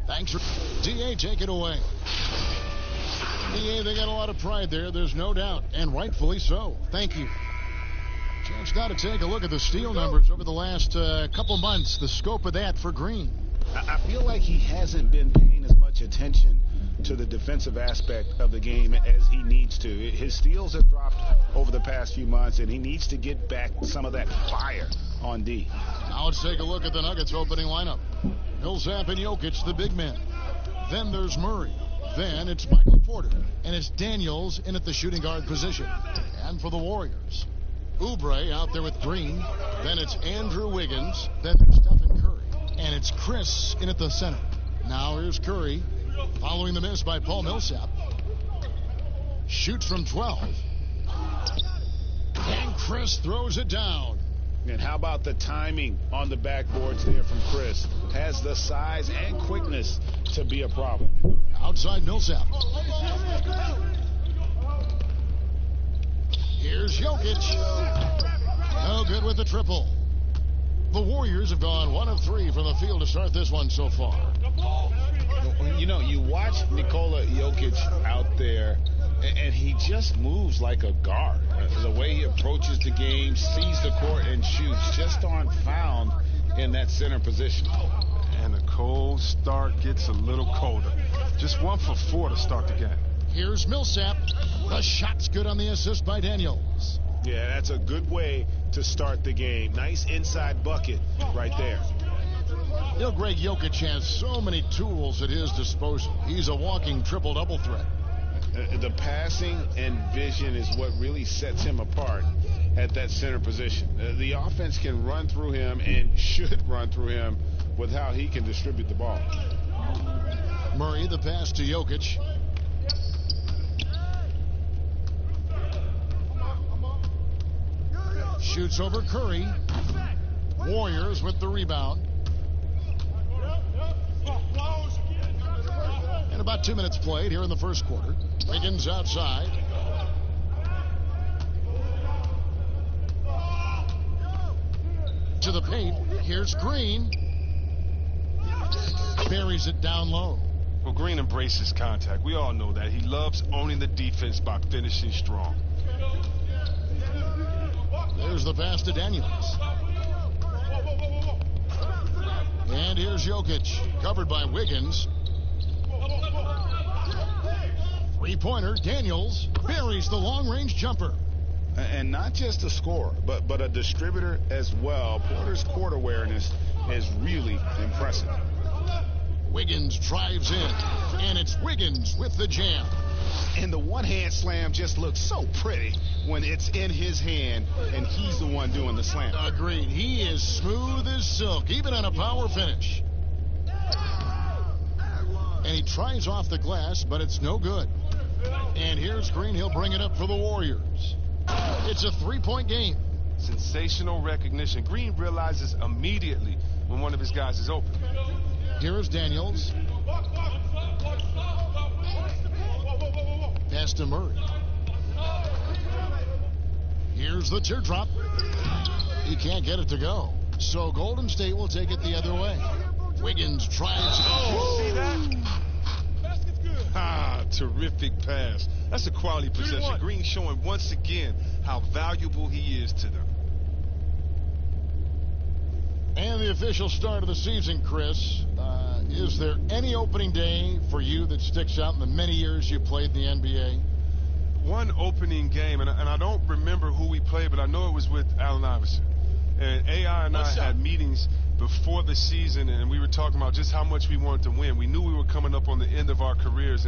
Thanks for DA, take it away. DA, they got a lot of pride there, there's no doubt, and rightfully so. Thank you. Chance now to take a look at the steal numbers over the last couple months, the scope of that for Green. I feel like he hasn't been paying as much attention to the defensive aspect of the game as he needs to. His steals have dropped over the past few months, and he needs to get back some of that fire on D. Now let's take a look at the Nuggets opening lineup. Millsap and Jokic, the big men. Then there's Murray. Then it's Michael Porter. And it's Daniels in at the shooting guard position. And for the Warriors, Oubre out there with Green. Then it's Andrew Wiggins. Then there's Steph Curry. And it's Chris in at the center. Now here's Curry, following the miss by Paul Millsap. Shoots from 12. And Chris throws it down. And how about the timing on the backboards there from Chris? Has the size and quickness to be a problem. Outside Millsap. Here's Jokic. No good with the triple. The Warriors have gone 1 of 3 from the field to start this one so far. You know, you watch Nikola Jokic out there, and he just moves like a guard. The way he approaches the game, sees the court, and shoots just aren't found in that center position. And the cold start gets a little colder. Just 1 for 4 to start the game. Here's Millsap. The shot's good on the assist by Daniels. Yeah, that's a good way to start the game. Nice inside bucket right there. You know, Greg, Jokic has so many tools at his disposal. He's a walking triple-double threat. The passing and vision is what really sets him apart at that center position. The offense can run through him and should run through him with how he can distribute the ball. Murray, the pass to Jokic. Shoots over Curry. Warriors with the rebound. And about 2 minutes played here in the first quarter. Wiggins outside. To the paint. Here's Green. Buries it down low. Well, Green embraces contact. We all know that. He loves owning the defense by finishing strong. There's the pass to Daniels. And here's Jokic, covered by Wiggins. Three-pointer, Daniels buries the long-range jumper. And not just a scorer, but a distributor as well. Porter's court awareness is really impressive. Wiggins drives in, and it's Wiggins with the jam. And the one-hand slam just looks so pretty when it's in his hand and he's the one doing the slam. Agreed. He is smooth as silk, even on a power finish. And he tries off the glass, but it's no good. And here's Green. He'll bring it up for the Warriors. It's a 3-point game. Sensational recognition. Green realizes immediately when one of his guys is open. Here's Daniels. Pass to Murray. Here's the teardrop. He can't get it to go. So Golden State will take it the other way. Wiggins tries. Oh, see that? Ah, terrific pass. That's a quality possession. Green showing once again how valuable he is to them. And the official start of the season, Chris. Is there any opening day for you that sticks out in the many years you played in the NBA? One opening game, and I don't remember who we played, but I know it was with Allen Iverson. And AI and I had meetings before the season, and we were talking about just how much we wanted to win. We knew we were coming up on the end of our careers,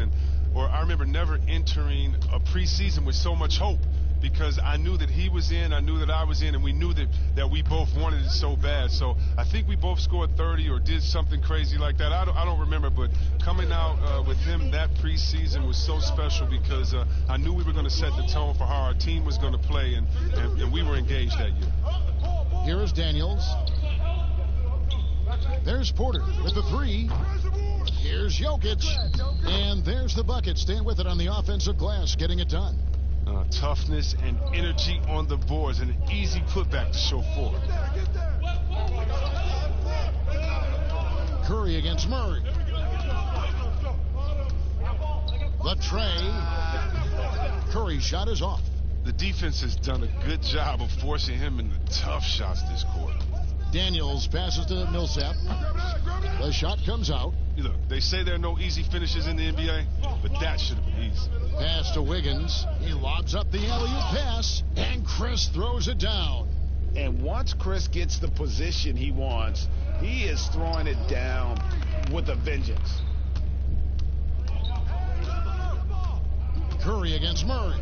or I remember never entering a preseason with so much hope, because I knew that he was in, I knew that I was in, and we knew that we both wanted it so bad. So I think we both scored 30 or did something crazy like that. I don't remember, but coming out with him that preseason was so special because I knew we were going to set the tone for how our team was going to play, and we were engaged that year. Here is Daniels. There's Porter with the three. Here's Jokic. And there's the bucket. Staying with it on the offensive glass, getting it done. Toughness and energy on the boards, and an easy putback to show forward. Curry against Murray. The tray. Curry's shot is off. The defense has done a good job of forcing him into tough shots this quarter. Daniels passes to Millsap. The shot comes out. Look, they say there are no easy finishes in the NBA, but that should have been easy. Pass to Wiggins. He lobs up the alley-oop pass, and Chris throws it down. And once Chris gets the position he wants, he is throwing it down with a vengeance. Curry against Murray.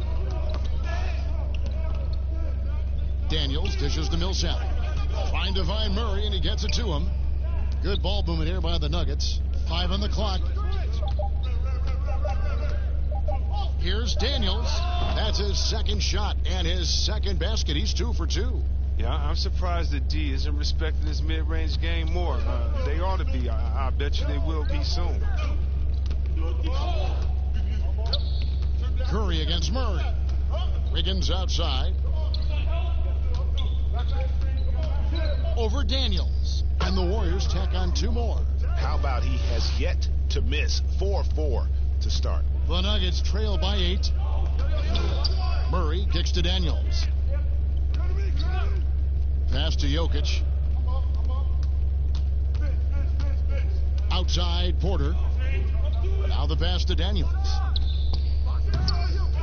Daniels dishes to Millsap. Trying to find Murray, and he gets it to him. Good ball movement here by the Nuggets. 5 on the clock. Here's Daniels. That's his second shot and his second basket. He's 2 for 2. Yeah, I'm surprised that D isn't respecting his mid-range game more. They ought to be. I bet you they will be soon. Curry against Murray. Wiggins outside. Over Daniels. And the Warriors tack on 2 more. How about he has yet to miss? 4-4 to start. The Nuggets trail by 8. Murray kicks to Daniels. Pass to Jokic. Outside Porter. Now the pass to Daniels.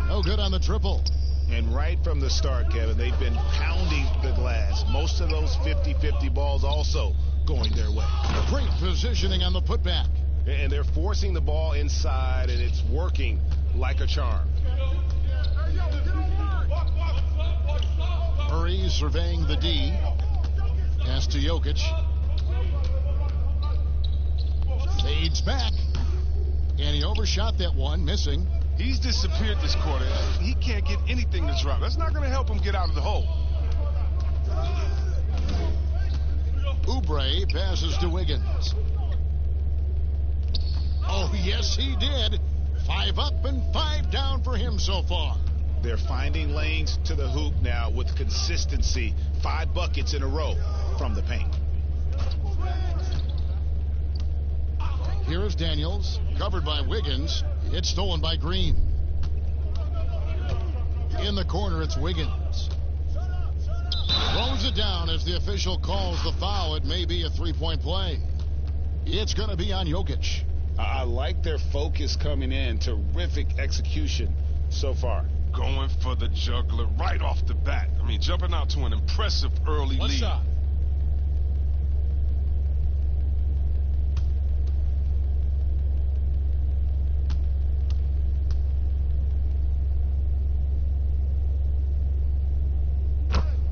No good on the triple. And right from the start, Kevin, they've been pounding the glass. Most of those 50-50 balls also going their way. Great positioning on the putback. And they're forcing the ball inside, and it's working like a charm. Murray surveying the D. Pass to Jokic. Fades back. And he overshot that one, missing. He's disappeared this quarter. He can't get anything to drop. That's not going to help him get out of the hole. Oubre passes to Wiggins. Oh, yes, he did. 5 up and 5 down for him so far. They're finding lanes to the hoop now with consistency. 5 buckets in a row from the paint. Here is Daniels, covered by Wiggins. It's stolen by Green. In the corner, it's Wiggins. Throws it down as the official calls the foul. It may be a 3-point play. It's going to be on Jokic. I like their focus coming in. Terrific execution so far. Going for the juggler right off the bat. I mean, jumping out to an impressive early lead. Shot.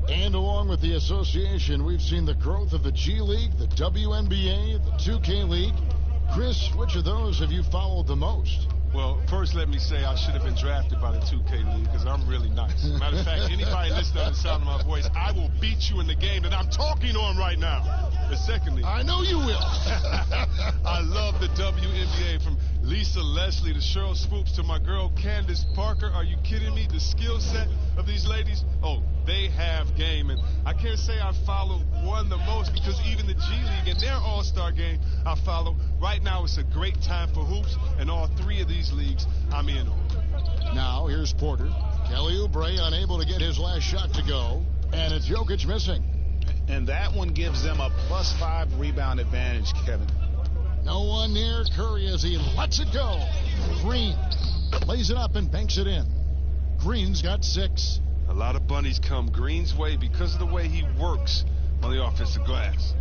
And along with the association, we've seen the growth of the G League, the WNBA, the 2K League. Chris, which of those have you followed the most? Well, first let me say I should have been drafted by the 2K League because I'm really nice. Matter of fact, anybody listening to the sound of my voice, I will beat you in the game that I'm talking on right now. But secondly, I know you will. I love the WNBA, from Lisa Leslie to Cheryl Swoops to my girl Candace Parker. Are you kidding me? The skill set of these ladies, oh, they have game. And I can't say I follow one the most because even the G League and their all-star game I follow. Right now it's a great time for hoops, and all 3 of these leagues I'm in on. Now here's Porter. Kelly Oubre unable to get his last shot to go, and it's Jokic missing. And that one gives them a +5 rebound advantage, Kevin. No one near Curry as he lets it go. Green lays it up and banks it in. Green's got 6. A lot of bunnies come Green's way because of the way he works on the offensive glass.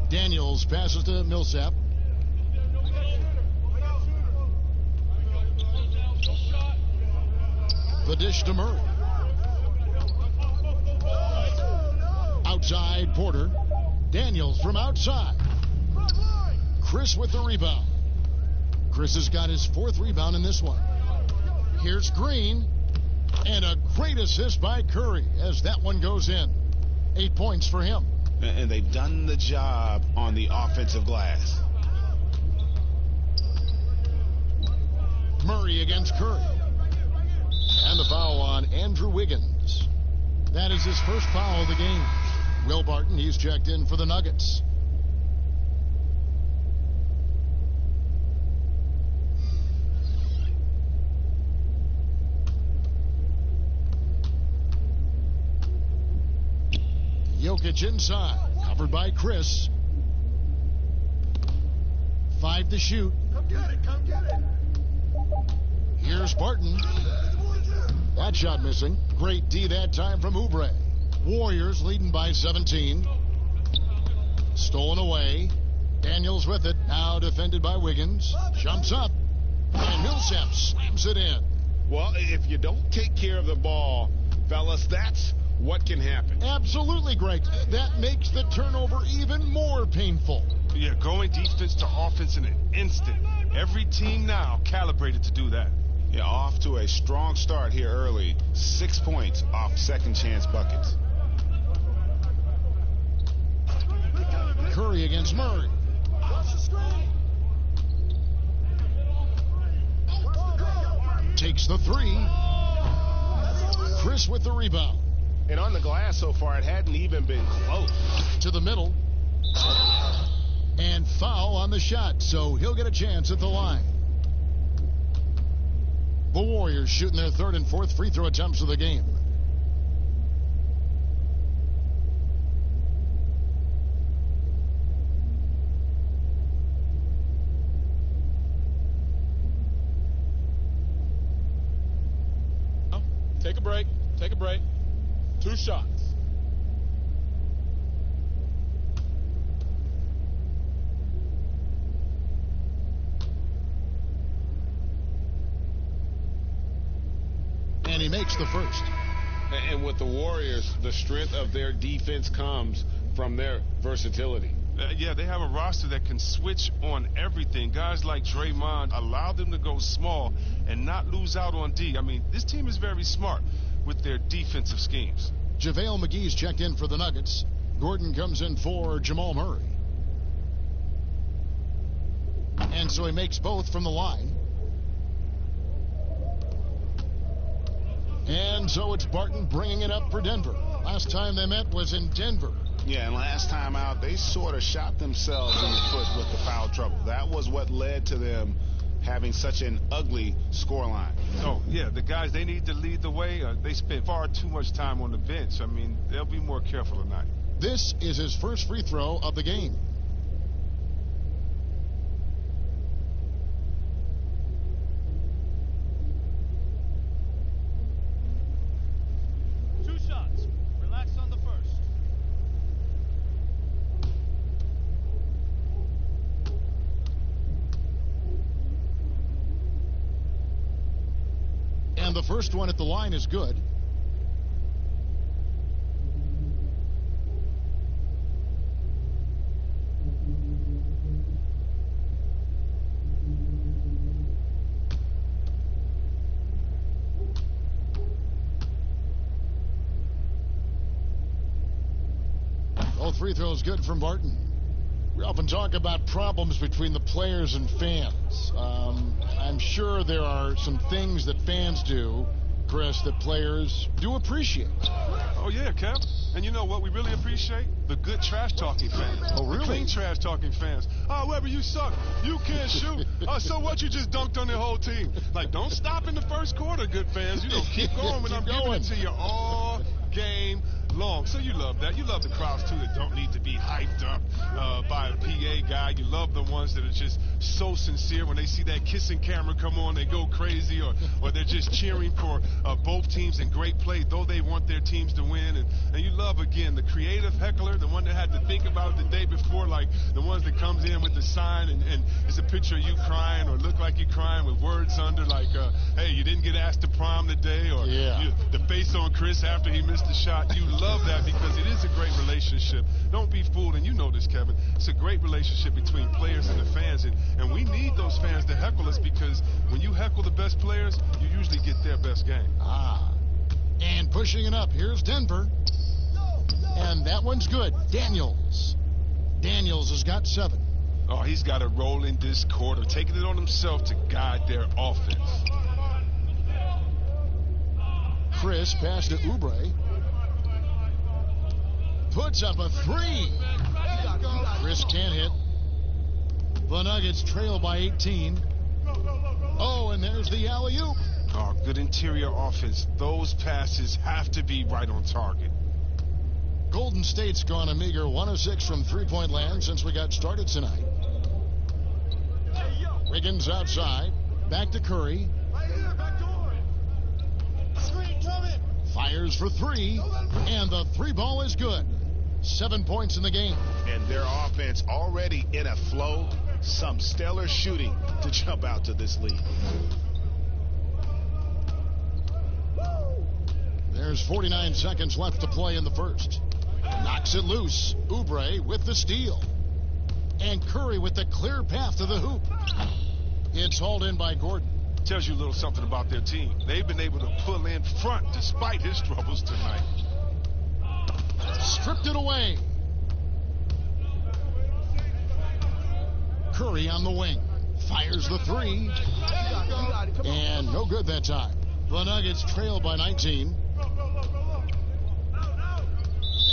Daniels passes to Millsap. The dish to Murray. Outside Porter. Daniels from outside. Chris with the rebound. Chris has got his 4th rebound in this one. Here's Green. And a great assist by Curry as that one goes in. 8 points for him. And they've done the job on the offensive glass. Murray against Curry. And the foul on Andrew Wiggins. That is his first foul of the game. Will Barton, he's checked in for the Nuggets. Jokic inside, covered by Chris. 5 to shoot. Come get it, come get it. Here's Barton. That shot missing. Great D that time from Oubre. Warriors leading by 17. Stolen away. Daniels with it. Now defended by Wiggins. Jumps up. And Millsap slams it in. Well, if you don't take care of the ball, fellas, that's what can happen. Absolutely, Greg. That makes the turnover even more painful. Yeah, going defense to offense in an instant. Every team now calibrated to do that. Yeah, off to a strong start here early. 6 points off second chance buckets. Curry against Murray. Takes the 3. Chris with the rebound. And on the glass so far, it hadn't even been close. To the middle. And foul on the shot, so he'll get a chance at the line. The Warriors shooting their 3rd and 4th free throw attempts of the game. Take a break. Take a break. 2 shots. And he makes the first. And with the Warriors, the strength of their defense comes from their versatility. Yeah, they have a roster that can switch on everything. Guys like Draymond allow them to go small and not lose out on D. I mean, this team is very smart with their defensive schemes. JaVale McGee's checked in for the Nuggets. Gordon comes in for Jamal Murray. And so he makes both from the line. And so it's Barton bringing it up for Denver. Last time they met was in Denver. Yeah, and last time out, they sort of shot themselves in the foot with the foul trouble. That was what led to them having such an ugly scoreline. Oh, yeah, the guys, they need to lead the way. They spent far too much time on the bench. I mean, they'll be more careful tonight. This is his first free throw of the game. And the first one at the line is good. All free throws good from Barton. We often talk about problems between the players and fans. I'm sure there are some things that fans do, Chris, that players do appreciate. Oh, yeah, Kev. And you know what we really appreciate? The good trash-talking fans. Oh, really? The clean trash-talking fans. Oh, Weber, you suck. You can't shoot. So what? You just dunked on the whole team. Like, don't stop in the first quarter, good fans. You know, keep going when I'm giving it to you all game long. So you love that. You love the crowds, too, that don't need to be hyped up by a PA guy. You love the ones that are just so sincere. When they see that kissing camera come on, they go crazy, or they're just cheering for both teams in great play, though they want their teams to win. And you love, again, the creative heckler, the one that had to think about it the day before, like the ones that comes in with the sign and it's a picture of you crying or look like you're crying with words under like, hey, you didn't get asked to prom today, or the face on Chris after he missed the shot. You love that because it is a great relationship. Don't be fooled, and you know this, Kevin. It's a great relationship between players and the fans, and we need those fans to heckle us, because when you heckle the best players, you usually get their best game. And pushing it up, here's Denver. And that one's good. Daniels has got 7. Oh, he's got a role in this quarter, taking it on himself to guide their offense. Chris pass to Oubre. Puts up a 3. Chris can't hit. The Nuggets trail by 18. Oh, and there's the alley-oop. Oh, good interior offense. Those passes have to be right on target. Golden Golden State's gone a meager 1 of 6 from three-point land since we got started tonight. Wiggins outside. Back to Curry. Fires for three. And the three ball is good. 7 points in the game. And their offense already in a flow. Some stellar shooting to jump out to this lead. There's 49 seconds left to play in the first. Knocks it loose. Oubre with the steal. And Curry with the clear path to the hoop. It's hauled in by Gordon. Tells you a little something about their team. They've been able to pull in front despite his troubles tonight. Stripped it away. Curry on the wing. Fires the three. And no good that time. The Nuggets trail by 19.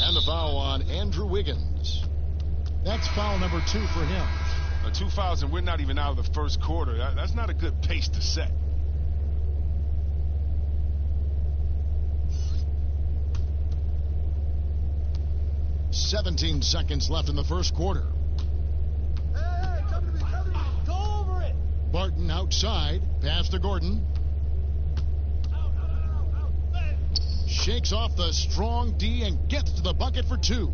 And the foul on Andrew Wiggins. That's foul number 2 for him. 2 fouls and we're not even out of the first quarter. That's not a good pace to set. "17 seconds left in the first quarter. Come to me. Go over it. Barton outside. Pass to Gordon. Shakes off the strong D and gets to the bucket for 2.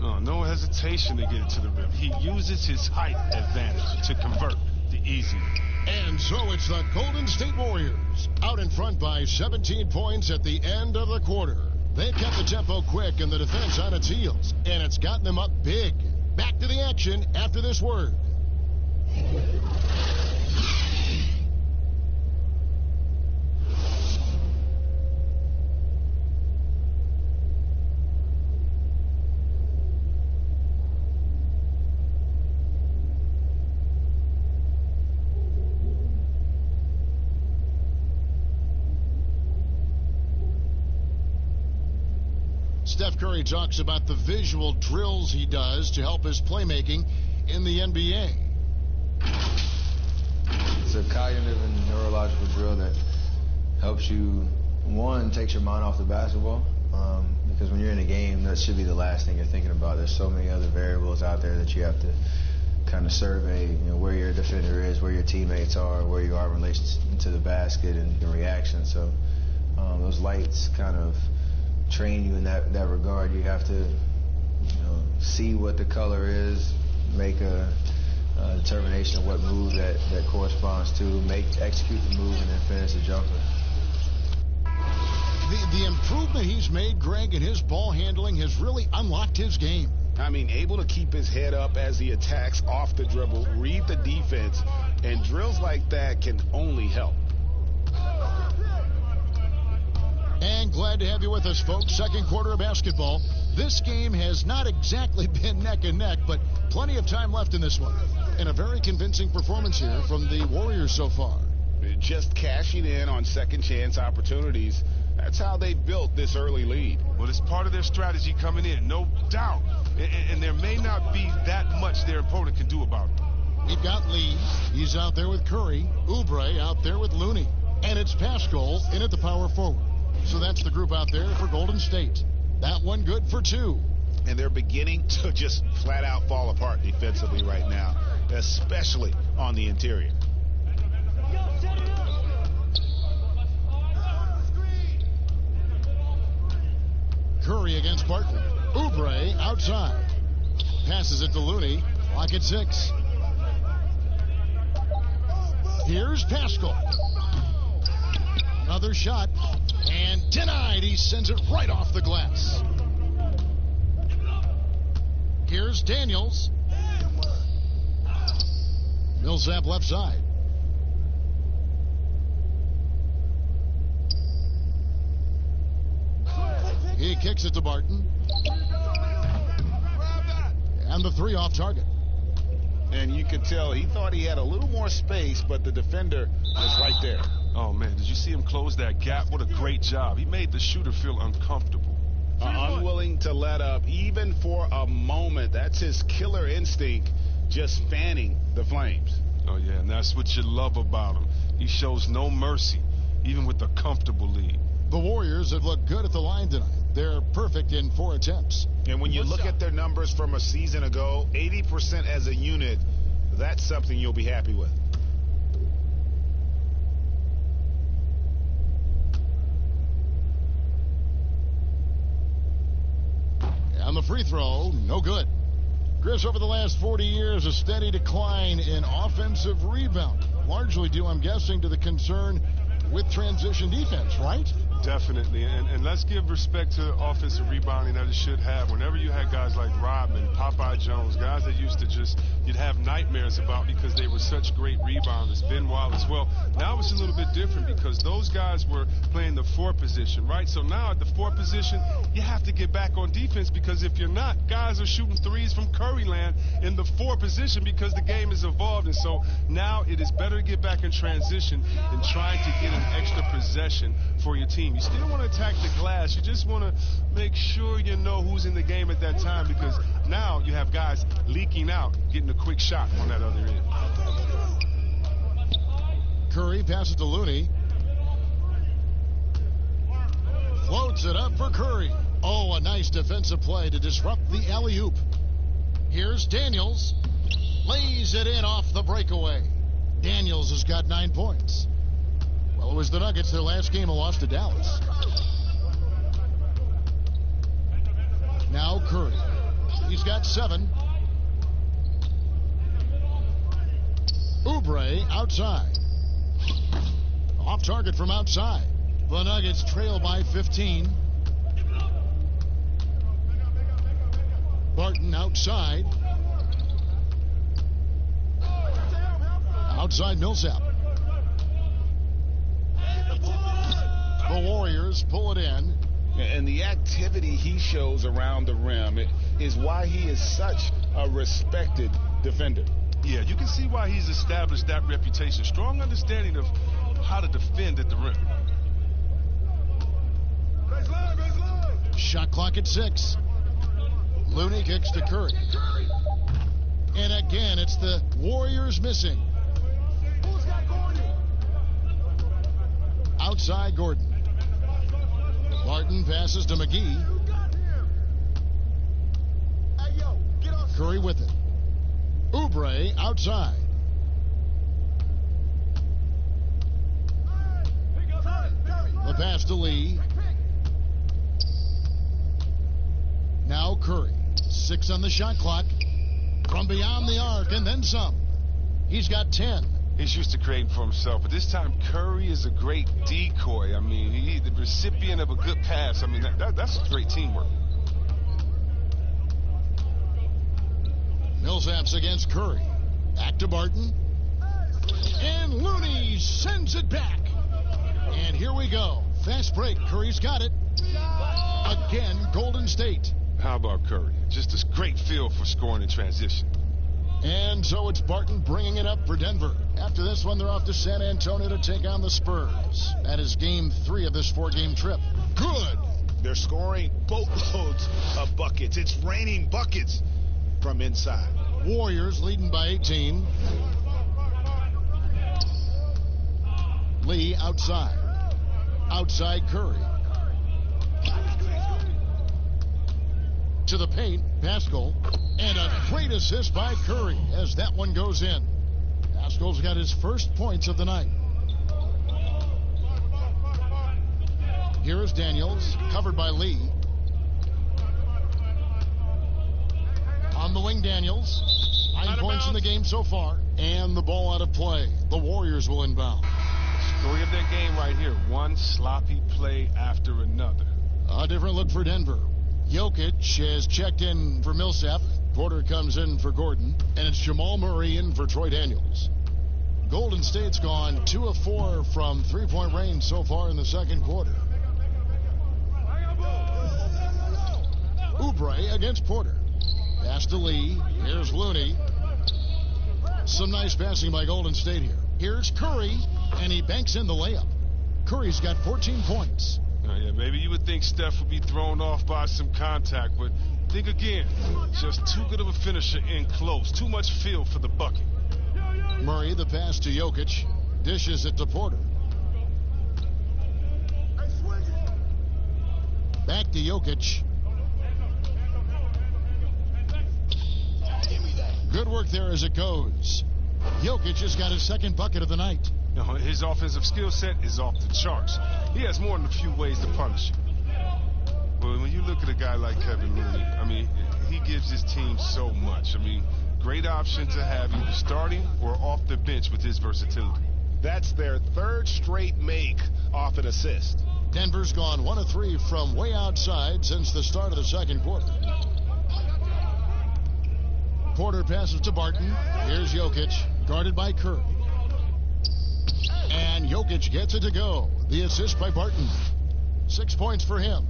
Oh, no hesitation to get it to the rim. He uses his height advantage to convert the easy. And so it's the Golden State Warriors out in front by 17 points at the end of the quarter. They kept the tempo quick and the defense on its heels, and it's gotten them up big. Back to the action after this word. Steph Curry talks about the visual drills he does to help his playmaking in the NBA. It's a cognitive and neurological drill that helps you, one, takes your mind off the basketball, because when you're in a game, that should be the last thing you're thinking about. There's so many other variables out there that you have to kind of survey, where your defender is, where your teammates are, where you are in relation to the basket and your reaction. So those lights kind of train you in that regard. You have to see what the color is, make a determination of what move that corresponds to, execute the move, and then finish the jumper. The improvement he's made, Greg, in his ball handling has really unlocked his game. I mean, able to keep his head up as he attacks off the dribble, read the defense, and drills like that can only help. And glad to have you with us, folks. Second quarter of basketball. This game has not exactly been neck and neck, but plenty of time left in this one. And a very convincing performance here from the Warriors so far. Just cashing in on second chance opportunities. That's how they built this early lead. Well, it's part of their strategy coming in, no doubt. And there may not be that much their opponent can do about it. We've got Lee. He's out there with Curry. Oubre out there with Looney. And it's Pascal in at the power forward. So that's the group out there for Golden State. That one good for 2. And they're beginning to just flat out fall apart defensively right now, especially on the interior. Curry against Barton. Oubre outside. Passes it to Looney. Clock at 6. Here's Pascal. Another shot. And denied. He sends it right off the glass. Here's Daniels. Millsap left side. He kicks it to Barton. And the 3 off target. And you could tell he thought he had a little more space, but the defender was right there. Oh, man, did you see him close that gap? What a great job. He made the shooter feel uncomfortable. Unwilling to let up, even for a moment. That's his killer instinct, just fanning the flames. Oh, yeah, and that's what you love about him. He shows no mercy, even with the comfortable lead. The Warriors have looked good at the line tonight. They're perfect in 4 attempts. And when you look at their numbers from a season ago, 80% as a unit, that's something you'll be happy with. And the free throw, no good. Chris, over the last 40 years, a steady decline in offensive rebound. Largely due, I'm guessing, to the concern with transition defense, right? Definitely, and let's give respect to offensive rebounding that it should have. Whenever you had guys like Rodman, Popeye Jones, guys that used to you'd have nightmares about because they were such great rebounders, Ben Wallace. Well, now it's a little bit different because those guys were playing the 4 position, right? So now at the 4 position, you have to get back on defense because if you're not, guys are shooting threes from Curry land in the 4 position because the game has evolved. And so now it is better to get back in transition than trying to get an extra possession for your team. You still want to attack the glass. You just want to make sure you know who's in the game at that time because now you have guys leaking out, getting a quick shot on that other end. Curry passes to Looney. Floats it up for Curry. Oh, a nice defensive play to disrupt the alley-oop. Here's Daniels. Lays it in off the breakaway. Daniels has got 9 points. Well, it was the Nuggets, their last game, a loss to Dallas. Now Curry. He's got 7. Oubre outside. Off target from outside. The Nuggets trail by 15. Barton outside. Outside Millsap. The Warriors pull it in. And the activity he shows around the rim is why he is such a respected defender. Yeah, you can see why he's established that reputation. Strong understanding of how to defend at the rim. Shot clock at 6. Looney kicks to Curry. And again, it's the Warriors missing. Outside Gordon. Barton passes to McGee. Curry with it. Oubre outside. The pass to Lee. Now Curry. 6 on the shot clock. From beyond the arc and then some. He's got 10. He's used to creating for himself, but this time Curry is a great decoy. I mean, he's the recipient of a good pass. I mean, that's great teamwork. Millsap's against Curry. Back to Barton. And Looney sends it back. And here we go. Fast break. Curry's got it. Again, Golden State. How about Curry? Just this great feel for scoring in transition. And so it's Barton bringing it up for Denver. After this one, they're off to San Antonio to take on the Spurs. That is game 3 of this 4-game trip. Good. They're scoring boatloads of buckets. It's raining buckets from inside. Warriors leading by 18. Lee outside. Outside Curry. To the paint, Pascal. And a great assist by Curry as that one goes in. Pascal's got his first points of the night. Here is Daniels, covered by Lee. On the wing, Daniels. 9 points in the game so far. And the ball out of play. The Warriors will inbound. Story of their game right here. One sloppy play after another. A different look for Denver. Jokic has checked in for Millsap. Porter comes in for Gordon. And it's Jamal Murray in for Troy Daniels. Golden State's gone 2 of 4 from three-point range so far in the second quarter. Oubre against Porter. Pass to Lee. Here's Looney. Some nice passing by Golden State here. Here's Curry, and he banks in the layup. Curry's got 14 points. Yeah, maybe you would think Steph would be thrown off by some contact, but think again. Just too good of a finisher in close. Too much feel for the bucket. Murray, the pass to Jokic. Dishes it to Porter. Back to Jokic. Good work there as it goes. Jokic has got his second bucket of the night. You know, his offensive skill set is off the charts. He has more than a few ways to punish you. But when you look at a guy like Kevin Looney, I mean, he gives his team so much. I mean, great option to have either starting or off the bench with his versatility. That's their third straight make off an assist. Denver's gone 1 of 3 from way outside since the start of the second quarter. Porter passes to Barton. Here's Jokic, guarded by Curry. And Jokic gets it to go. The assist by Barton. 6 points for him.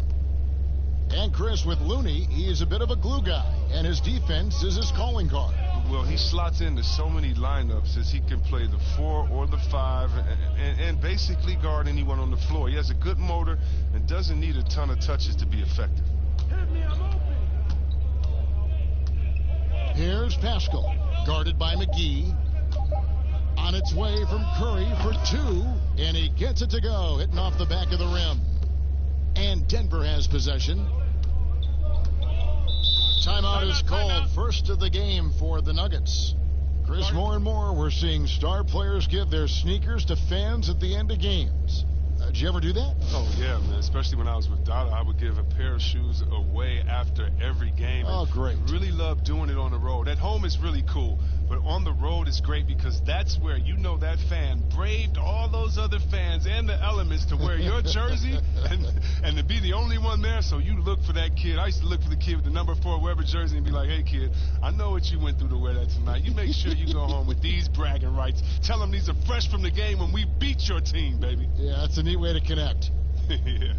And Chris, with Looney, he is a bit of a glue guy, and his defense is his calling card. Well, he slots into so many lineups as he can play the 4 or the 5 and basically guard anyone on the floor. He has a good motor and doesn't need a ton of touches to be effective. Here's Pascal, guarded by McGee. On its way from Curry for 2, and he gets it to go, hitting off the back of the rim. And Denver has possession. Timeout is called, first of the game for the Nuggets. Chris, more and more we're seeing star players give their sneakers to fans at the end of games. Did you ever do that? Oh, yeah, man. Especially when I was with Dada, I would give a pair of shoes away after every game. Oh, great. Really love doing it on the road. At home is really cool, but on the road is great because that's where you know that fan braved all those other fans and the elements to wear your jersey and to be the only one there, so you look for that kid. I used to look for the kid with the number 4 Weber jersey and be like, hey, kid, I know what you went through to wear that tonight. You make sure you go home with these bragging rights. Tell them these are fresh from the game when we beat your team, baby. Yeah, that's a neat way to connect. Yeah.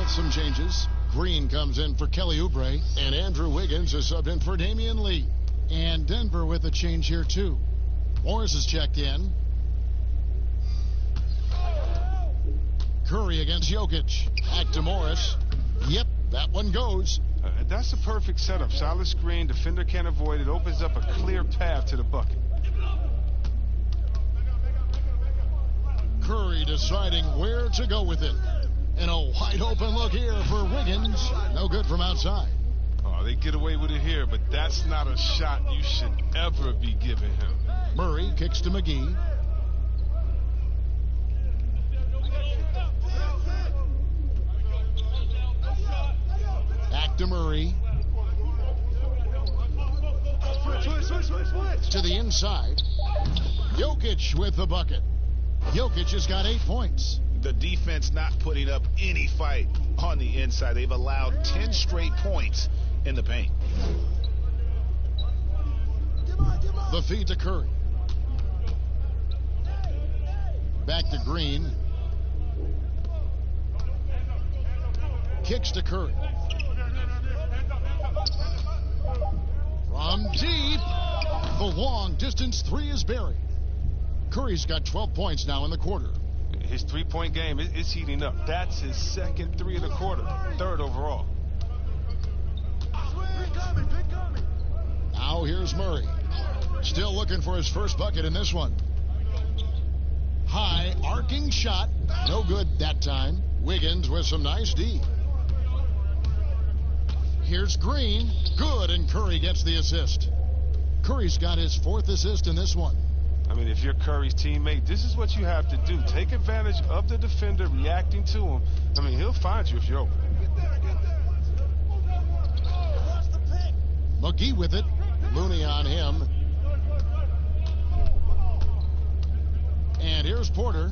Some changes. Green comes in for Kelly Oubre, and Andrew Wiggins is subbed in for Damian Lee. And Denver with a change here, too. Morris is checked in. Curry against Jokic. Back to Morris. Yep, that one goes. That's a perfect setup. Solid screen, defender can't avoid it. Opens up a clear path to the bucket. Curry deciding where to go with it. And a wide open look here for Wiggins. No good from outside. Oh, they get away with it here, but that's not a shot you should ever be giving him. Murray kicks to McGee. Back to Murray. To the inside. Jokic with the bucket. Jokic has got 8 points. The defense not putting up any fight on the inside. They've allowed 10 straight points in the paint. The feed to Curry. Back to Green. Kicks to Curry. From deep. The long distance 3 is buried. Curry's got 12 points now in the quarter. His three-point game is heating up. That's his second 3 of the quarter, 3rd overall. Now here's Murray. Still looking for his first bucket in this one. High arcing shot. No good that time. Wiggins with some nice D. Here's Green. Good, and Curry gets the assist. Curry's got his 4th assist in this one. I mean, if you're Curry's teammate, this is what you have to do. Take advantage of the defender reacting to him. I mean, he'll find you if you're open. McGee with it. Looney on him. And here's Porter.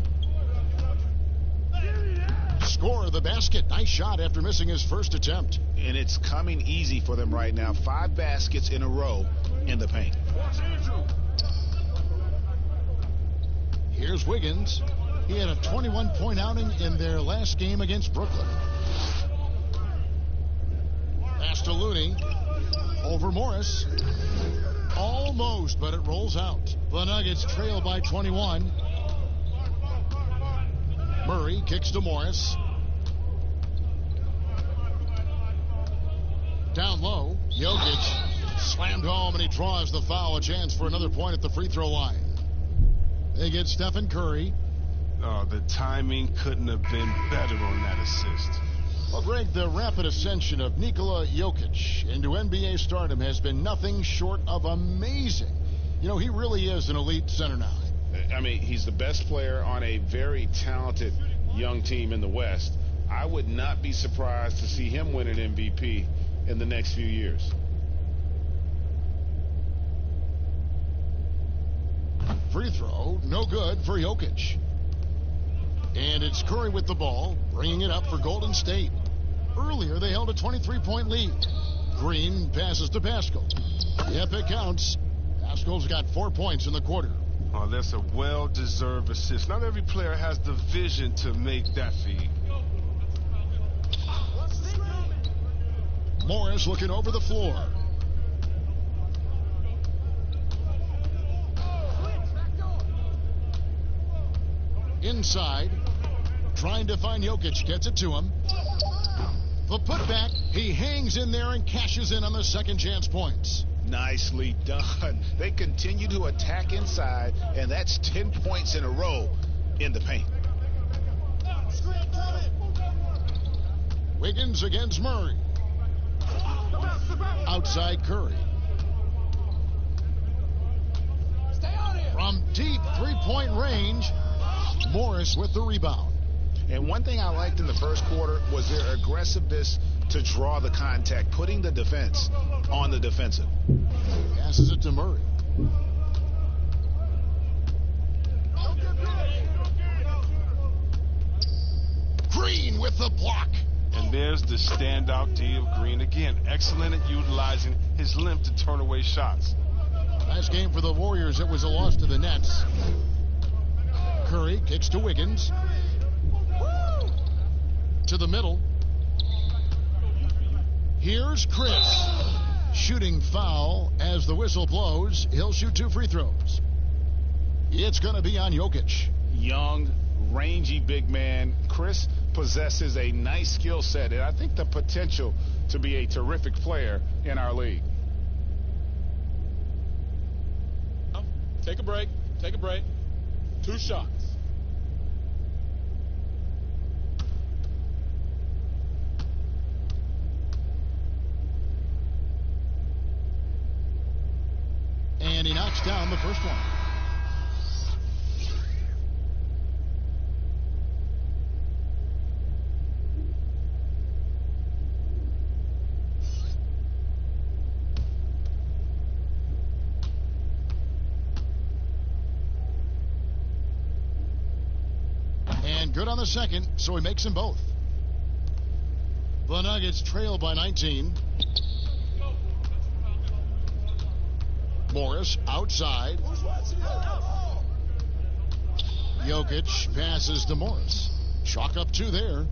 Score of the basket. Nice shot after missing his first attempt. And it's coming easy for them right now. 5 baskets in a row in the paint. Here's Wiggins. He had a 21-point outing in their last game against Brooklyn. Pass to Looney. Over Morris. Almost, but it rolls out. The Nuggets trail by 21. Murray kicks to Morris. Down low, Jokic slammed home, and he draws the foul. A chance for another point at the free throw line. They get Steph Curry. Oh, the timing couldn't have been better on that assist. Well, Greg, the rapid ascension of Nikola Jokic into NBA stardom has been nothing short of amazing. You know, he really is an elite center now. I mean, he's the best player on a very talented young team in the West. I would not be surprised to see him win an MVP in the next few years. Free throw, no good for Jokic. And it's Curry with the ball, bringing it up for Golden State. Earlier, they held a 23-point lead. Green passes to Pascal. Yep, it counts. Pascal's got 4 points in the quarter. Oh, that's a well-deserved assist. Not every player has the vision to make that feed. Morris looking over the floor. Inside, trying to find Jokic, gets it to him. The putback, he hangs in there and cashes in on the second chance points. Nicely done. They continue to attack inside, and that's 10 points in a row in the paint. Wiggins against Murray. Outside Curry. From deep three-point range, Morris with the rebound. And one thing I liked in the first quarter was their aggressiveness to draw the contact, putting the defense on the defensive. Passes it to Murray. Green with the block. And there's the standout D of Green again. Excellent at utilizing his length to turn away shots. Last game for the Warriors, it was a loss to the Nets. Curry kicks to Wiggins. To the middle. Here's Chris. Shooting foul as the whistle blows. He'll shoot 2 free throws. It's going to be on Jokic. Young, rangy big man. Chris possesses a nice skill set, and I think the potential to be a terrific player in our league. Take a break. Take a break. 2 shots. And he knocks down the first one. And good on the second, so he makes them both. The Nuggets trail by 19. Morris outside. Jokic passes to Morris. Chalk up 2 there.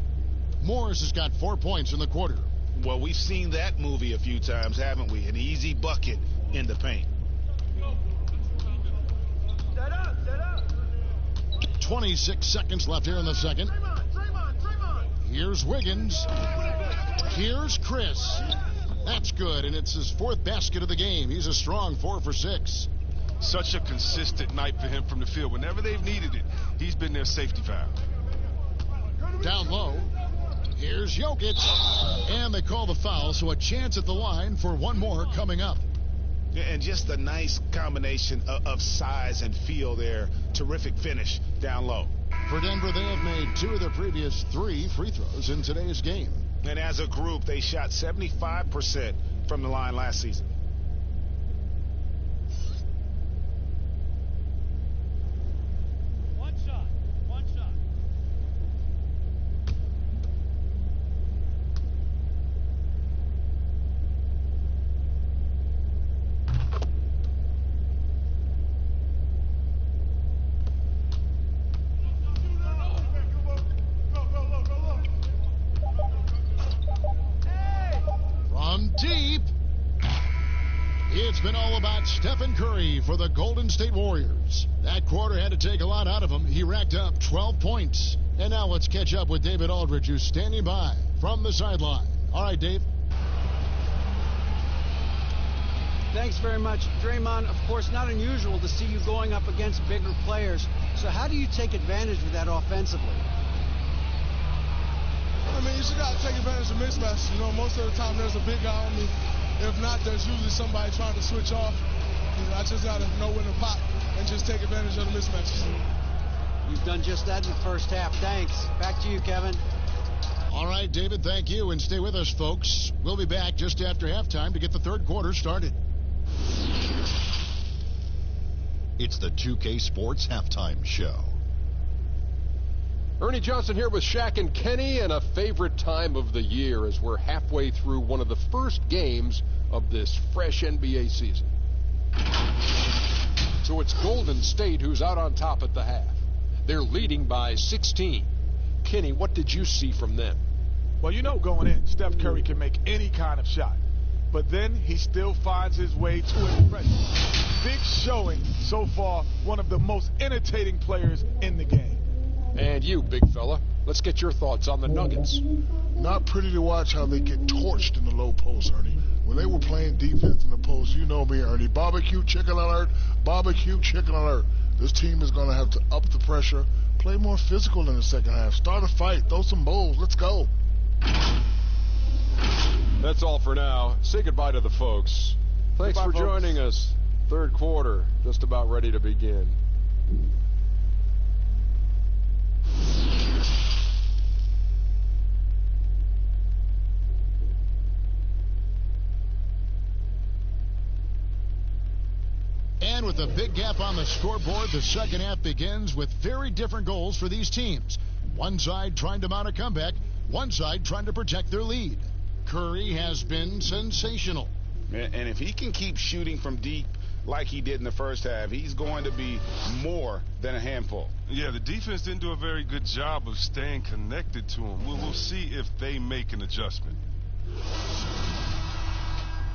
Morris has got 4 points in the quarter. Well, we've seen that movie a few times, haven't we? An easy bucket in the paint. 26 seconds left here in the second. Here's Wiggins. Here's Chris. That's good, and it's his 4th basket of the game. He's a strong 4 for 6. Such a consistent night for him from the field. Whenever they've needed it, he's been their safety valve. Down low. Here's Jokic. And they call the foul, so a chance at the line for one more coming up. And just a nice combination of size and feel there. Terrific finish down low. For Denver, they have made 2 of their previous 3 free throws in today's game. And as a group, they shot 75% from the line last season. One shot. From deep, it's been all about Stephen Curry for the Golden State Warriors. That quarter had to take a lot out of him. He racked up 12 points. And now let's catch up with David Aldridge, who's standing by from the sideline. All right, Dave. Thanks very much. Draymond, of course, not unusual to see you going up against bigger players. So how do you take advantage of that offensively? I mean, you just got to take advantage of mismatches. You know, most of the time there's a big guy on me. If not, there's usually somebody trying to switch off. You know, I just got to know when to pop and just take advantage of the mismatches. You've done just that in the first half. Thanks. Back to you, Kevin. All right, David, thank you. And stay with us, folks. We'll be back just after halftime to get the third quarter started. It's the 2K Sports Halftime Show. Ernie Johnson here with Shaq and Kenny, and a favorite time of the year as we're halfway through one of the first games of this fresh NBA season. So it's Golden State who's out on top at the half. They're leading by 16. Kenny, what did you see from them? Well, you know going in, Steph Curry can make any kind of shot. But then he still finds his way to impress. Big showing so far, one of the most entertaining players in the game. And you, big fella, let's get your thoughts on the Nuggets. Not pretty to watch how they get torched in the low post, Ernie. When they were playing defense in the post, you know me, Ernie. Barbecue chicken alert, barbecue chicken alert. This team is going to have to up the pressure, play more physical in the second half, start a fight, throw some bowls, let's go. That's all for now. Say goodbye to the folks. Thanks for joining us. Third quarter, just about ready to begin. And with a big gap on the scoreboard, the second half begins with very different goals for these teams. One side trying to mount a comeback, one side trying to protect their lead. Curry has been sensational. And if he can keep shooting from deep like he did in the first half, he's going to be more than a handful. Yeah, the defense didn't do a very good job of staying connected to him. We'll see if they make an adjustment.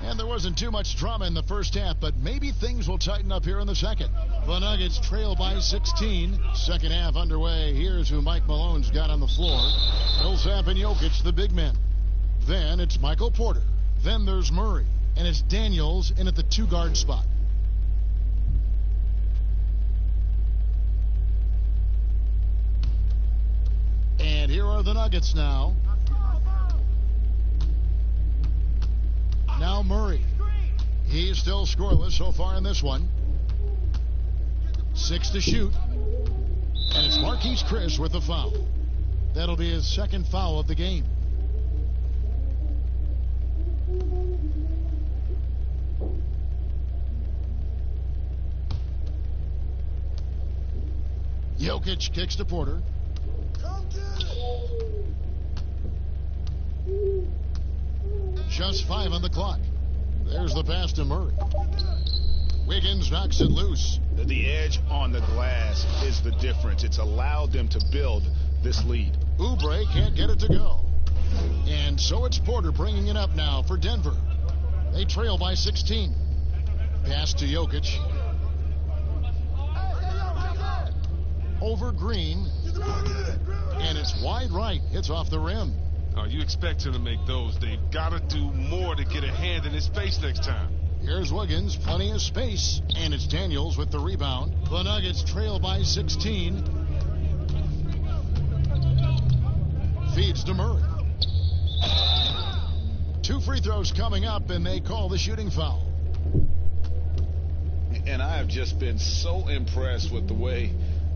And there wasn't too much drama in the first half, but maybe things will tighten up here in the second. The Nuggets trail by 16. Second half underway. Here's who Mike Malone's got on the floor. Millsap and Jokic, the big men. Then it's Michael Porter. Then there's Murray. And it's Daniels in at the two-guard spot. And here are the Nuggets now. Now Murray. He's still scoreless so far in this one. 6 to shoot. And it's Marquise Chris with the foul. That'll be his second foul of the game. Jokic kicks to Porter. Just 5 on the clock. There's the pass to Murray. Wiggins knocks it loose. The edge on the glass is the difference. It's allowed them to build this lead. Oubre can't get it to go. And so it's Porter bringing it up now for Denver. They trail by 16. Pass to Jokic. Over Green. And it's wide right. Hits off the rim. You expect him to make those. They've got to do more to get a hand in his face next time. Here's Wiggins, plenty of space, and it's Daniels with the rebound. The Nuggets trail by 16. Feeds to Murray. 2 free throws coming up, and they call the shooting foul. And I have just been so impressed with the way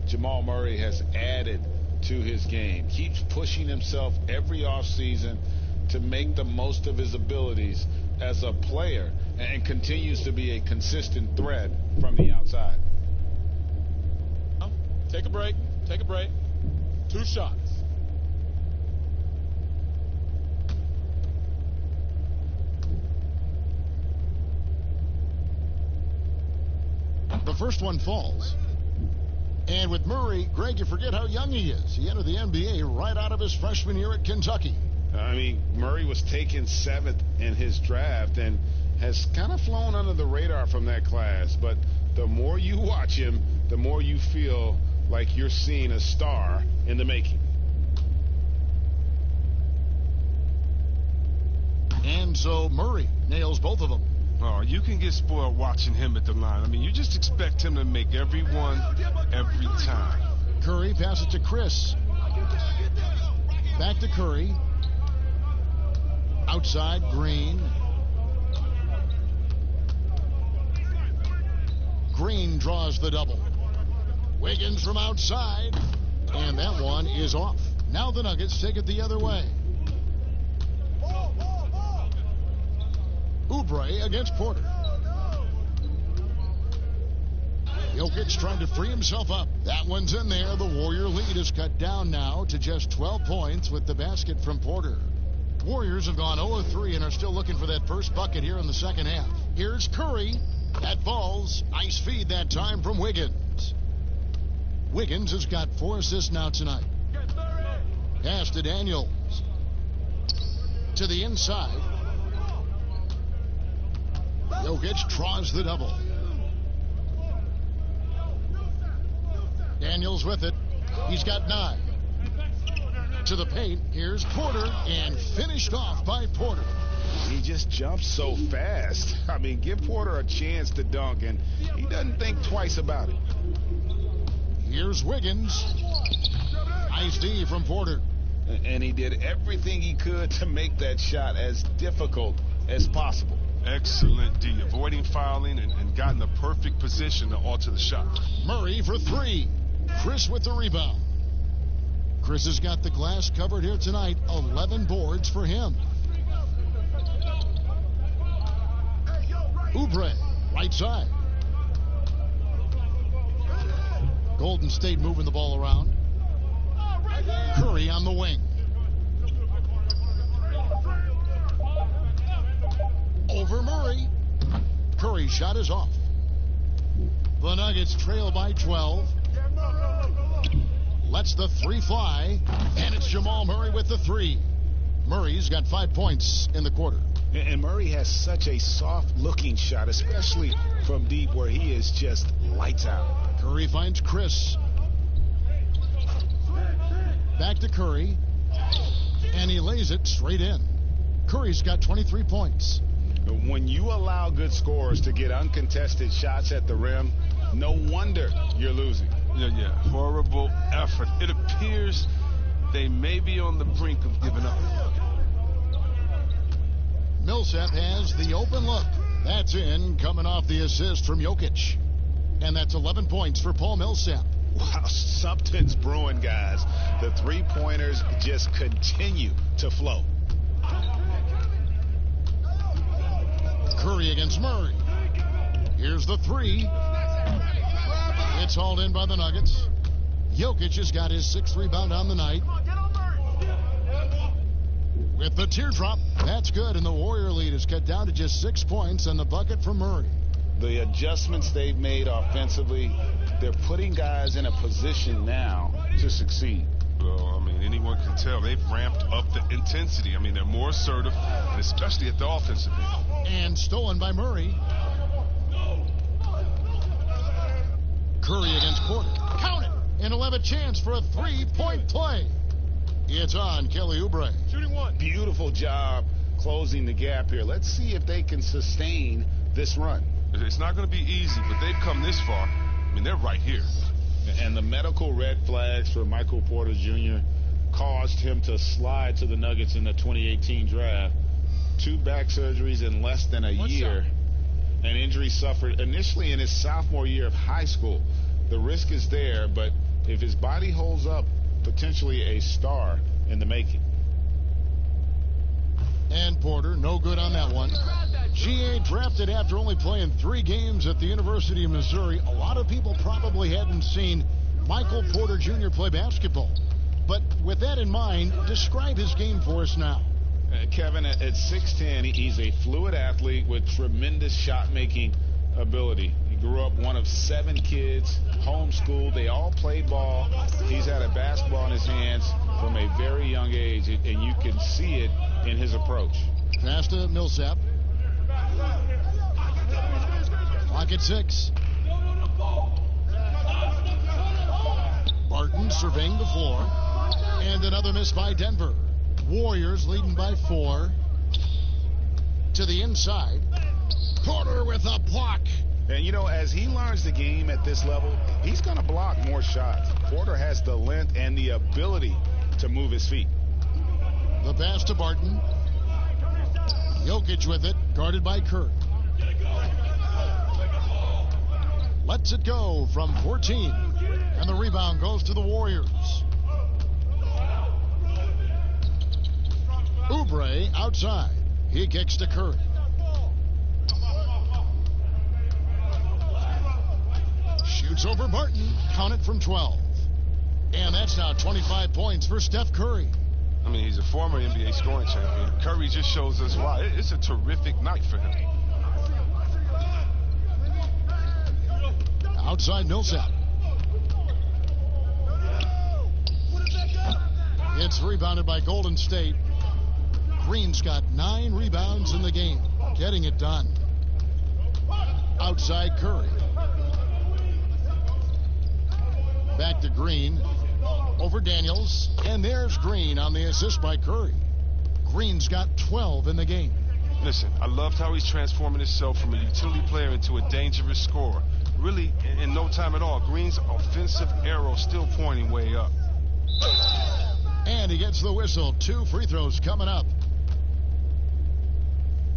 Jamal Murray has added to his game. Keeps pushing himself every offseason to make the most of his abilities as a player and continues to be a consistent threat from the outside. Take a break. Take a break. 2 shots. The first one falls. And with Murray, Greg, you forget how young he is. He entered the NBA right out of his freshman year at Kentucky. I mean, Murray was taken 7th in his draft and has kind of flown under the radar from that class. But the more you watch him, the more you feel like you're seeing a star in the making. And so Murray nails both of them. Oh, you can get spoiled watching him at the line. I mean, you just expect him to make every one, every time. Curry passes to Chris. Back to Curry. Outside, Green. Green draws the double. Wiggins from outside. And that one is off. Now the Nuggets take it the other way. Oubre against Porter. Jokic trying to free himself up. That one's in there. The Warrior lead is cut down now to just 12 points with the basket from Porter. Warriors have gone 0-3 and are still looking for that first bucket here in the second half. Here's Curry. That falls. Nice feed that time from Wiggins. Wiggins has got 4 assists now tonight. Pass to Daniels. To the inside. Jokic draws the double. Daniels with it. He's got 9. To the paint. Here's Porter, and finished off by Porter. He just jumps so fast. I mean, give Porter a chance to dunk, and he doesn't think twice about it. Here's Wiggins. Nice D from Porter. And he did everything he could to make that shot as difficult as possible. Excellent D, avoiding fouling and got in the perfect position to alter the shot. Murray for 3. Chris with the rebound. Chris has got the glass covered here tonight. 11 boards for him. Oubre, right side. Golden State moving the ball around. Curry on the wing. Over Murray. Curry's shot is off. The Nuggets trail by 12. Lets the 3 fly. And it's Jamal Murray with the 3. Murray's got 5 points in the quarter. And Murray has such a soft-looking shot, especially from deep where he is just lights out. Curry finds Chris. Back to Curry. And he lays it straight in. Curry's got 23 points. When you allow good scorers to get uncontested shots at the rim, no wonder you're losing. Yeah. Horrible effort. It appears they may be on the brink of giving up. Millsap has the open look. That's in, coming off the assist from Jokic. And that's 11 points for Paul Millsap. Wow, something's brewing, guys. The three-pointers just continue to flow. Curry against Murray. Here's the 3. It's hauled in by the Nuggets. Jokic has got his 6th rebound on the night. With the teardrop, that's good, and the Warrior lead is cut down to just 6 points and the bucket from Murray. The adjustments they've made offensively, they're putting guys in a position now to succeed. Well, I mean, anyone can tell they've ramped up the intensity. I mean, they're more assertive, and especially at the offensive end. And stolen by Murray. Curry against Porter. Count it! And he'll have a chance for a 3-point play. It's on Kelly Oubre. Shooting 1. Beautiful job closing the gap here. Let's see if they can sustain this run. It's not going to be easy, but they've come this far. I mean, they're right here. And the medical red flags for Michael Porter Jr. caused him to slide to the Nuggets in the 2018 draft. 2 back surgeries in less than a year. An injury suffered initially in his sophomore year of high school. The risk is there, but if his body holds up, potentially a star in the making. And Porter, no good on that one. GA drafted after only playing 3 games at the University of Missouri. A lot of people probably hadn't seen Michael Porter Jr. play basketball. But with that in mind, describe his game for us now. Kevin, at 6'10", he's a fluid athlete with tremendous shot-making ability. He grew up one of 7 kids, homeschooled. They all played ball. He's had a basketball in his hands from a very young age, and you can see it in his approach. Pass to Millsap. Clock at 6. Barton surveying the floor. And another miss by Denver. Warriors leading by 4. To the inside. Porter with a block. And, you know, as he learns the game at this level, he's going to block more shots. Porter has the length and the ability to move his feet. The pass to Barton. Jokic with it, guarded by Curry. Lets it go from 14. And the rebound goes to the Warriors. Oubre outside. He kicks to Curry. Shoots over Barton. Count it from 12. And that's now 25 points for Steph Curry. I mean, he's a former NBA scoring champion. Curry just shows us why. It's a terrific night for him. Outside Millsap. It's rebounded by Golden State. Green's got 9 rebounds in the game. Getting it done. Outside Curry. Back to Green. Over Daniels. And there's Green on the assist by Curry. Green's got 12 in the game. Listen, I loved how he's transforming himself from a utility player into a dangerous scorer. Really, in no time at all, Green's offensive arrow still pointing way up. And he gets the whistle. 2 free throws coming up.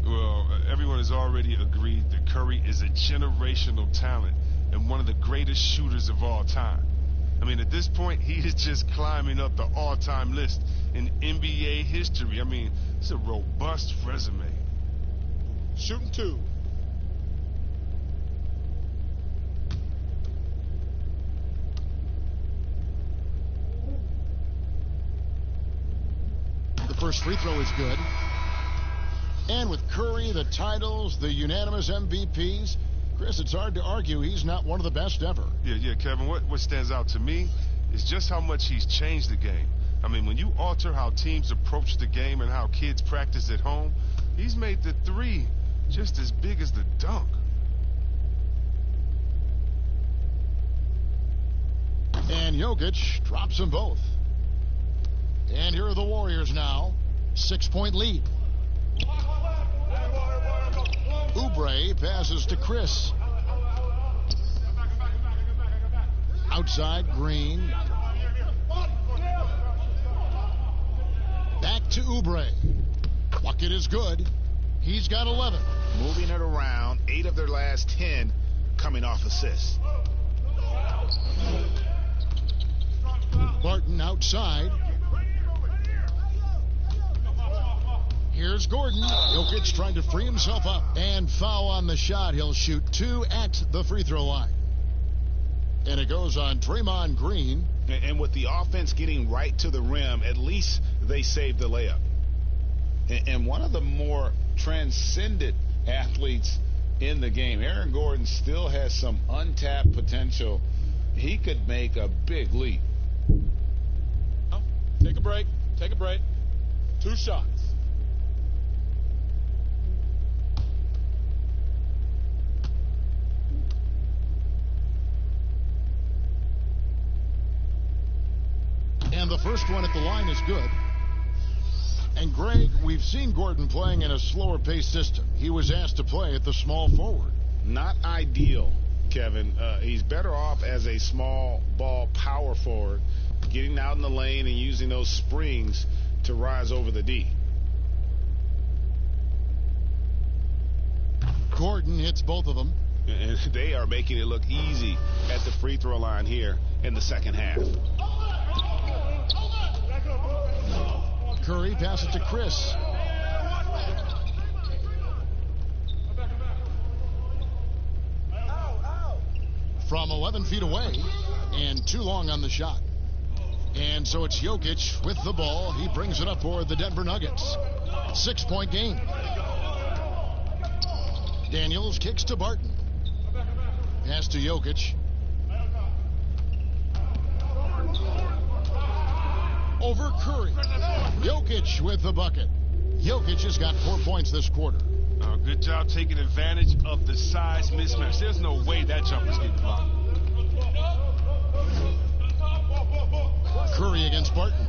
Well, everyone has already agreed that Curry is a generational talent and one of the greatest shooters of all time. I mean, at this point, he is just climbing up the all-time list in NBA history. I mean, it's a robust resume. Shooting 2. The first free throw is good. And with Curry, the titles, the unanimous MVPs, Chris, it's hard to argue he's not one of the best ever. Yeah, Kevin, what stands out to me is just how much he's changed the game. I mean, when you alter how teams approach the game and how kids practice at home, he's made the 3 just as big as the dunk. And Jokic drops them both. And here are the Warriors now. 6-point lead. Oubre passes to Chris. Outside Green. Back to Oubre. Bucket is good. He's got 11. Moving it around, 8 of their last 10 coming off assists. Barton outside. Here's Gordon. Jokic trying to free himself up. And foul on the shot. He'll shoot 2 at the free throw line. And it goes on Draymond Green. And with the offense getting right to the rim, at least they saved the layup. And one of the more transcendent athletes in the game, Aaron Gordon, still has some untapped potential. He could make a big leap. Take a break. Take a break. 2 shots. And the first one at the line is good. And Greg, we've seen Gordon playing in a slower pace system. He was asked to play at the small forward. Not ideal, Kevin. He's better off as a small ball power forward, getting out in the lane and using those springs to rise over the D. Gordon hits both of them. And they are making it look easy at the free throw line here in the second half. Curry passes to Chris. From 11 feet away, and too long on the shot. And so it's Jokic with the ball. He brings it up for the Denver Nuggets. 6-point game. Daniels kicks to Barton. Pass to Jokic. over Curry. Jokic with the bucket. Jokic has got 4 points this quarter. Good job taking advantage of the size mismatch. There's no way that jumper's getting blocked. Curry against Barton.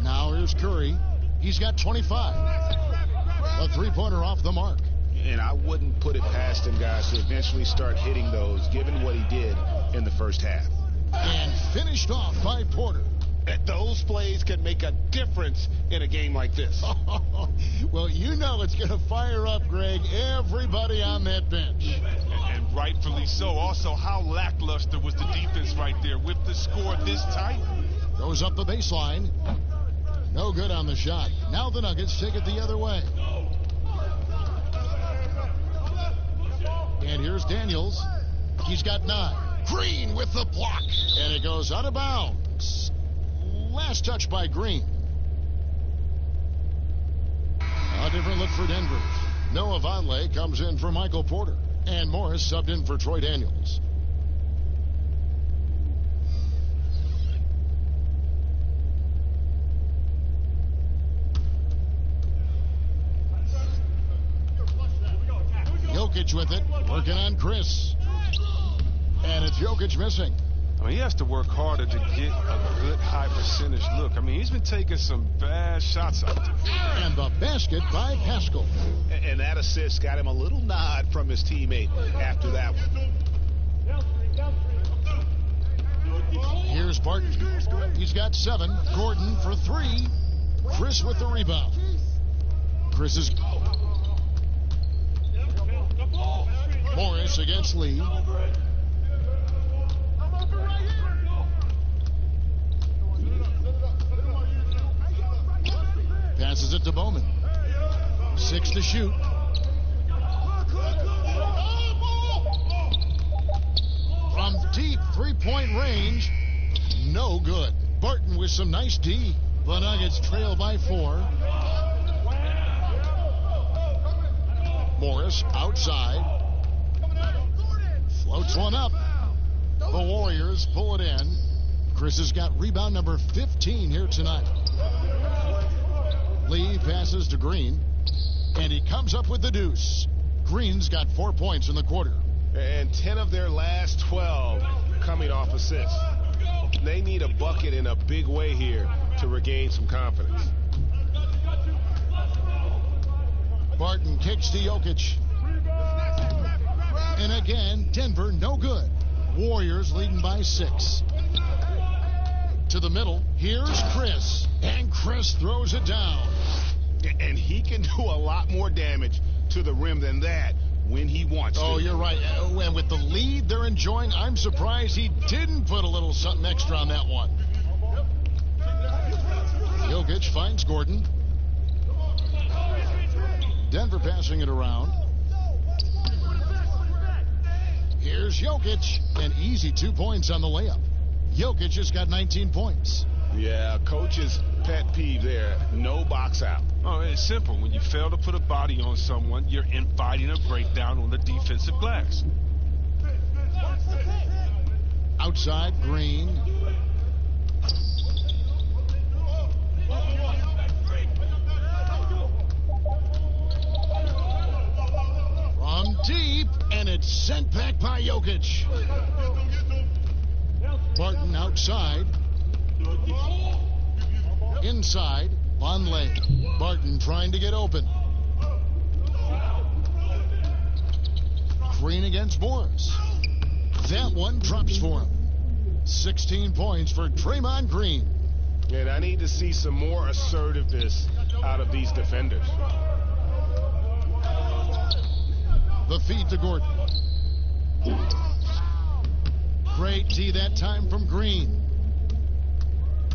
Now here's Curry. He's got 25. A three-pointer off the mark. And I wouldn't put it past him, guys, to eventually start hitting those, given what he did in the first half. And finished off by Porter. Those plays can make a difference in a game like this. Well, you know it's going to fire up, Greg, everybody on that bench. And rightfully so. Also, how lackluster was the defense right there with the score this tight? Goes up the baseline. No good on the shot. Now the Nuggets take it the other way. And here's Daniels. He's got 9. Green with the block. And it goes out of bounds. Last touch by Green. A different look for Denver. Noah Vonleh comes in for Michael Porter. And Morris subbed in for Troy Daniels. Jokic with it, working on Chris. And it's Jokic missing. I mean, he has to work harder to get a good high percentage look. I mean, he's been taking some bad shots out there. And the basket by Pascal. And that assist got him a little nod from his teammate after that one. Here's Barton. He's got 7. Gordon for 3. Chris with the rebound. Chris is... Morris against Lee. Passes it to Bowman. 6 to shoot. From deep three-point range, no good. Barton with some nice D. The Nuggets trail by 4. Morris outside. Floats one up. The Warriors pull it in. Chris has got rebound number 15 here tonight. Lee passes to Green. And he comes up with the deuce. Green's got 4 points in the quarter. And 10 of their last 12 coming off assists. They need a bucket in a big way here to regain some confidence. Barton kicks to Jokic. And again, Denver no good. Warriors leading by 6. To the middle, here's Chris. And Chris throws it down. And he can do a lot more damage to the rim than that when he wants to. Oh, you're right. And with the lead they're enjoying, I'm surprised he didn't put a little something extra on that one. Jokic finds Gordon. Denver passing it around. Here's Jokic. An easy 2 points on the layup. Jokic has got 19 points. Yeah, coach's pet peeve there. No box out. Oh, it's simple. When you fail to put a body on someone, you're inviting a breakdown on the defensive glass. Outside, Green. From deep, and it's sent back by Jokic. Barton outside. Inside, Vonleh. Barton trying to get open. Green against Morris. That one drops for him. 16 points for Draymond Green. And I need to see some more assertiveness out of these defenders. The feed to Gordon. Great D that time from Green.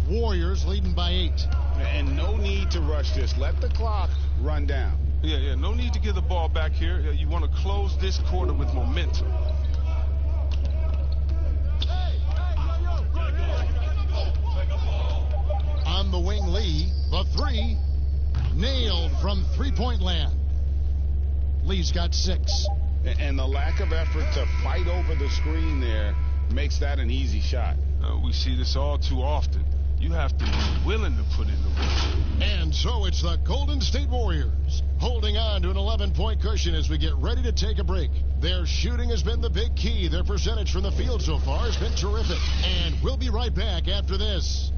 Warriors leading by 8. And no need to rush this. Let the clock run down. Yeah, no need to give the ball back here. You want to close this quarter with momentum. On the wing, Lee. The 3. Nailed from three-point land. Lee's got 6. And the lack of effort to fight over the screen there makes that an easy shot. We see this all too often. You have to be willing to put in the work. And so it's the Golden State Warriors holding on to an 11-point cushion as we get ready to take a break. Their shooting has been the big key. Their percentage from the field so far has been terrific. And we'll be right back after this.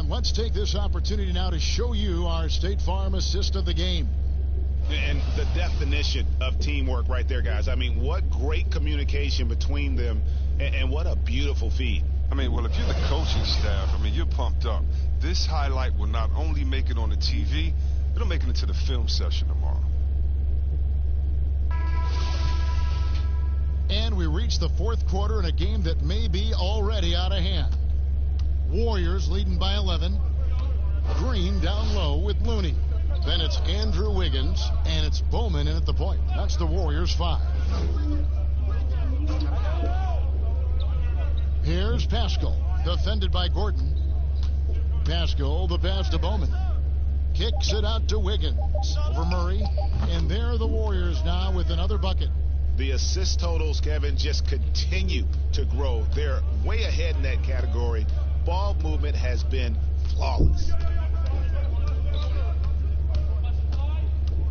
Let's take this opportunity now to show you our State Farm assist of the game. And the definition of teamwork right there, guys. I mean, what great communication between them, and what a beautiful feed. I mean, well, if you're the coaching staff, I mean, you're pumped up. This highlight will not only make it on the TV, it'll make it into the film session tomorrow. And we reach the fourth quarter in a game that may be already out of hand. Warriors leading by 11. Green down low with Looney. Then it's Andrew Wiggins, and it's Bowman in at the point. That's the Warriors' 5. Here's Pascal, defended by Gordon. Pascal, the pass to Bowman. Kicks it out to Wiggins. Over Murray. And there are the Warriors now with another bucket. The assist totals, Kevin, just continue to grow. They're way ahead in that category. Ball movement has been flawless.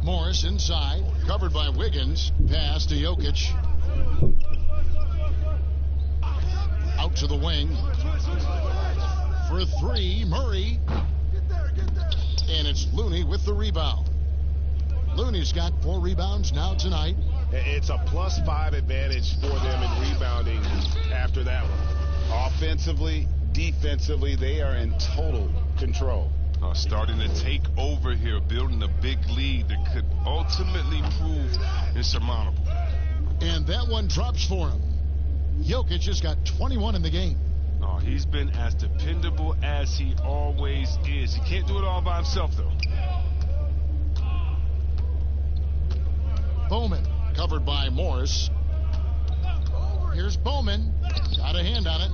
Morris inside, covered by Wiggins. Pass to Jokic. Out to the wing. For 3, Murray. And it's Looney with the rebound. Looney's got 4 rebounds now tonight. It's a +5 advantage for them in rebounding after that one. Offensively, defensively, they are in total control. Starting to take over here, building a big lead that could ultimately prove insurmountable. And that one drops for him. Jokic has got 21 in the game. Oh, he's been as dependable as he always is. He can't do it all by himself, though. Bowman, covered by Morris. Here's Bowman. Got a hand on it.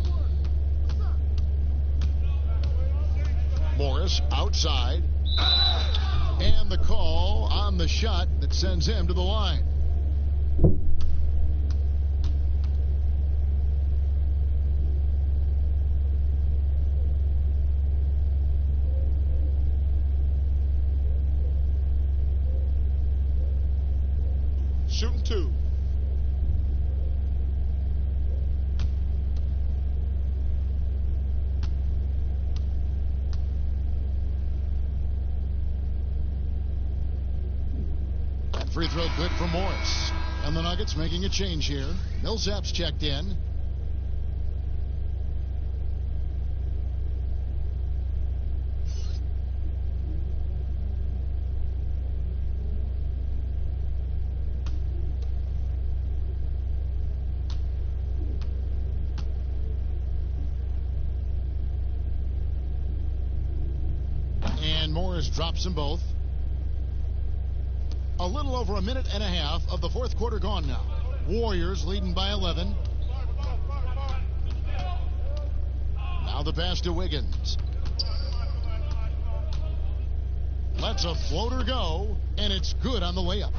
Morris outside. And the call on the shot that sends him to the line. Shooting 2. Free throw good for Morris. And the Nuggets making a change here. Millsap's checked in. And Morris drops them both. A little over a minute and a half of the fourth quarter gone now. Warriors leading by 11. Now the pass to Wiggins. Lets a floater go, and it's good on the layup.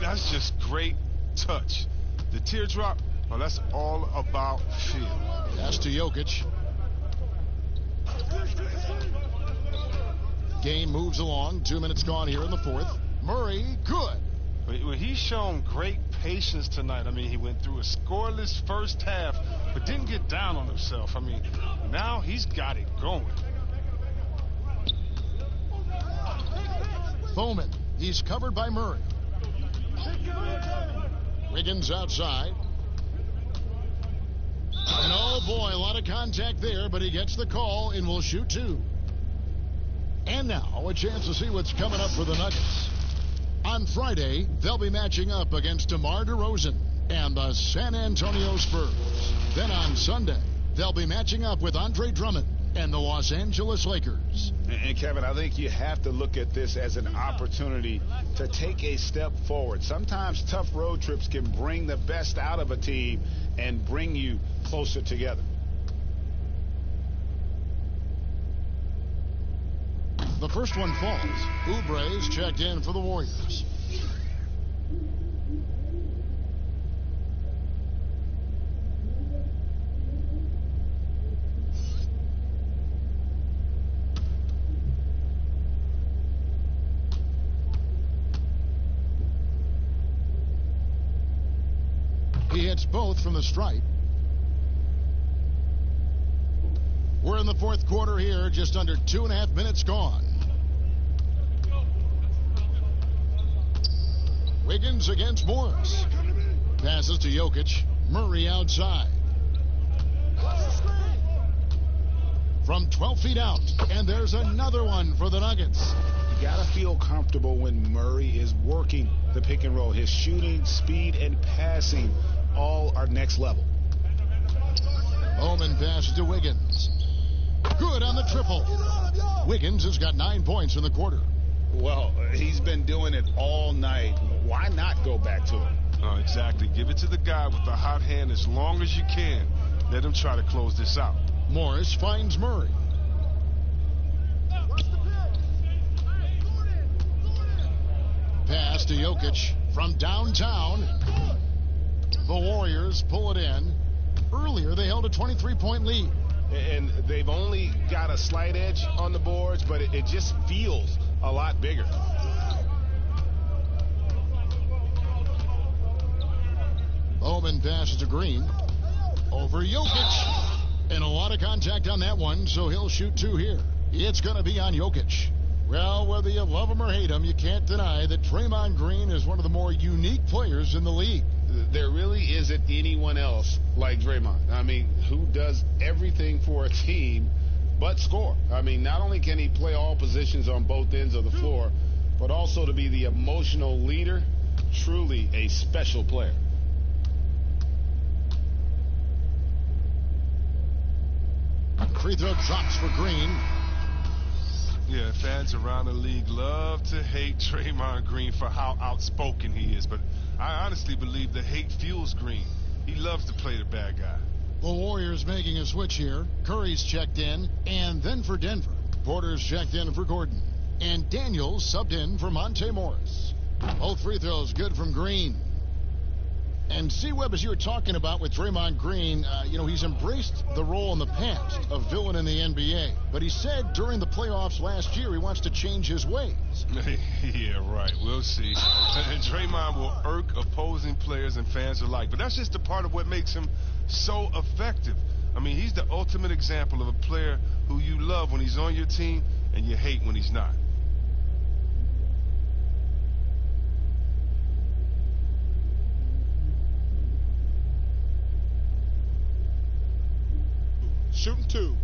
That's just great touch. The teardrop, well, that's all about feel. Pass to Jokic. Game moves along. 2 minutes gone here in the fourth. Murray, good. Well, he's shown great patience tonight. I mean, he went through a scoreless first half, but didn't get down on himself. I mean, now he's got it going. Bowman, he's covered by Murray. Wiggins outside. And oh boy, a lot of contact there, but he gets the call and will shoot 2. And now a chance to see what's coming up for the Nuggets. On Friday, they'll be matching up against DeMar DeRozan and the San Antonio Spurs. Then on Sunday, they'll be matching up with Andre Drummond and the Los Angeles Lakers. And Kevin, I think you have to look at this as an opportunity to take a step forward. Sometimes tough road trips can bring the best out of a team and bring you closer together. The first one falls. Oubre's checked in for the Warriors. He hits both from the stripe. We're in the fourth quarter here, just under 2.5 minutes gone. Wiggins against Morris. Passes to Jokic. Murray outside. From 12 feet out. And there's another one for the Nuggets. You got to feel comfortable when Murray is working the pick and roll. His shooting, speed, and passing all are next level. Bowman passes to Wiggins. Good on the triple. Wiggins has got 9 points in the quarter. Well, he's been doing it all night. Why not go back to him? Exactly. Give it to the guy with the hot hand as long as you can. Let him try to close this out. Morris finds Murray. Pass to Jokic from downtown. The Warriors pull it in. Earlier, they held a 23-point lead. And they've only got a slight edge on the boards, but it just feels a lot bigger. Bowman passes to Green. Over Jokic. And a lot of contact on that one, so he'll shoot 2 here. It's going to be on Jokic. Well, whether you love him or hate him, you can't deny that Draymond Green is one of the more unique players in the league. There really isn't anyone else like Draymond. I mean, who does everything for a team but score. I mean, not only can he play all positions on both ends of the floor, but also to be the emotional leader. Truly a special player. Free throw drops for Green. Yeah, fans around the league love to hate Draymond Green for how outspoken he is, but I honestly believe the hate fuels Green. He loves to play the bad guy. The Warriors making a switch here. Curry's checked in, and then for Denver. Porter's checked in for Gordon. And Daniels subbed in for Monte Morris. Both free throws good from Green. And C-Webb, as you were talking about with Draymond Green, he's embraced the role in the past of villain in the NBA. But he said during the playoffs last year he wants to change his ways. Yeah, right. We'll see. And Draymond will irk opposing players and fans alike. But that's just a part of what makes him so effective. I mean, he's the ultimate example of a player who you love when he's on your team and you hate when he's not. Shooting 2.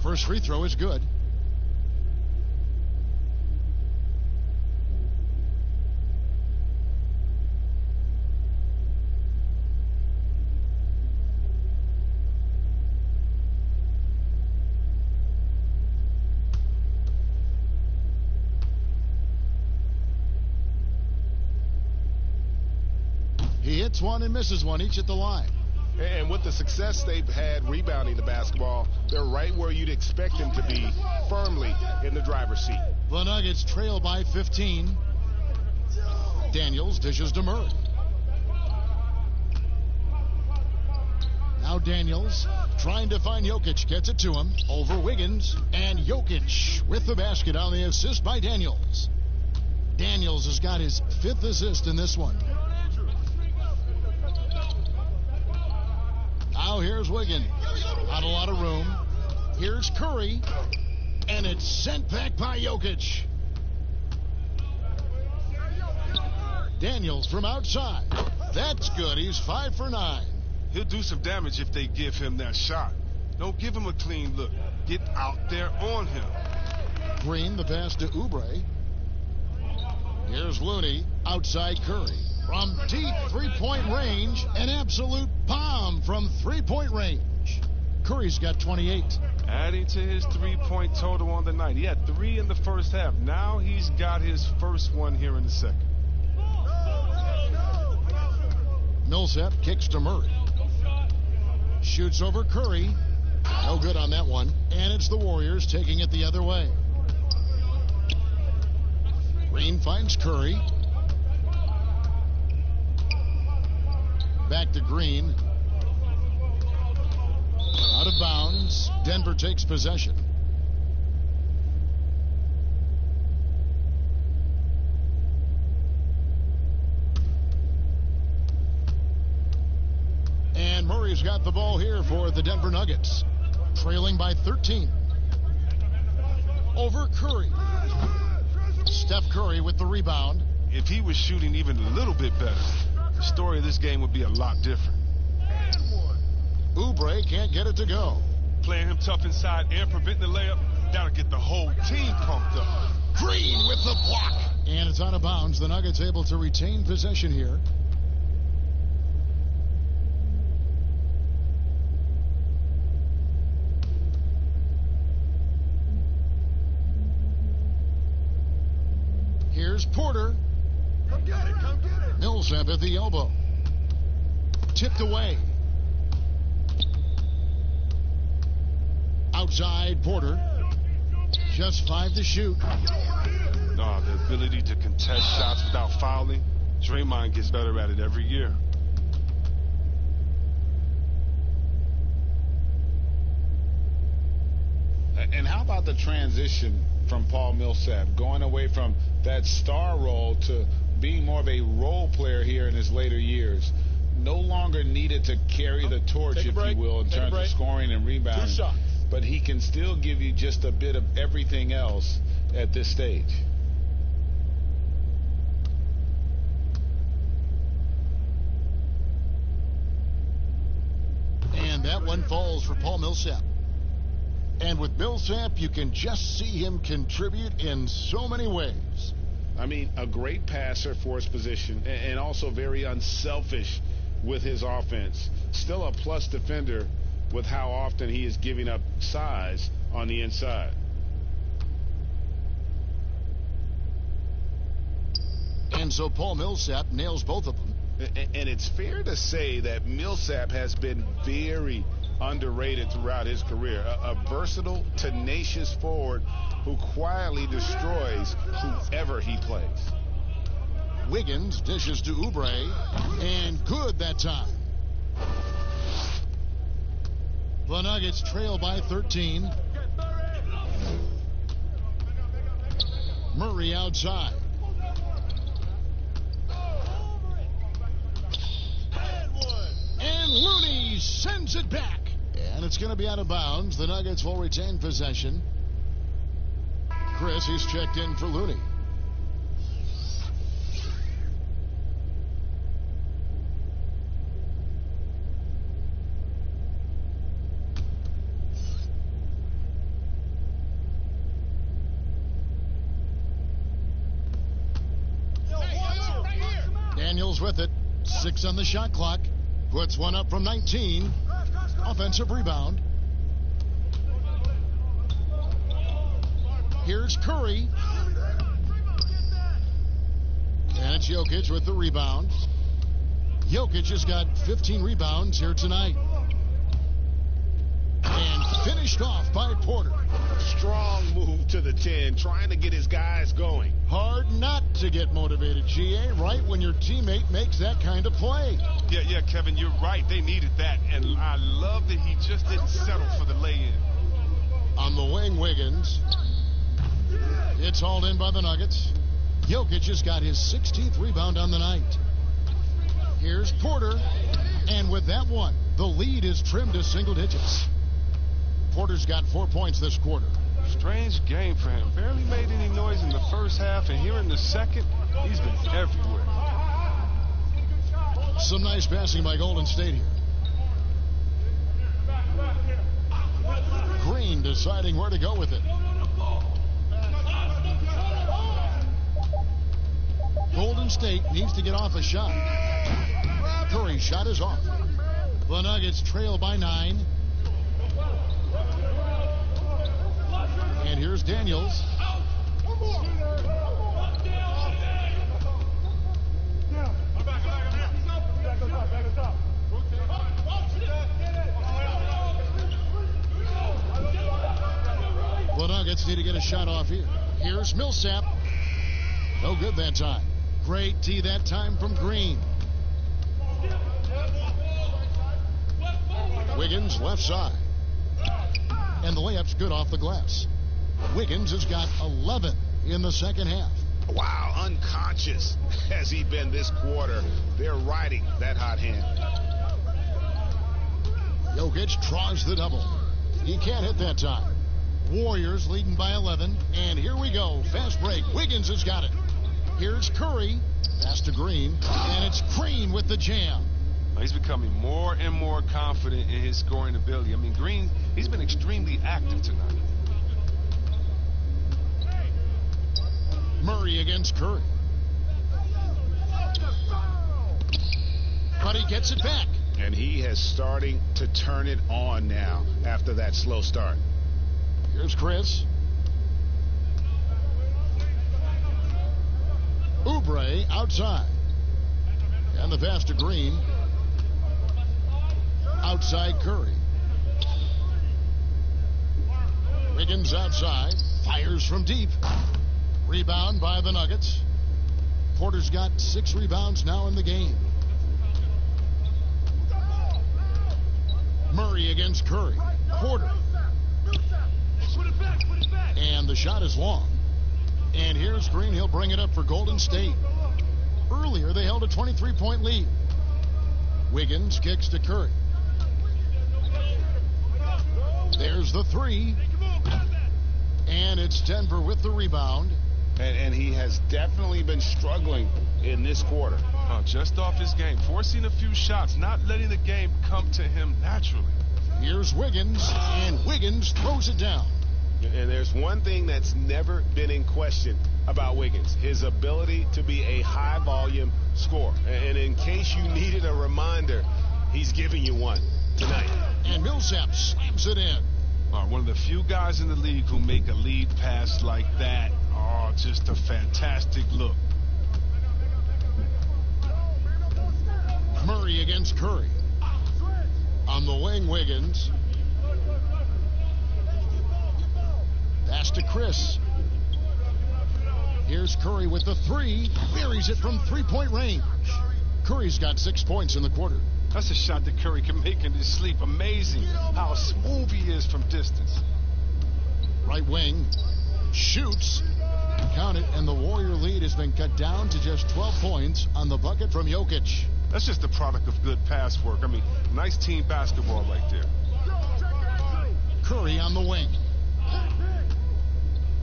First free throw is good. He hits one and misses one, each at the line. And with the success they've had rebounding the basketball, they're right where you'd expect them to be, firmly in the driver's seat. The Nuggets trail by 15. Daniels dishes to Murray. Now Daniels trying to find Jokic, gets it to him, over Wiggins, and Jokic with the basket on the assist by Daniels. Daniels has got his 5th assist in this one. Now here's Wiggins. Not a lot of room. Here's Curry. And it's sent back by Jokic. Daniels from outside. That's good. He's 5 for 9. He'll do some damage if they give him that shot. Don't give him a clean look. Get out there on him. Green, the pass to Oubre. Here's Looney outside Curry. From deep three-point range, an absolute bomb from three-point range. Curry's got 28. Adding to his three-point total on the night. He had 3 in the first half. Now he's got his first one here in the second. Millsap kicks to Murray. Shoots over Curry. No good on that one. And it's the Warriors taking it the other way. Green finds Curry. Back to Green. Out of bounds. Denver takes possession. And Murray's got the ball here for the Denver Nuggets. Trailing by 13. Over Curry. Steph Curry with the rebound. If he was shooting even a little bit better, the story of this game would be a lot different. Oubre can't get it to go. Playing him tough inside and preventing the layup, that'll get the whole team pumped up. Green with the block. And it's out of bounds. The Nuggets able to retain possession here. Here's Porter. Come get it, come get it. Millsap at the elbow. Tipped away. Outside Porter. Just 5 to shoot. The ability to contest shots without fouling. Draymond gets better at it every year. And how about the transition from Paul Millsap, going away from that star role to being more of a role player here in his later years? No longer needed to carry the torch, if you will, in terms of scoring and rebounding. But he can still give you just a bit of everything else at this stage. And that one falls for Paul Millsap. And with Millsap, you can just see him contribute in so many ways. I mean, a great passer for his position and also very unselfish with his offense. Still a plus defender with how often he is giving up size on the inside. And so Paul Millsap nails both of them. And it's fair to say that Millsap has been very underrated throughout his career. A versatile, tenacious forward who quietly destroys whoever he plays. Wiggins dishes to Oubre, and good that time. The Nuggets trail by 13. Murray outside. And Looney sends it back. And it's going to be out of bounds. The Nuggets will retain possession. Chris, he's checked in for Looney. Daniels with it. 6 on the shot clock. Puts one up from 19. Offensive rebound. Here's Curry. And it's Jokic with the rebound. Jokic has got 15 rebounds here tonight. And finished off by Porter. Strong move to the 10, trying to get his guys going. Hard not to get motivated, GA, right when your teammate makes that kind of play. Yeah, Kevin, you're right. They needed that. And I love that he just didn't settle for the lay-in. On the wing, Wiggins. It's hauled in by the Nuggets. Jokic has got his 16th rebound on the night. Here's Porter. And with that one, the lead is trimmed to single digits. Porter's got 4 points this quarter. Strange game for him. Barely made any noise in the first half, and here in the second, he's been everywhere. Some nice passing by Golden State here. Green deciding where to go with it. Golden State needs to get off a shot. Curry's shot is off. The Nuggets trail by 9. And here's Daniels. The Nuggets need to get a shot off here. Here's Millsap. No good that time. Great tee that time from Green. Wiggins left side. And the layup's good off the glass. Wiggins has got 11 in the second half. Wow, unconscious has he been this quarter. They're riding that hot hand. Jokic tries the double. He can't hit that time. Warriors leading by 11. And here we go. Fast break. Wiggins has got it. Here's Curry. Pass to Green. And it's Green with the jam. He's becoming more and more confident in his scoring ability. I mean, Green, he's been extremely active tonight. Murray against Curry. But he gets it back. And he is starting to turn it on now after that slow start. Here's Chris. Oubre outside. And the pass to Green. Outside Curry. Wiggins outside. Fires from deep. Rebound by the Nuggets. Porter's got 6 rebounds now in the game. Murray against Curry. Porter. And the shot is long. And here's Green. He'll bring it up for Golden State. Earlier, they held a 23-point lead. Wiggins kicks to Curry. There's the 3. And it's Denver with the rebound. And he has definitely been struggling in this quarter. Just off his game. Forcing a few shots, not letting the game come to him naturally. Here's Wiggins, and Wiggins throws it down. And there's one thing that's never been in question about Wiggins, his ability to be a high-volume scorer. And in case you needed a reminder, he's giving you one tonight. And Millsap slams it in. One of the few guys in the league who make a lead pass like that. Oh, just a fantastic look. Murray against Curry. On the wing, Wiggins. Pass to Chris. Here's Curry with the 3. Buries it from 3-point range. Curry's got 6 points in the quarter. That's a shot that Curry can make in his sleep. Amazing how smooth he is from distance. Right wing. Shoots. Count it, and the Warrior lead has been cut down to just 12 points on the bucket from Jokic. That's just the product of good pass work. I mean, nice team basketball right there. Curry on the wing.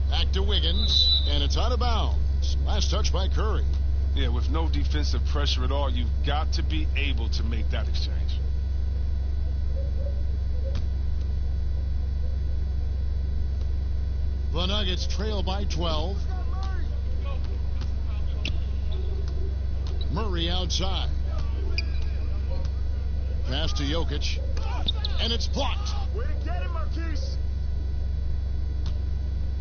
Back to Wiggins, and it's out of bounds. Last touch by Curry. Yeah, with no defensive pressure at all, you've got to be able to make that exchange. The Nuggets trail by 12. Murray outside. Pass to Jokic. And it's blocked. Way to get him, Marquise.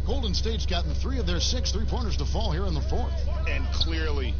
Golden State's gotten 3 of their 6 3-pointers to fall here in the 4th. And clearly,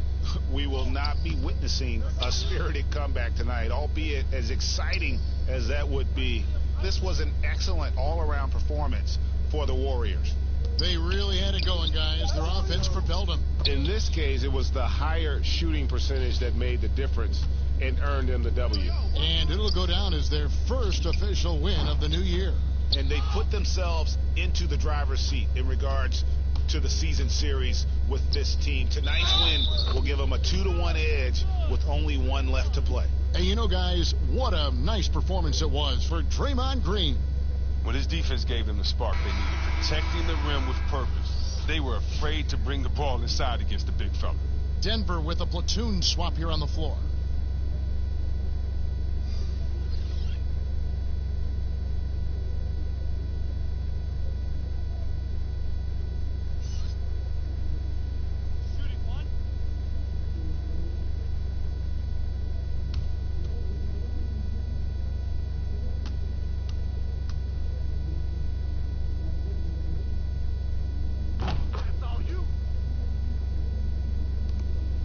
we will not be witnessing a spirited comeback tonight, albeit as exciting as that would be. This was an excellent all-around performance for the Warriors. They really had it going, guys. Their offense propelled them. In this case, it was the higher shooting percentage that made the difference and earned them the W. And it'll go down as their first official win of the new year. And they put themselves into the driver's seat in regards to the season series with this team. Tonight's win will give them a 2-1 edge with only 1 left to play. And you know, guys, what a nice performance it was for Draymond Green. When his defense gave them the spark they needed, protecting the rim with purpose. They were afraid to bring the ball inside against the big fella. Denver with a platoon swap here on the floor.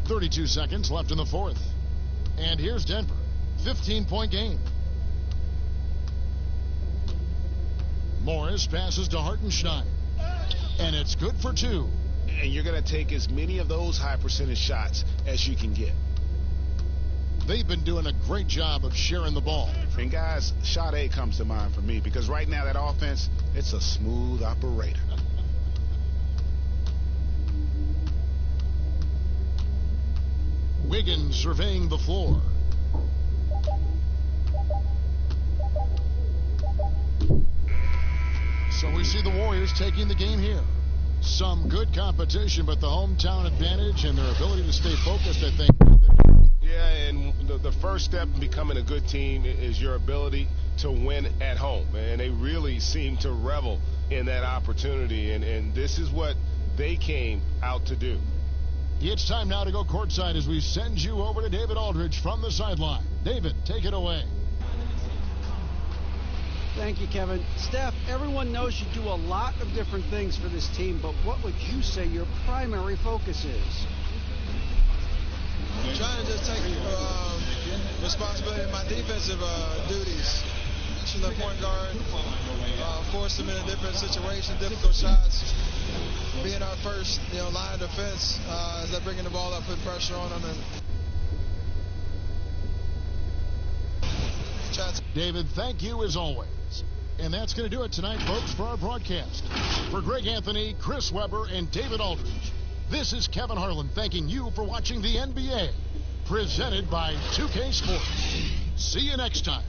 32 seconds left in the fourth. And here's Denver. 15-point game. Morris passes to Hartenstein. And it's good for two. And you're going to take as many of those high percentage shots as you can get. They've been doing a great job of sharing the ball. And guys, shot A comes to mind for me because right now that offense, it's a smooth operator. Wiggins surveying the floor. So we see the Warriors taking the game here. Some good competition, but the hometown advantage and their ability to stay focused, I think. Yeah, and the first step in becoming a good team is your ability to win at home. And they really seem to revel in that opportunity. And this is what they came out to do. It's time now to go courtside as we send you over to David Aldridge from the sideline. David, take it away. Thank you, Kevin. Steph, everyone knows you do a lot of different things for this team, but what would you say your primary focus is? Trying to just take responsibility of my defensive duties. The point guard, force them in a different situation, difficult shots. Being our first, line of defense as they're bringing the ball up, put pressure on them. David, thank you as always. And that's going to do it tonight, folks, for our broadcast. For Greg Anthony, Chris Webber, and David Aldridge, this is Kevin Harlan thanking you for watching the NBA, presented by 2K Sports. See you next time.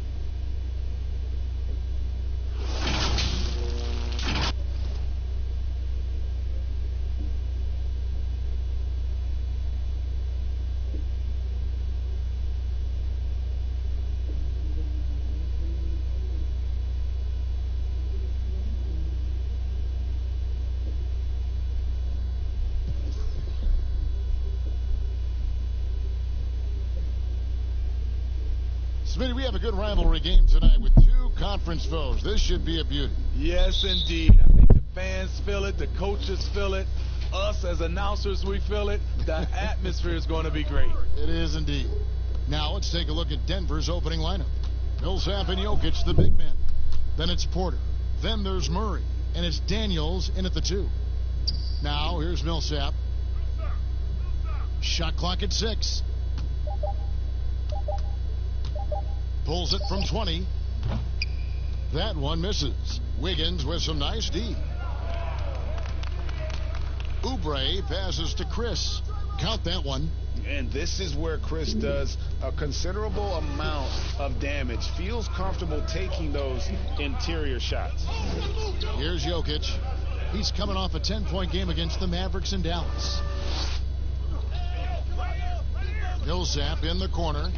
Smitty, we have a good rivalry game tonight with two conference foes. This should be a beauty. Yes, indeed. I think the fans feel it. The coaches feel it. Us as announcers, we feel it. The atmosphere is going to be great. It is indeed. Now let's take a look at Denver's opening lineup. Millsap and Jokic, the big men. Then it's Porter. Then there's Murray. And it's Daniels in at the 2. Now here's Millsap. Shot clock at 6. Pulls it from 20. That one misses. Wiggins with some nice D. Oubre passes to Chris. Count that one. And this is where Chris does a considerable amount of damage. Feels comfortable taking those interior shots. Here's Jokic. He's coming off a 10-point game against the Mavericks in Dallas. Millsap in the corner.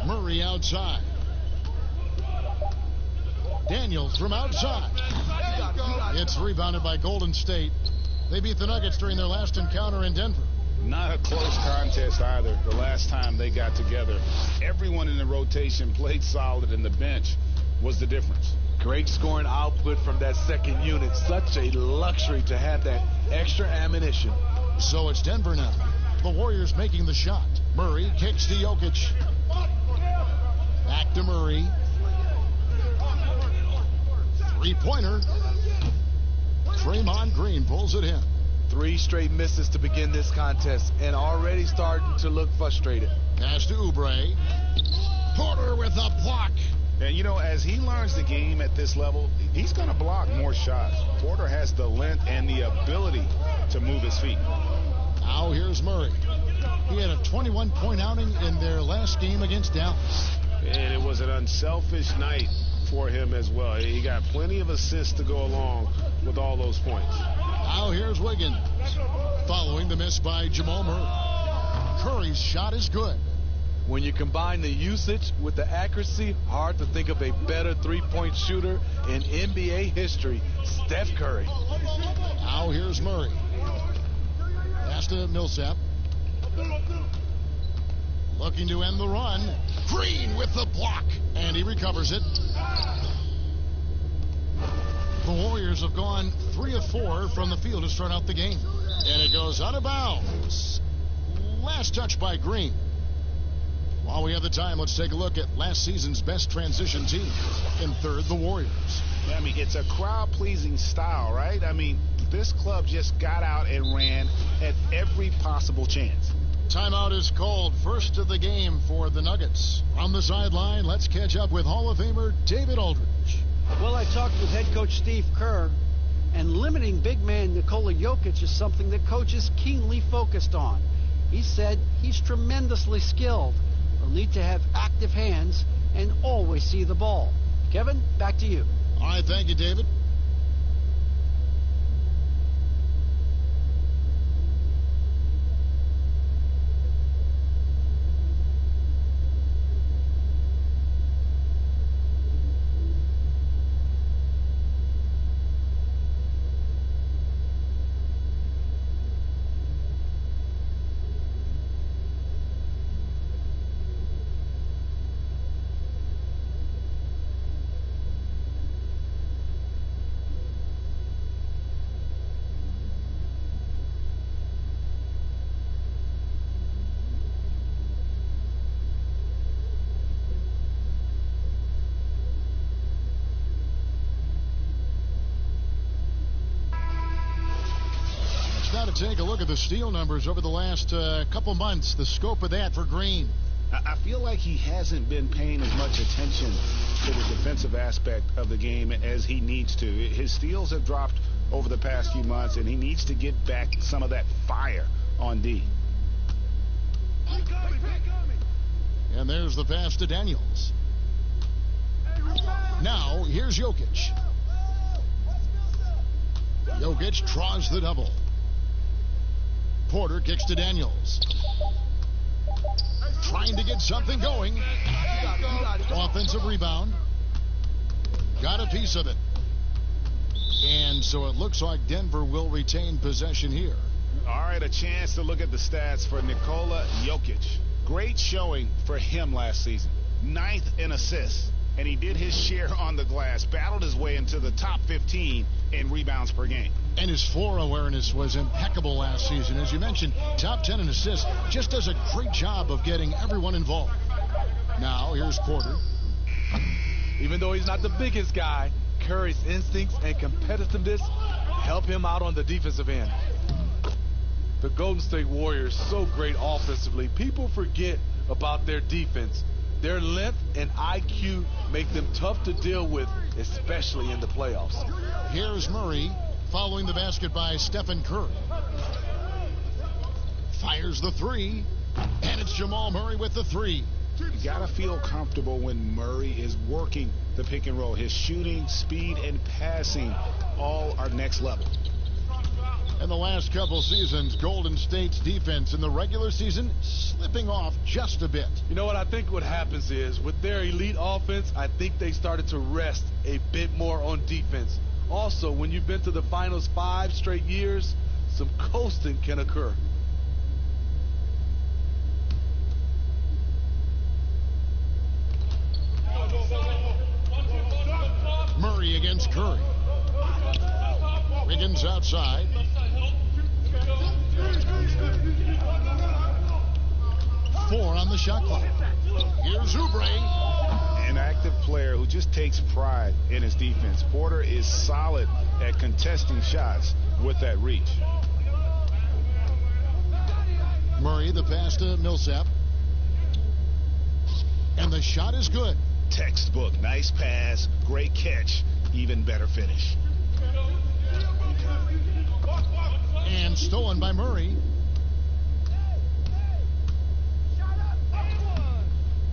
Murray outside. Daniels from outside. It's rebounded by Golden State. They beat the Nuggets during their last encounter in Denver. Not a close contest either the last time they got together. Everyone in the rotation played solid, and the bench was the difference. Great scoring output from that second unit. Such a luxury to have that extra ammunition. So it's Denver now. The Warriors making the shot. Murray kicks to Jokic. Back to Murray. Three-pointer. Draymond Green pulls it in. 3 straight misses to begin this contest and already starting to look frustrated. Pass to Oubre. Porter with a block. And, as he learns the game at this level, he's going to block more shots. Porter has the length and the ability to move his feet. Now here's Murray. He had a 21-point outing in their last game against Dallas. And it was an unselfish night for him as well. He got plenty of assists to go along with all those points. Now here's Wiggins. Following the miss by Jamal Murray. Curry's shot is good. When you combine the usage with the accuracy, hard to think of a better three-point shooter in NBA history, Steph Curry. Now here's Murray. Pass to Millsap. Looking to end the run. Green with the block. And he recovers it. The Warriors have gone 3 of 4 from the field to start out the game. And it goes out of bounds. Last touch by Green. While we have the time, let's take a look at last season's best transition team. In third, the Warriors. I mean, it's a crowd-pleasing style, right? I mean, this club just got out and ran at every possible chance. Timeout is called. First of the game for the Nuggets. On the sideline, let's catch up with Hall of Famer David Aldridge. Well, I talked with head coach Steve Kerr, and limiting big man Nikola Jokic is something that coach is keenly focused on. He said he's tremendously skilled. He'll need to have active hands and always see the ball. Kevin, back to you. All right, thank you, David. Take a look at the steal numbers over the last couple months. The scope of that for Green. I feel like he hasn't been paying as much attention to the defensive aspect of the game as he needs to. His steals have dropped over the past few months, and he needs to get back some of that fire on D. And there's the pass to Daniels. Now, here's Jokic. Jokic draws the double. Porter kicks to Daniels. Trying to get something going. Offensive rebound. Got a piece of it. And so it looks like Denver will retain possession here. All right, a chance to look at the stats for Nikola Jokic. Great showing for him last season. 9th in assists. And he did his share on the glass. Battled his way into the top 15 in rebounds per game. And his floor awareness was impeccable last season. As you mentioned, top 10 in assists. Just does a great job of getting everyone involved. Now, here's Porter. Even though he's not the biggest guy, Curry's instincts and competitiveness help him out on the defensive end. The Golden State Warriors so great offensively. People forget about their defense. Their length and IQ make them tough to deal with, especially in the playoffs. Here's Murray following the basket by Stephen Curry. Fires the three, and it's Jamal Murray with the three. You got to feel comfortable when Murray is working the pick and roll. His shooting, speed, and passing all are next level. In the last couple seasons, Golden State's defense in the regular season slipping off just a bit. You know what I think what happens is, with their elite offense, I think they started to rest a bit more on defense. Also, when you've been to the finals 5 straight years, some coasting can occur. Murray against Curry. Wiggins outside. Four on the shot clock. Here's Oubre. An active player who just takes pride in his defense. Porter is solid at contesting shots with that reach. Murray, the pass to Millsap. And the shot is good. Textbook. Nice pass. Great catch. Even better finish. And stolen by Murray.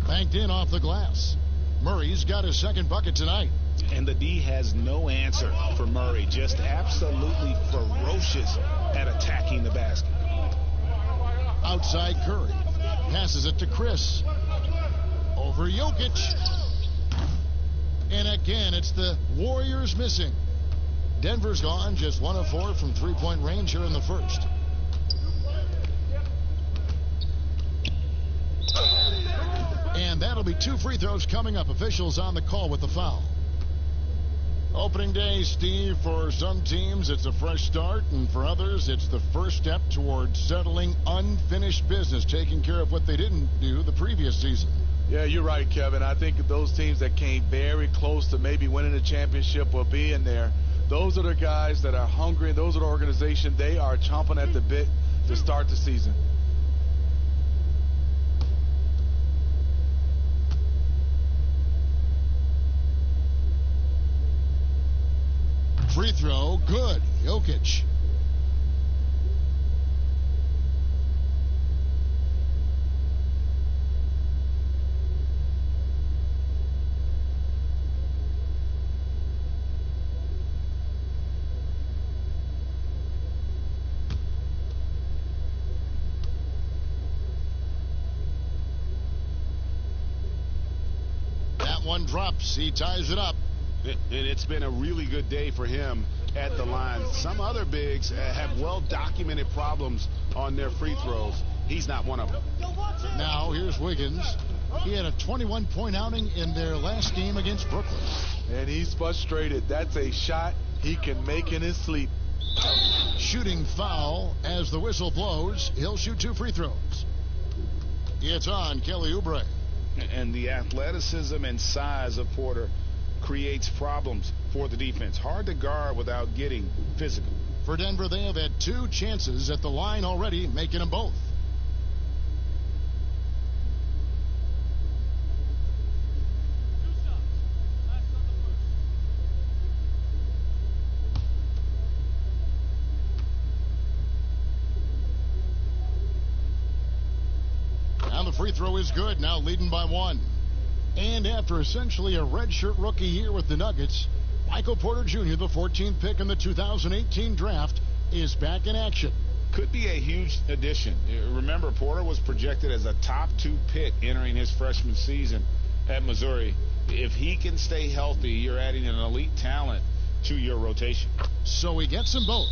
Banked in off the glass. Murray's got his second bucket tonight. And the D has no answer for Murray. Just absolutely ferocious at attacking the basket. Outside Curry. Passes it to Chris. Over Jokic. And again, it's the Warriors missing. Denver's gone, just 1 of 4 from three-point range here in the first. And that'll be 2 free throws coming up. Officials on the call with the foul. Opening day, Steve, for some teams it's a fresh start, and for others it's the first step towards settling unfinished business, taking care of what they didn't do the previous season. Yeah, you're right, Kevin. I think those teams that came very close to maybe winning a championship or being there, those are the guys that are hungry. Those are the organization. They are chomping at the bit to start the season. Free throw, good. Jokic. That one drops. He ties it up. And it's been a really good day for him at the line. Some other bigs have well-documented problems on their free throws. He's not one of them. Now here's Wiggins. He had a 21-point outing in their last game against Brooklyn. And he's frustrated. That's a shot he can make in his sleep. Shooting foul as the whistle blows. He'll shoot 2 free throws. It's on Kelly Oubre. And the athleticism and size of Porter creates problems for the defense. Hard to guard without getting physical. For Denver, they have had 2 chances at the line already, making them both. And the free throw is good, now leading by 1. And after essentially a redshirt rookie year with the Nuggets, Michael Porter Jr., the 14th pick in the 2018 draft, is back in action. Could be a huge addition. Remember, Porter was projected as a top 2 pick entering his freshman season at Missouri. If he can stay healthy, you're adding an elite talent to your rotation. So he gets them both.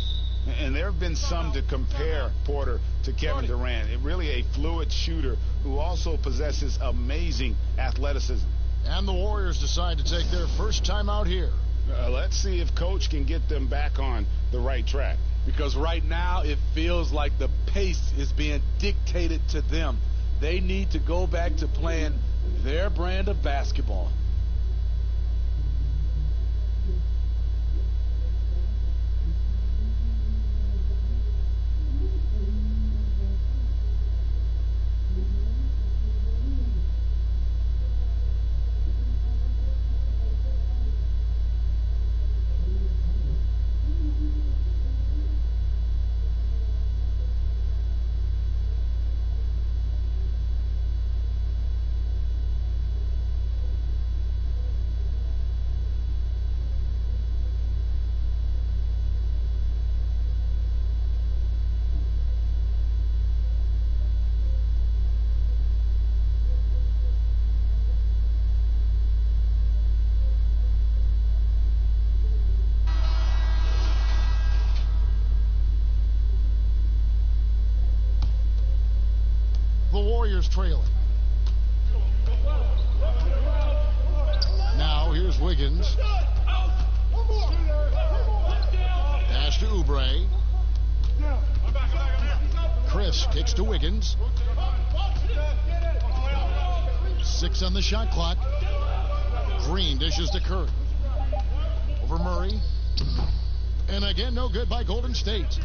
And there have been some to compare Porter to Kevin Durant. Really a fluid shooter who also possesses amazing athleticism. And the Warriors decide to take their first time out here. Let's see if Coach can get them back on the right track. Because right now it feels like the pace is being dictated to them. They need to go back to playing their brand of basketball. Warriors trailing. Now here's Wiggins. Pass to Oubre. Chris kicks to Wiggins. 6 on the shot clock. Green dishes to Curry. Over Murray. And again, no good by Golden State.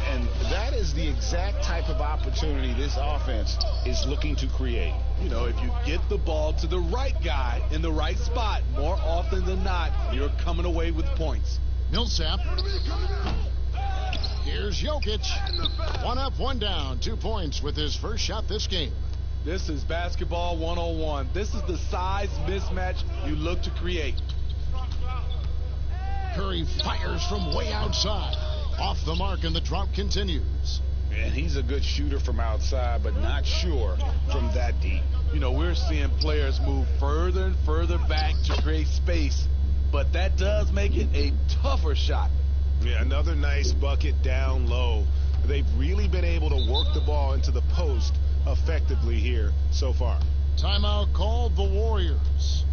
And that is the exact type of opportunity this offense is looking to create. You know, if you get the ball to the right guy in the right spot, more often than not, you're coming away with points. Millsap. Here's Jokic. 1 up, 1 down. 2 points with his first shot this game. This is basketball 101. This is the size mismatch you look to create. Curry fires from way outside. Off the mark, and the drought continues. And he's a good shooter from outside, but not sure from that deep. You know, we're seeing players move further and further back to create space, but that does make it a tougher shot. Yeah, another nice bucket down low. They've really been able to work the ball into the post effectively here so far. Timeout called the Warriors.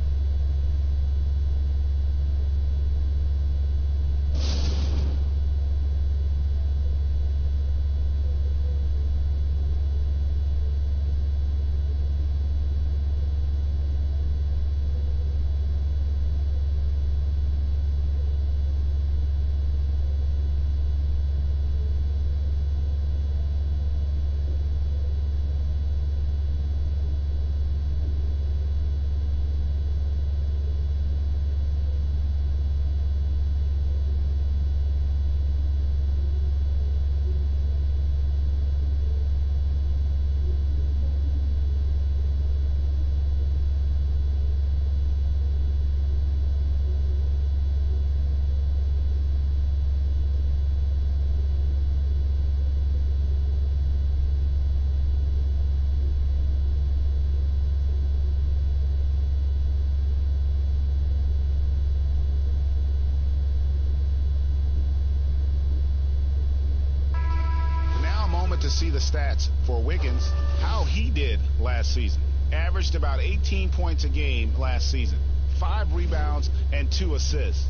see the stats for Wiggins, how he did last season. Averaged about 18 points a game last season, 5 rebounds and 2 assists.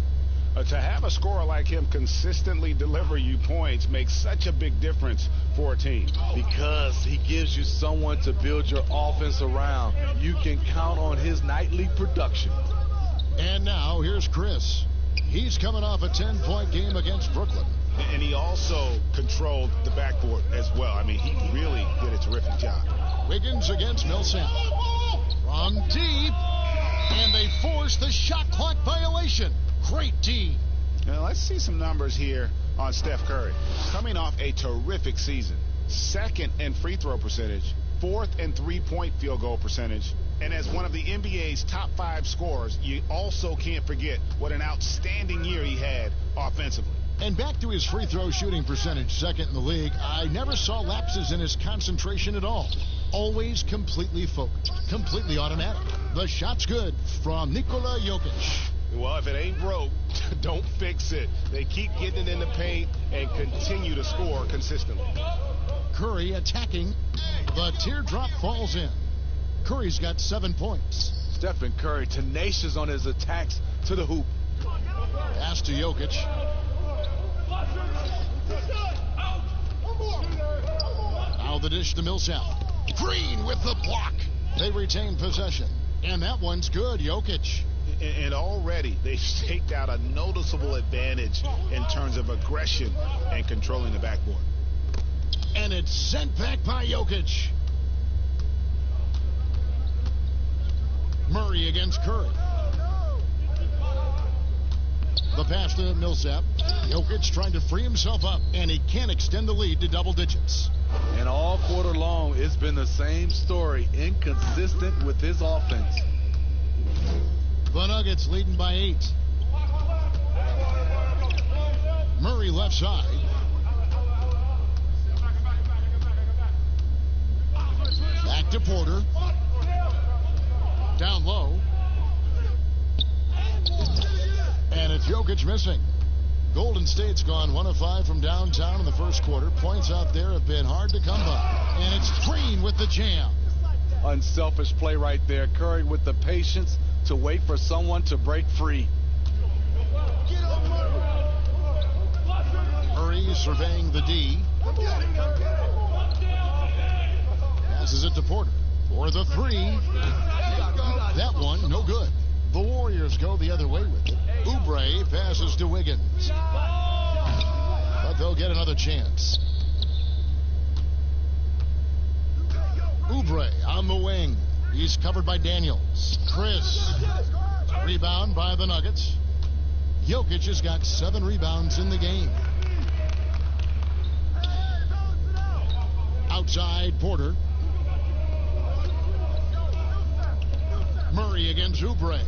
To have a scorer like him consistently deliver you points makes such a big difference for a team. Because he gives you someone to build your offense around. You can count on his nightly production. And now here's Chris. He's coming off a 10-point game against Brooklyn. And he also controlled the backboard as well. I mean, he really did a terrific job. Wiggins against Millsap. From deep. And they force the shot clock violation. Great D. Now let's see some numbers here on Steph Curry. Coming off a terrific season. 2nd in free throw percentage. 4th in three-point field goal percentage. And as one of the NBA's top 5 scorers, you also can't forget what an outstanding year he had offensively. And back to his free throw shooting percentage, 2nd in the league, I never saw lapses in his concentration at all. Always completely focused, completely automatic. The shot's good from Nikola Jokic. Well, if it ain't broke, don't fix it. They keep getting it in the paint and continue to score consistently. Curry attacking. The teardrop falls in. Curry's got 7 points. Stephen Curry tenacious on his attacks to the hoop. Pass to Jokic. Now the dish to Millsap. Green with the block. They retain possession. And that one's good, Jokic. And already they've staked out a noticeable advantage in terms of aggression and controlling the backboard. And it's sent back by Jokic. Murray against Curry. The pass to Millsap. Jokic trying to free himself up, and he can't extend the lead to double digits. And all quarter long, it's been the same story, inconsistent with his offense. The Nuggets leading by 8. Murray left side. Back to Porter. Down low. And it's Jokic missing. Golden State's gone 1 of 5 from downtown in the first quarter. Points out there have been hard to come by. And it's Green with the jam. Unselfish play right there. Curry with the patience to wait for someone to break free. Murray surveying the D. Passes it to Porter for the 3. That one, no good. The Warriors go the other way with it. Oubre passes to Wiggins. But they'll get another chance. Oubre on the wing. He's covered by Daniels. Chris. Rebound by the Nuggets. Jokic has got 7 rebounds in the game. Outside Porter. Murray against Oubre.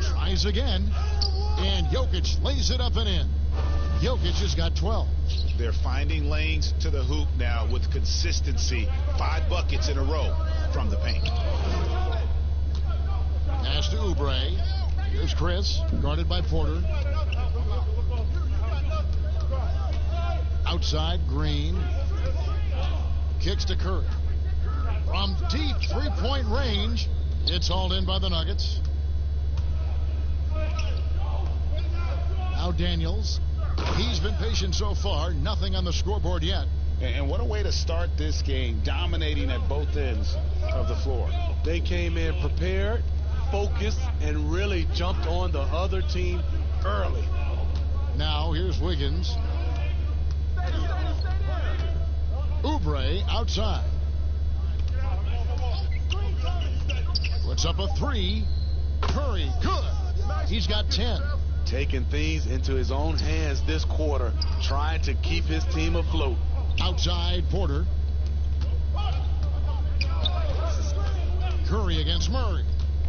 Tries again. And Jokic lays it up and in. Jokic has got 12. They're finding lanes to the hoop now with consistency. 5 buckets in a row from the paint. Pass to Oubre. Here's Chris, guarded by Porter. Outside, Green. Kicks to Curry. From deep 3-point range, it's hauled in by the Nuggets. Now Daniels. He's been patient so far. Nothing on the scoreboard yet. And what a way to start this game, dominating at both ends of the floor. They came in prepared, focused, and really jumped on the other team early. Now here's Wiggins. Oubre outside. Puts up a 3. Curry, good. He's got 10. Taking things into his own hands this quarter, trying to keep his team afloat. Outside Porter. Curry against Murray.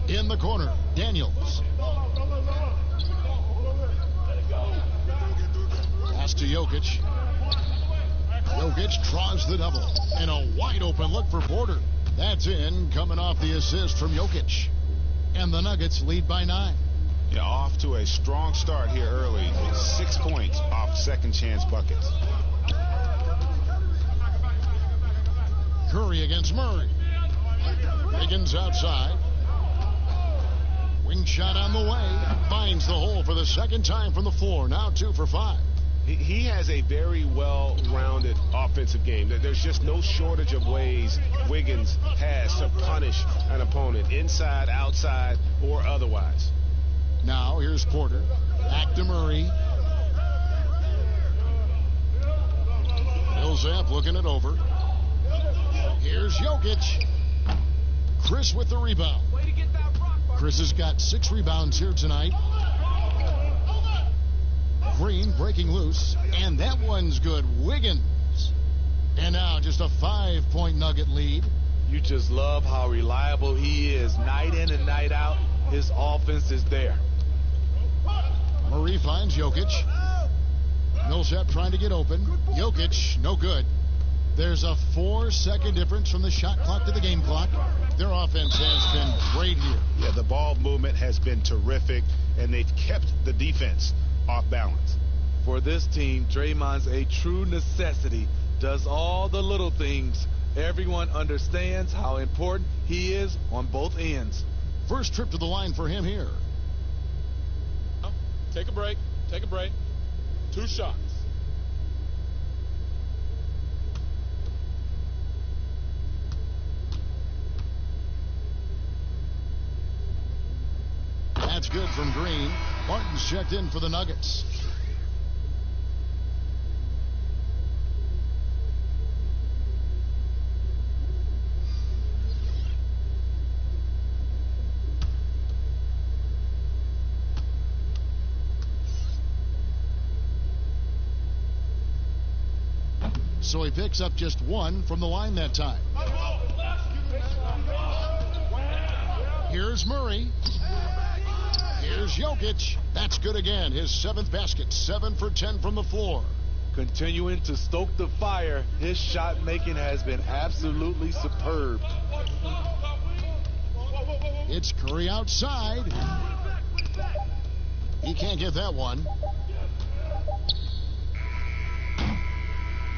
In the corner, Daniels. Pass to Jokic. Jokic draws the double. And a wide open look for Porter. That's in, coming off the assist from Jokic. And the Nuggets lead by 9. Yeah, off to a strong start here early. 6 points off second chance buckets. Curry against Murray. Wiggins outside. Wing shot on the way. Finds the hole for the second time from the floor. Now 2 for 5. He has a very well-rounded offensive game. There's just no shortage of ways Wiggins has to punish an opponent, inside, outside, or otherwise. Now here's Porter. Back to Murray. Millsap looking it over. Here's Jokic. Chris with the rebound. Chris has got 6 rebounds here tonight. Green breaking loose, and that one's good. Wiggins. And now just a 5-point Nugget lead. You just love how reliable he is. Night in and night out, his offense is there. Murray finds Jokic. Millsap trying to get open. Jokic, no good. There's a 4-second difference from the shot clock to the game clock. Their offense has been great here. Yeah, the ball movement has been terrific, and they've kept the defense off balance. For this team, Draymond's a true necessity. Does all the little things. Everyone understands how important he is on both ends. First trip to the line for him here. Take a break. Take a break. 2 shots. That's good from Green. Martin's checked in for the Nuggets. So he picks up just 1 from the line that time. Here's Murray. Here's Jokic. That's good again. His 7th basket. 7 for 10 from the floor. Continuing to stoke the fire, his shot making has been absolutely superb. It's Curry outside. He can't get that one.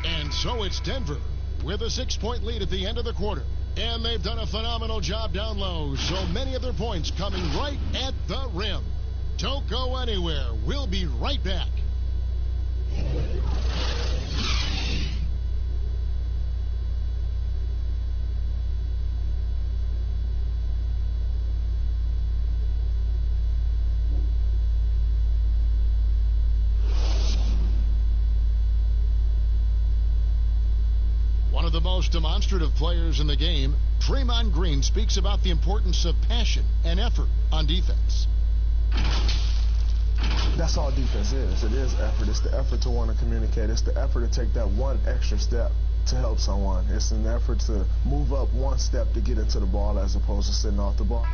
And so it's Denver with a 6-point lead at the end of the quarter. And they've done a phenomenal job down low. So many of their points coming right at the rim. Don't go anywhere. We'll be right back. One of the most demonstrative players in the game, Draymond Green, speaks about the importance of passion and effort on defense. That's all defense is. It is effort. It's the effort to want to communicate. It's the effort to take that one extra step to help someone. It's an effort to move up 1 step to get into the ball as opposed to sitting off the ball.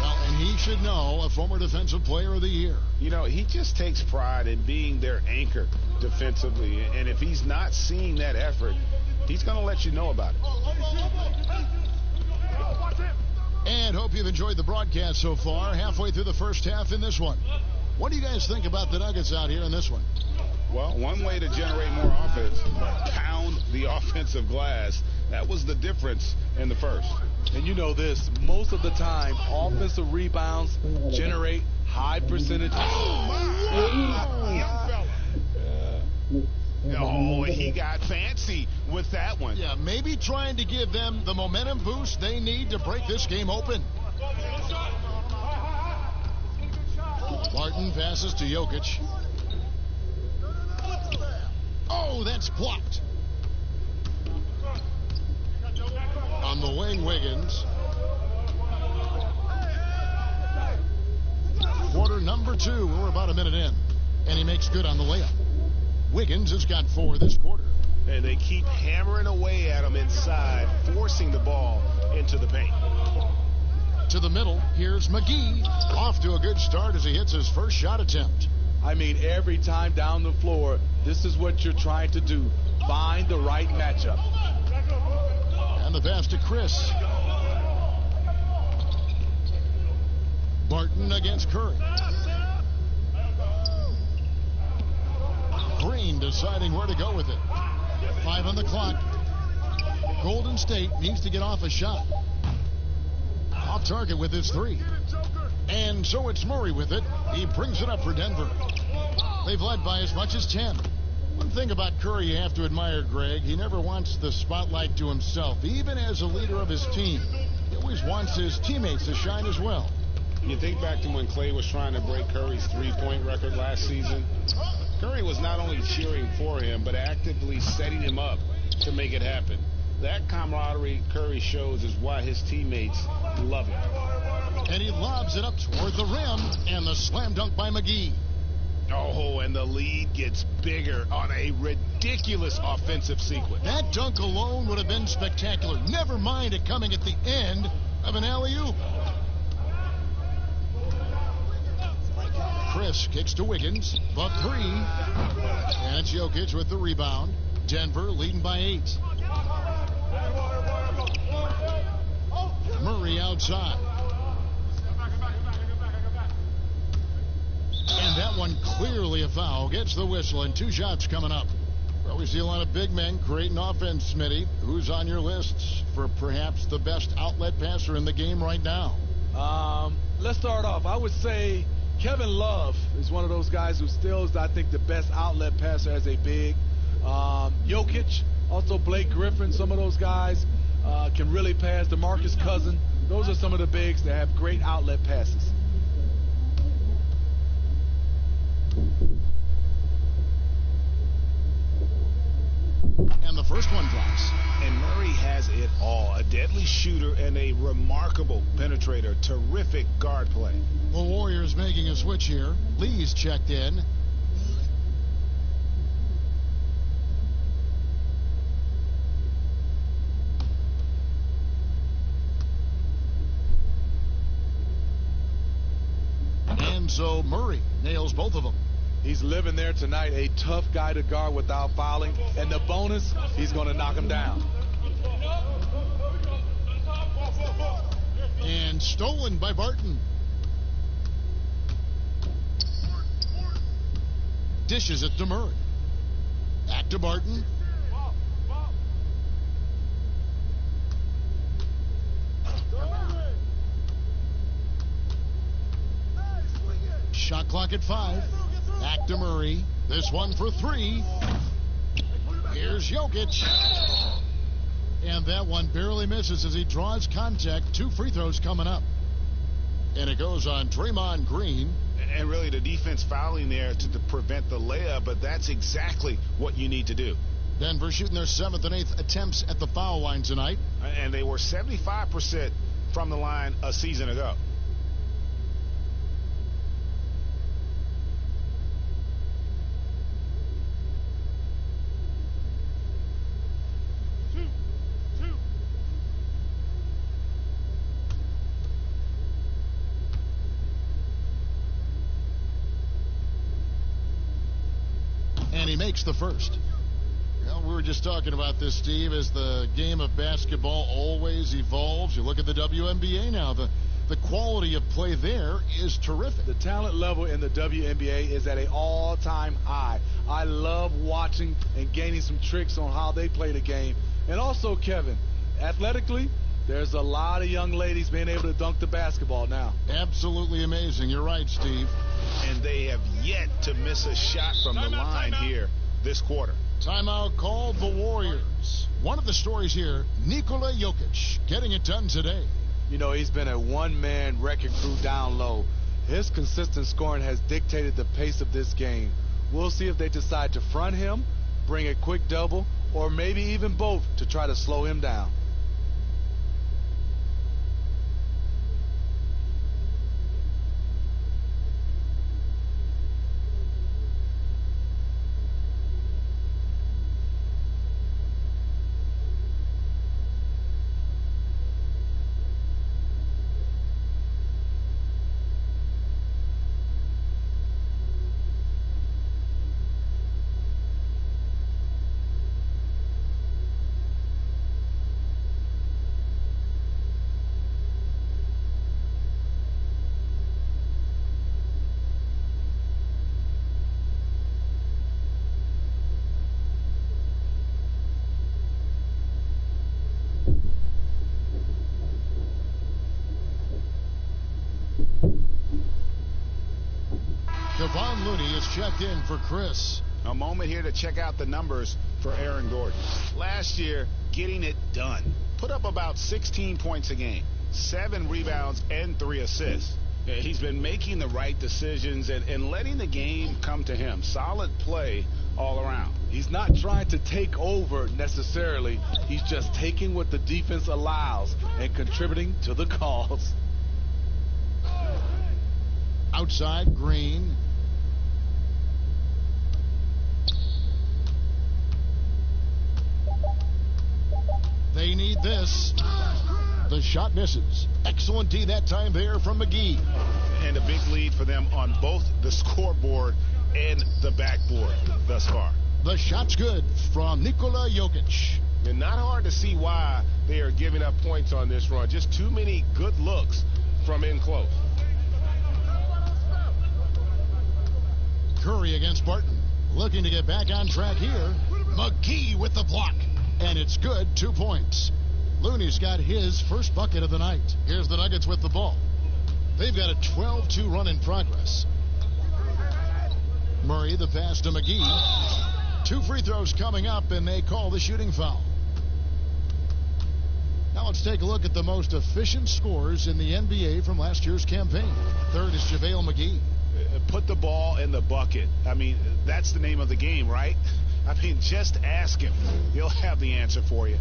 Well, and he should know, a former Defensive Player of the Year. You know, he just takes pride in being their anchor defensively. And if he's not seeing that effort, he's going to let you know about it. And hope you've enjoyed the broadcast so far. Halfway through the first half in this one. What do you guys think about the Nuggets out here in this one? Well, one way to generate more offense, pound the offensive glass. That was the difference in the first. And you know this, most of the time, offensive rebounds generate high percentage. Oh, he got fancy with that one. Yeah, maybe trying to give them the momentum boost they need to break this game open. Martin passes to Jokic. Oh, that's blocked. On the wing, Wiggins. Quarter number 2. We're about a minute in. And he makes good on the layup. Wiggins has got 4 this quarter. And they keep hammering away at him inside, forcing the ball into the paint. To the middle, here's McGee. Off to a good start as he hits his first shot attempt. I mean, every time down the floor, this is what you're trying to do. Find the right matchup. And the pass to Chris. Barton against Curry. Green deciding where to go with it. 5 on the clock. Golden State needs to get off a shot. Off target with his three. And so it's Murray with it. He brings it up for Denver. They've led by as much as 10. One thing about Curry you have to admire, Greg, he never wants the spotlight to himself. Even as a leader of his team, he always wants his teammates to shine as well. You think back to when Clay was trying to break Curry's three-point record last season. Curry was not only cheering for him, but actively setting him up to make it happen. That camaraderie Curry shows is why his teammates love him. And he lobs it up toward the rim, and the slam dunk by McGee. Oh, and the lead gets bigger on a ridiculous offensive sequence. That dunk alone would have been spectacular. Never mind it coming at the end of an alley-oop. Chris kicks to Wiggins, the three. And it's Jokic with the rebound. Denver leading by 8. Murray outside. And that one clearly a foul. Gets the whistle, and 2 shots coming up. Well, we see a lot of big men creating offense, Smitty. Who's on your list for perhaps the best outlet passer in the game right now? Let's start off. I would say Kevin Love is one of those guys who still is, I think, the best outlet passer as a big. Jokic, also Blake Griffin, some of those guys can really pass. DeMarcus Cousins, those are some of the bigs that have great outlet passes. And the first one drops. And Murray has it all. A deadly shooter and a remarkable penetrator. Terrific guard play. The Warriors making a switch here. Lee's checked in. And so Murray nails both of them. He's living there tonight, a tough guy to guard without fouling. And the bonus, he's going to knock him down. And stolen by Barton. Dishes it to Murray. Back to Barton. Shot clock at 5. Back to Murray. This one for 3. Here's Jokic. And that one barely misses as he draws contact. 2 free throws coming up. And it goes on Draymond Green. And really the defense fouling there to prevent the layup, but that's exactly what you need to do. Denver shooting their 7th and 8th attempts at the foul line tonight. And they were 75% from the line a season ago. And he makes the first. Well, we were just talking about this, Steve, as the game of basketball always evolves. You look at the WNBA now. The quality of play there is terrific. The talent level in the WNBA is at an all-time high. I love watching and gaining some tricks on how they play the game. And also, Kevin, athletically, there's a lot of young ladies being able to dunk the basketball now. Absolutely amazing. You're right, Steve. And they have yet to miss a shot from the line here this quarter. Timeout called the Warriors. One of the stories here, Nikola Jokic getting it done today. You know, he's been a one-man wrecking crew down low. His consistent scoring has dictated the pace of this game. We'll see if they decide to front him, bring a quick double, or maybe even both to try to slow him down. checked in for Chris. A moment here to check out the numbers for Aaron Gordon. Last year, getting it done. Put up about 16 points a game, 7 rebounds, and 3 assists. He's been making the right decisions and letting the game come to him. Solid play all around. He's not trying to take over necessarily. He's just taking what the defense allows and contributing to the cause. Outside, Green. They need this. The shot misses. Excellent D that time there from McGee. And a big lead for them on both the scoreboard and the backboard thus far. The shot's good from Nikola Jokic. And not hard to see why they are giving up points on this run. Just too many good looks from in close. Curry against Barton. Looking to get back on track here. McGee with the block. And it's good, 2 points. Looney's got his first bucket of the night. Here's the Nuggets with the ball. They've got a 12-2 run in progress. Murray, the pass to McGee. 2 free throws coming up, and they call the shooting foul. Now let's take a look at the most efficient scorers in the NBA from last year's campaign. Third is JaVale McGee. Put the ball in the bucket. I mean, that's the name of the game, right? I mean, just ask him. He'll have the answer for you.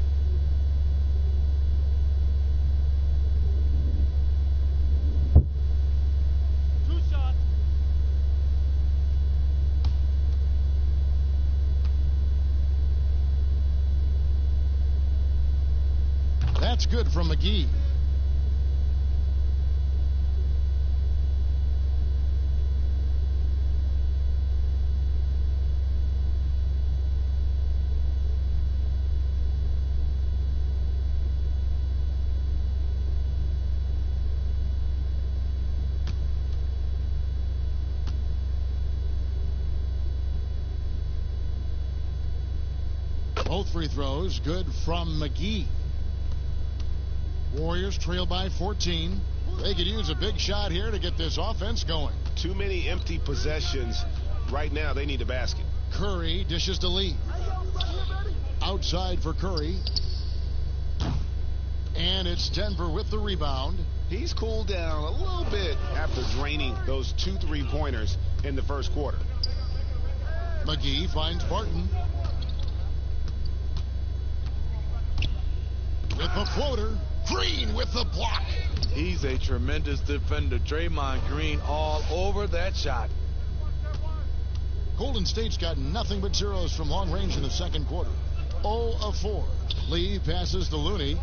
That's good from McGee. Both free throws good from McGee. Warriors trail by 14. They could use a big shot here to get this offense going. Too many empty possessions. Right now, they need a basket. Curry dishes to Lee. Outside for Curry. And it's Denver with the rebound. He's cooled down a little bit after draining those 2 3-pointers in the first quarter. McGee finds Barton. With the floater. Green with the block. He's a tremendous defender. Draymond Green all over that shot. Golden State's got nothing but zeros from long range in the second quarter. 0 of 4. Lee passes to Looney.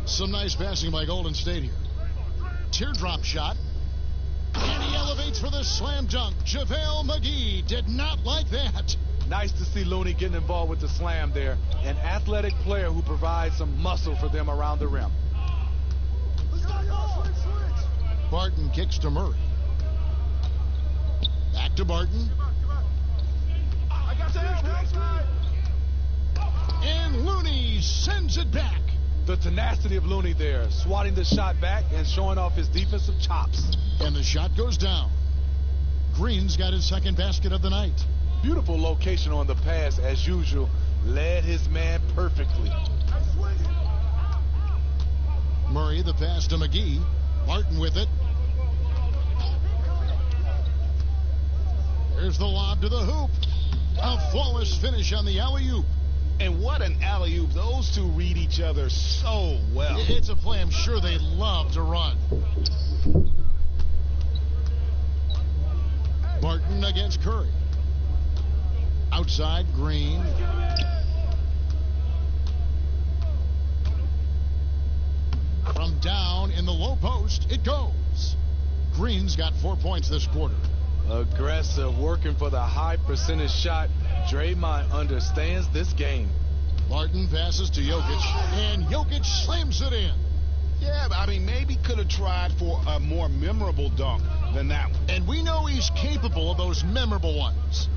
Some nice passing by Golden State here. Teardrop shot. And he elevates for the slam dunk. JaVale McGee did not like that. Nice to see Looney getting involved with the slam there. An athletic player who provides some muscle for them around the rim. Barton kicks to Murray. Back to Barton. And Looney sends it back. The tenacity of Looney there, swatting the shot back and showing off his defensive chops. And the shot goes down. Green's got his second basket of the night. Beautiful location on the pass, as usual. Led his man perfectly. Murray, the pass to McGee. Barton with it. There's the lob to the hoop. A flawless finish on the alley-oop. And what an alley-oop. Those two read each other so well. It's a play I'm sure they love to run. Barton against Curry. Outside, Green. From down in the low post, it goes. Green's got 4 points this quarter. Aggressive, working for the high percentage shot. Draymond understands this game. Barton passes to Jokic, and Jokic slams it in. Yeah, but I mean, maybe could have tried for a more memorable dunk than that one. And we know he's capable of those memorable ones.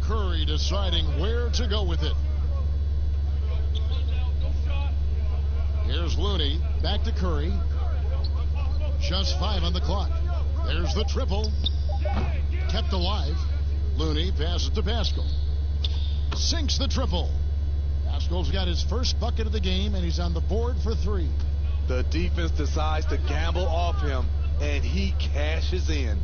Curry deciding where to go with it. Here's Looney, back to Curry. Just 5 on the clock. There's the triple. Kept alive. Looney passes to Pascal. Sinks the triple. Pascal's got his first bucket of the game, and he's on the board for 3. The defense decides to gamble off him, and he cashes in.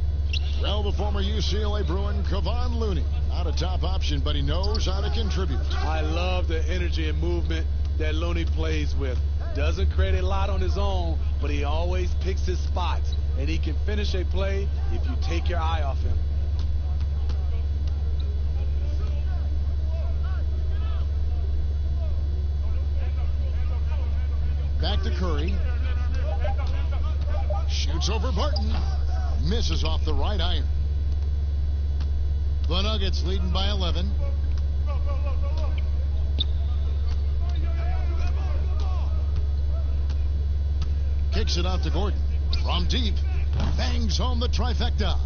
Well, the former UCLA Bruin, Kevon Looney, not a top option, but he knows how to contribute. I love the energy and movement that Looney plays with. Doesn't create a lot on his own, but he always picks his spots, and he can finish a play if you take your eye off him. Back to Curry. Shoots over Barton. Misses off the right iron. The Nuggets leading by 11. Kicks it out to Gordon. From deep. Bangs home the trifecta.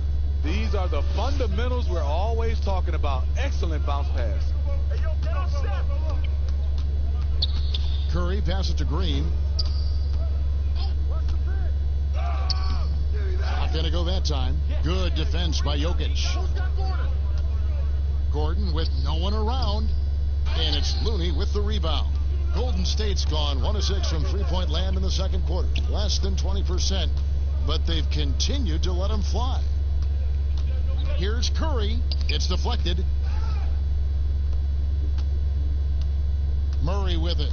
These are the fundamentals we're always talking about. Excellent bounce pass. Curry passes to Green. Not going to go that time. Good defense by Jokic. Gordon with no one around. And it's Looney with the rebound. Golden State's gone 1 of 6 from three-point land in the second quarter. Less than 20%. But they've continued to let him fly. Here's Curry. It's deflected. Murray with it.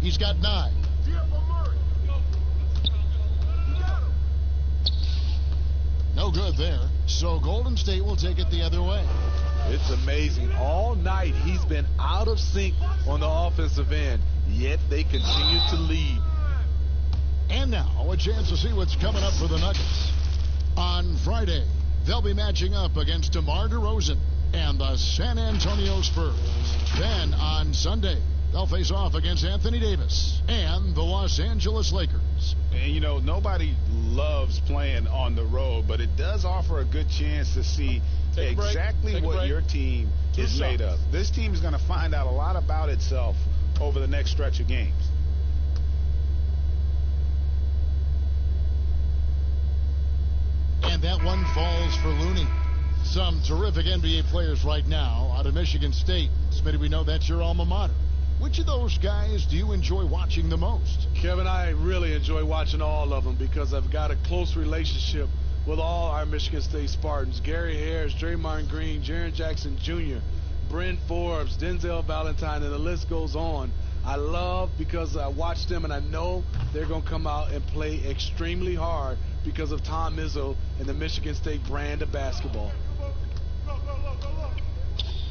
He's got 9. No good there. So Golden State will take it the other way. It's amazing. All night he's been out of sync on the offensive end, yet they continue to lead. And now a chance to see what's coming up for the Nuggets. On Friday, they'll be matching up against DeMar DeRozan and the San Antonio Spurs. Then on Sunday, they'll face off against Anthony Davis and the Los Angeles Lakers. And, you know, nobody loves playing on the road, but it does offer a good chance to see exactly what your team is made of. This team is going to find out a lot about itself over the next stretch of games. And that one falls for Looney. Some terrific NBA players right now out of Michigan State. Smitty, we know that's your alma mater. Which of those guys do you enjoy watching the most? Kevin, I really enjoy watching all of them because I've got a close relationship with all our Michigan State Spartans. Gary Harris, Draymond Green, Jaren Jackson Jr., Bryn Forbes, Denzel Valentine, and the list goes on. I love because I watch them and I know they're going to come out and play extremely hard because of Tom Izzo and the Michigan State brand of basketball.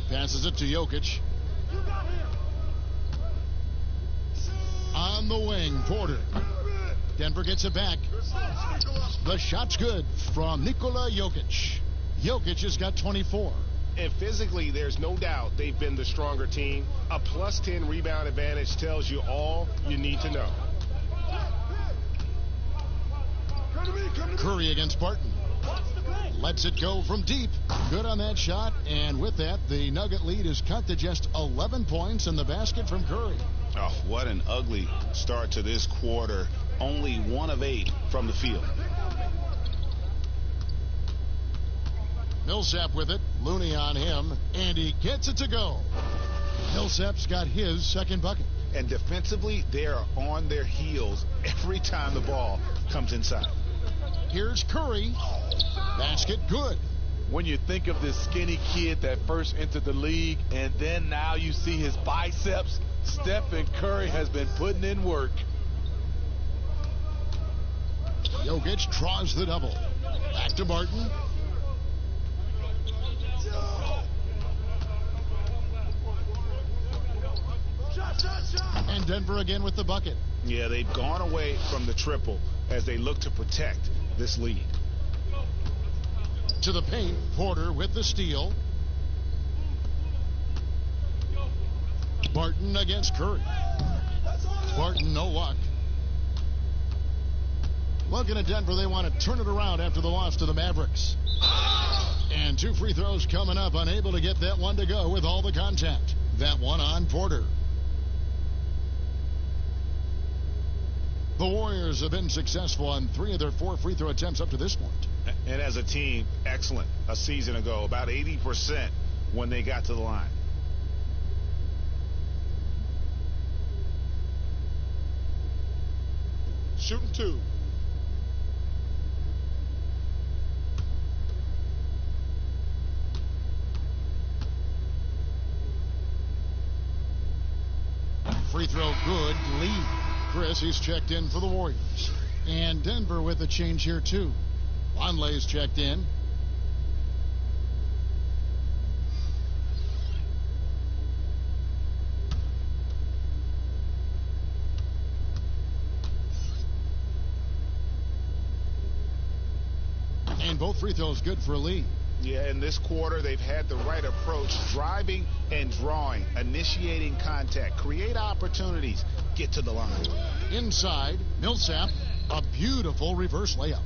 Passes it to Jokic. On the wing, Porter. Denver gets it back. The shot's good from Nikola Jokic. Jokic has got 24. And physically, there's no doubt they've been the stronger team. A +10 rebound advantage tells you all you need to know. Curry against Barton. Lets it go from deep. Good on that shot. And with that, the Nugget lead is cut to just 11 points in the basket from Curry. Oh, what an ugly start to this quarter. Only 1 of 8 from the field. Millsap with it. Looney on him. And he gets it to go. Millsap's got his second bucket. And defensively, they are on their heels every time the ball comes inside. Here's Curry. Basket good. When you think of this skinny kid that first entered the league, and then now you see his biceps, Stephen Curry has been putting in work. Jokic draws the double. Back to Barton. And Denver again with the bucket. Yeah, they've gone away from the triple as they look to protect this lead. To the paint, Porter with the steal. Barton against Curry. Barton, no luck. Looking at Denver, they want to turn it around after the loss to the Mavericks. And 2 free throws coming up, unable to get that one to go with all the contact. That one on Porter. The Warriors have been successful on 3 of their 4 free throw attempts up to this point. And as a team, excellent a season ago, about 80% when they got to the line. Shooting 2. Free throw good. Lee. Chris, he's checked in for the Warriors. And Denver with a change here, too. Vonleh's checked in. And both free throws good for Lee. Yeah, in this quarter, they've had the right approach, driving and drawing, initiating contact, create opportunities, get to the line. Inside, Millsap, a beautiful reverse layup.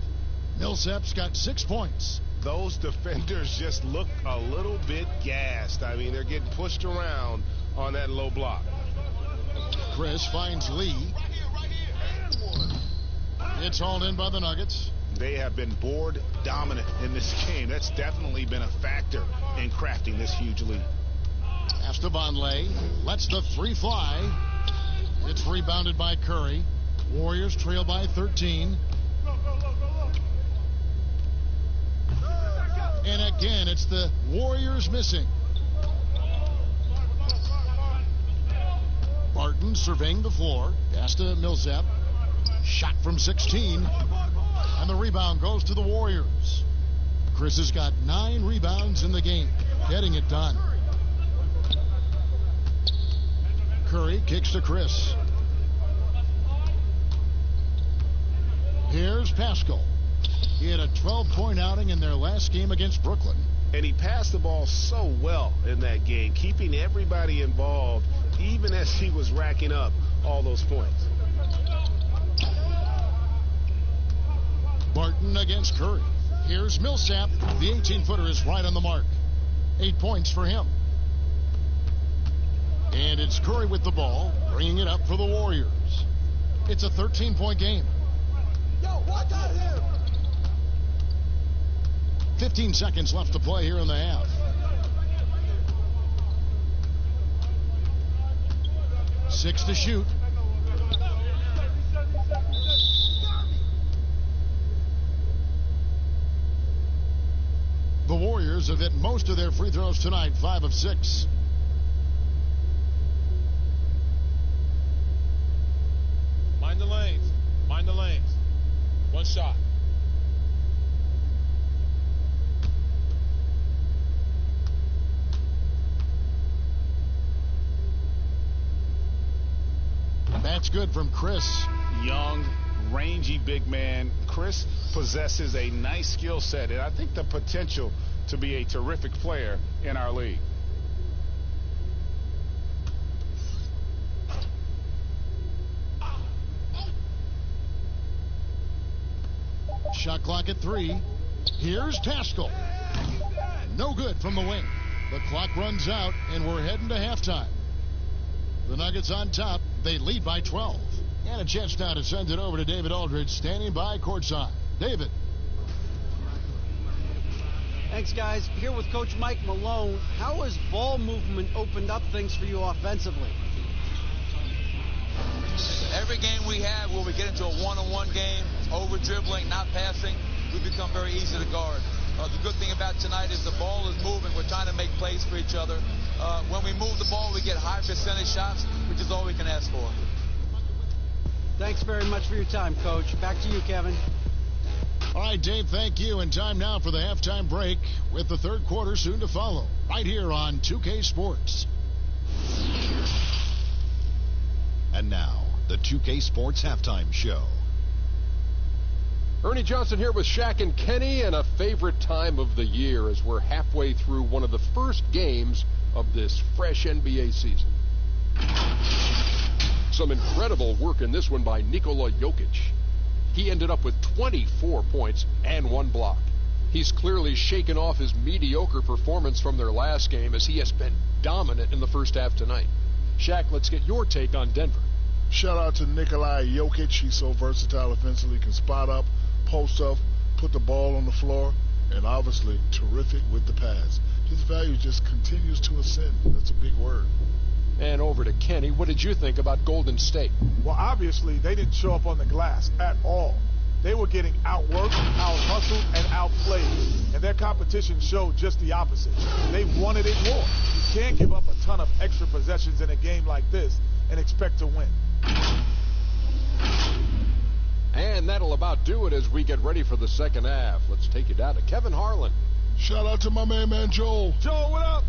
Millsap's got 6 points. Those defenders just look a little bit gassed. I mean, they're getting pushed around on that low block. Chris finds Lee. It's hauled in by the Nuggets. They have been board dominant in this game. That's definitely been a factor in crafting this huge lead. Pass to Vonleh. Lets the 3 fly. It's rebounded by Curry. Warriors trail by 13. And again, it's the Warriors missing. Barton surveying the floor. Pass to Millsap. Shot from 16. And the rebound goes to the Warriors. Chris has got 9 rebounds in the game, getting it done. Curry kicks to Chris. Here's Pascal. He had a 12-point outing in their last game against Brooklyn. And he passed the ball so well in that game, keeping everybody involved, even as he was racking up all those points. Barton against Curry. Here's Millsap. The 18-footer is right on the mark. 8 points for him. And it's Curry with the ball, bringing it up for the Warriors. It's a 13-point game. Yo, watch out here. 15 seconds left to play here in the half. 6 to shoot. The Warriors have hit most of their free throws tonight, 5 of 6. Mind the lanes. Mind the lanes. One shot. That's good from Chris. Young, rangy big man. Chris possesses a nice skill set, and I think the potential to be a terrific player in our league. Shot clock at 3. Here's Pascal. No good from the wing. The clock runs out, and we're heading to halftime. The Nuggets on top. They lead by 12. And a chance now to send it over to David Aldridge, standing by courtside. David. Thanks, guys. Here with Coach Mike Malone. How has ball movement opened up things for you offensively? Every game we have where we get into a one-on-one game, over dribbling, not passing, we become very easy to guard. The good thing about tonight is the ball is moving. We're trying to make plays for each other. When we move the ball, we get high percentage shots, which is all we can ask for. Thanks very much for your time, Coach. Back to you, Kevin. All right, Dave, thank you. And time now for the halftime break with the third quarter soon to follow, right here on 2K Sports. And now, the 2K Sports Halftime Show. Ernie Johnson here with Shaq and Kenny, and a favorite time of the year as we're halfway through one of the first games of this fresh NBA season. Some incredible work in this one by Nikola Jokic. He ended up with 24 points and 1 block. He's clearly shaken off his mediocre performance from their last game as he has been dominant in the first half tonight. Shaq, let's get your take on Denver. Shout out to Nikolai Jokic. He's so versatile offensively. Can spot up, post up, put the ball on the floor, and obviously terrific with the pass. His value just continues to ascend. That's a big word. And over to Kenny. What did you think about Golden State? Well, obviously, they didn't show up on the glass at all. They were getting outworked, out-hustled, and outplayed. And their competition showed just the opposite. They wanted it more. You can't give up a ton of extra possessions in a game like this and expect to win. And that'll about do it as we get ready for the second half. Let's take you down to Kevin Harlan. Shout out to my man Joel. Joel, what up?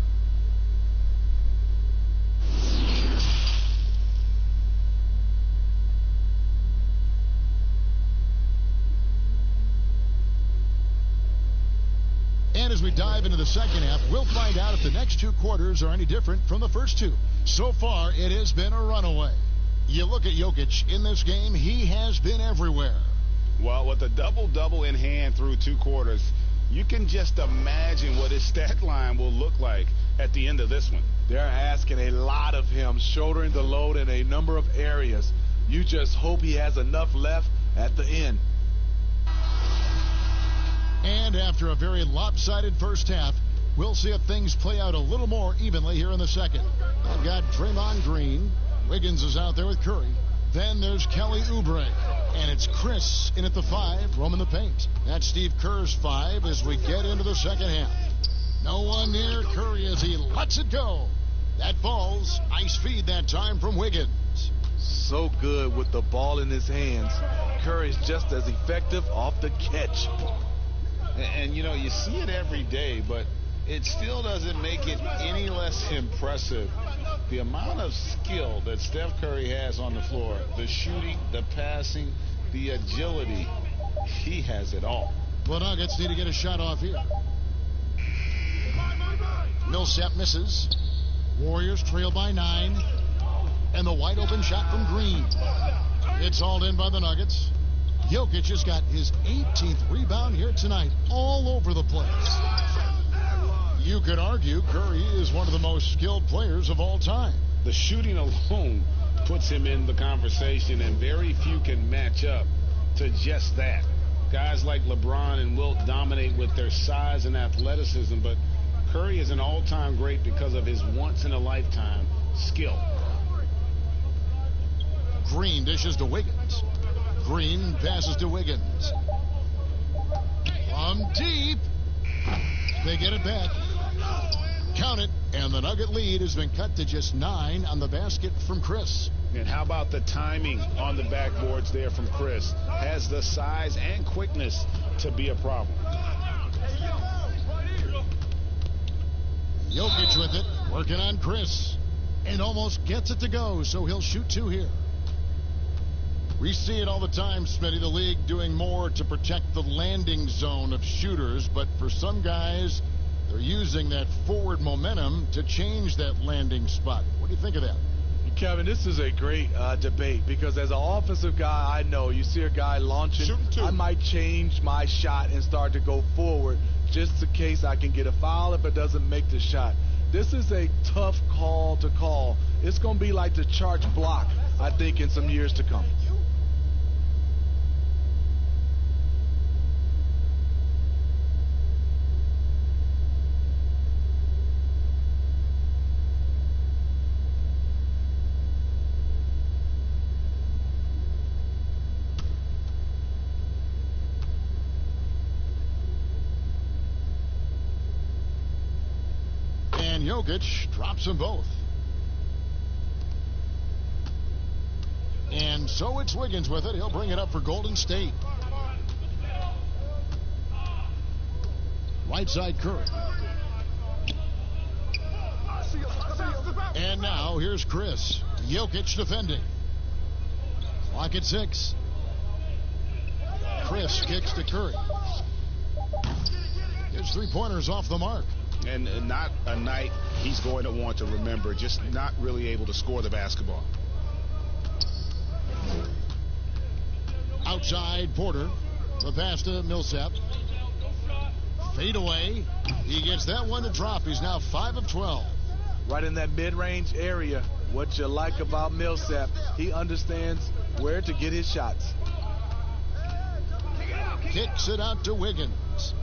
And as we dive into the second half, we'll find out if the next two quarters are any different from the first two. So far, it has been a runaway. You look at Jokic in this game, he has been everywhere. Well, with a double-double in hand through two quarters, you can just imagine what his stat line will look like at the end of this one. They're asking a lot of him, shouldering the load in a number of areas. You just hope he has enough left at the end. And after a very lopsided first half, we'll see if things play out a little more evenly here in the second. I've got Draymond Green. Wiggins is out there with Curry. Then there's Kelly Oubre. And it's Chris in at the 5, roaming the paint. That's Steve Kerr's 5 as we get into the second half. No one near Curry as he lets it go. That falls. Nice feed that time from Wiggins. So good with the ball in his hands. Curry's just as effective off the catch. And you know, you see it every day, but it still doesn't make it any less impressive. The amount of skill that Steph Curry has on the floor, the shooting, the passing, the agility, he has it all. The Nuggets need to get a shot off here. Millsap misses. Warriors trail by 9. And the wide open shot from Green. It's hauled in by the Nuggets. Jokic has got his 18th rebound here tonight, all over the place. You could argue Curry is one of the most skilled players of all time. The shooting alone puts him in the conversation, and very few can match up to just that. Guys like LeBron and Wilt dominate with their size and athleticism, but Curry is an all-time great because of his once-in-a-lifetime skill. Green dishes to Wiggins. Green passes to Wiggins. From deep. They get it back. Count it. And the Nugget lead has been cut to just 9 on the basket from Chris. And how about the timing on the backboards there from Chris? Has the size and quickness to be a problem. Jokic with it. Working on Chris. And almost gets it to go, so he'll shoot 2 here. We see it all the time, Smitty, the league doing more to protect the landing zone of shooters, but for some guys, they're using that forward momentum to change that landing spot. What do you think of that? Kevin, this is a great debate because as an offensive guy, I know you see a guy launching, I might change my shot and start to go forward just in case I can get a foul if it doesn't make the shot. This is a tough call to call. It's going to be like the charge block, I think, in some years to come. Jokic drops them both. And so it's Wiggins with it. He'll bring it up for Golden State. Right side Curry. And now here's Chris. Jokic defending. Clock at 6. Chris kicks to Curry. His 3-pointers off the mark. And not a night he's going to want to remember, just not really able to score the basketball. Outside Porter. The pass to Millsap. Fade away. He gets that one to drop. He's now 5 of 12. right in that mid-range area. What you like about Millsap, he understands where to get his shots. Kicks it out to Wiggins.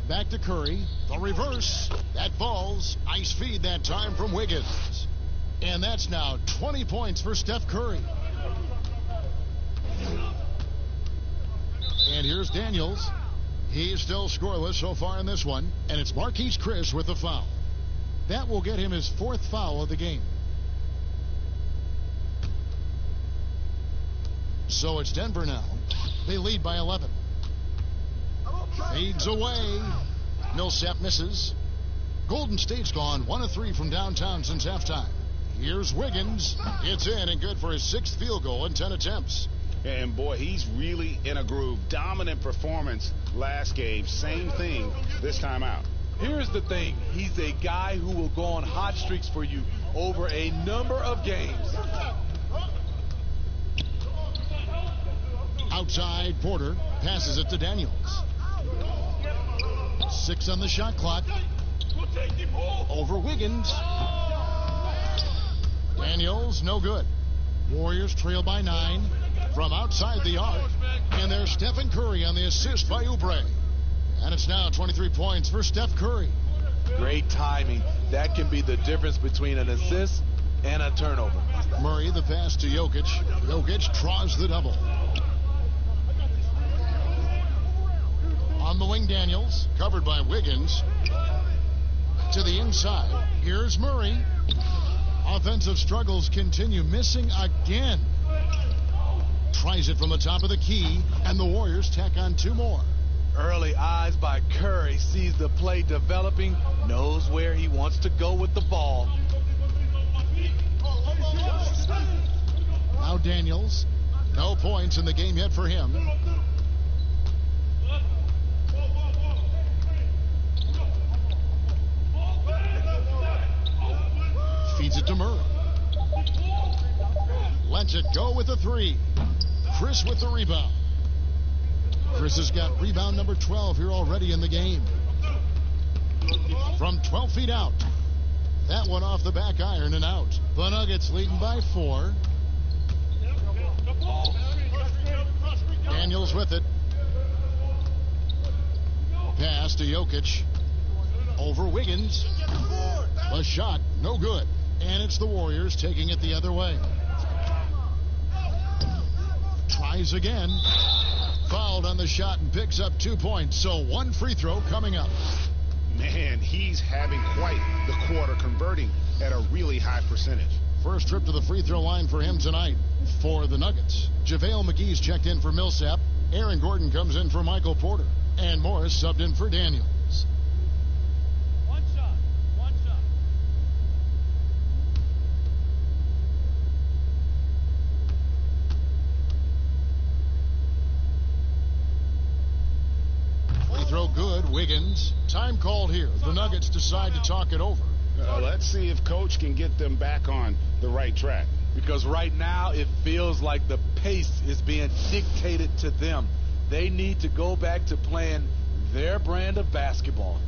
Back to Curry. The reverse. That falls. Nice feed that time from Wiggins. And that's now 20 points for Steph Curry. And here's Daniels. He's still scoreless so far in this one. And it's Marquise Chris with the foul. That will get him his 4th foul of the game. So it's Denver now. They lead by 11. Fades away. Millsap misses. Golden State's gone 1 of 3 from downtown since halftime. Here's Wiggins. It's in and good for his 6th field goal in 10 attempts. And boy, he's really in a groove. Dominant performance last game. Same thing this time out. Here's the thing. He's a guy who will go on hot streaks for you over a number of games. Outside, Porter passes it to Daniels. 6 on the shot clock. Over Wiggins. Daniels, no good. Warriors trail by 9 from outside the arc. And there's Stephen Curry on the assist by Oubre. And it's now 23 points for Steph Curry. Great timing. That can be the difference between an assist and a turnover. Murray, the pass to Jokic. Jokic draws the double. On the wing, Daniels, covered by Wiggins. To the inside. Here's Murray. Offensive struggles continue. Missing again. Tries it from the top of the key, and the Warriors tack on 2 more. Early eyes by Curry, sees the play developing, knows where he wants to go with the ball. Now Daniels. No points in the game yet for him. Feeds it to Murray. Lets it go with the 3. Chris with the rebound. Chris has got rebound number 12 here already in the game. From 12 feet out. That one off the back iron and out. The Nuggets leading by 4. Daniels with it. Pass to Jokic. Over Wiggins. The shot, no good. And it's the Warriors taking it the other way. Tries again. Fouled on the shot and picks up 2 points. So 1 free throw coming up. Man, he's having quite the quarter, converting at a really high percentage. First trip to the free throw line for him tonight for the Nuggets. JaVale McGee's checked in for Millsap. Aaron Gordon comes in for Michael Porter. And Morris subbed in for Daniels. One shot. Free throw good. Wiggins. Time called here. The Nuggets decide to talk it over. Let's see if Coach can get them back on the right track. Because right now it feels like the pace is being dictated to them. They need to go back to playing their brand of basketball.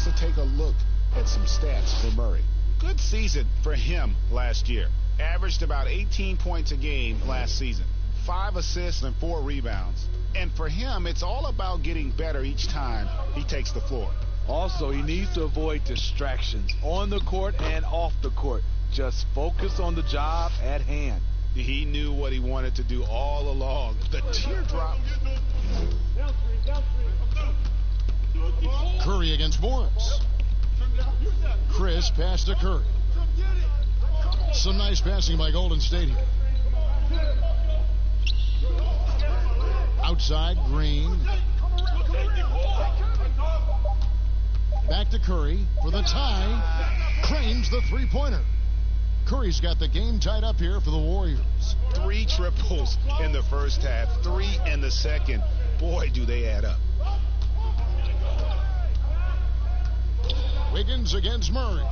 To take a look at some stats for Murray. Good season for him last year. Averaged about 18 points a game last season. 5 assists and 4 rebounds. And for him, it's all about getting better each time he takes the floor. Also, he needs to avoid distractions on the court and off the court. Just focus on the job at hand. He knew what he wanted to do all along. The teardrop. Curry against Morris. Chris pass to Curry. Some nice passing by Golden State here. Outside, Green. Back to Curry for the tie. Claims the three-pointer. Curry's got the game tied up here for the Warriors. 3 triples in the first half, 3 in the second. Boy, do they add up. Wiggins against Murray.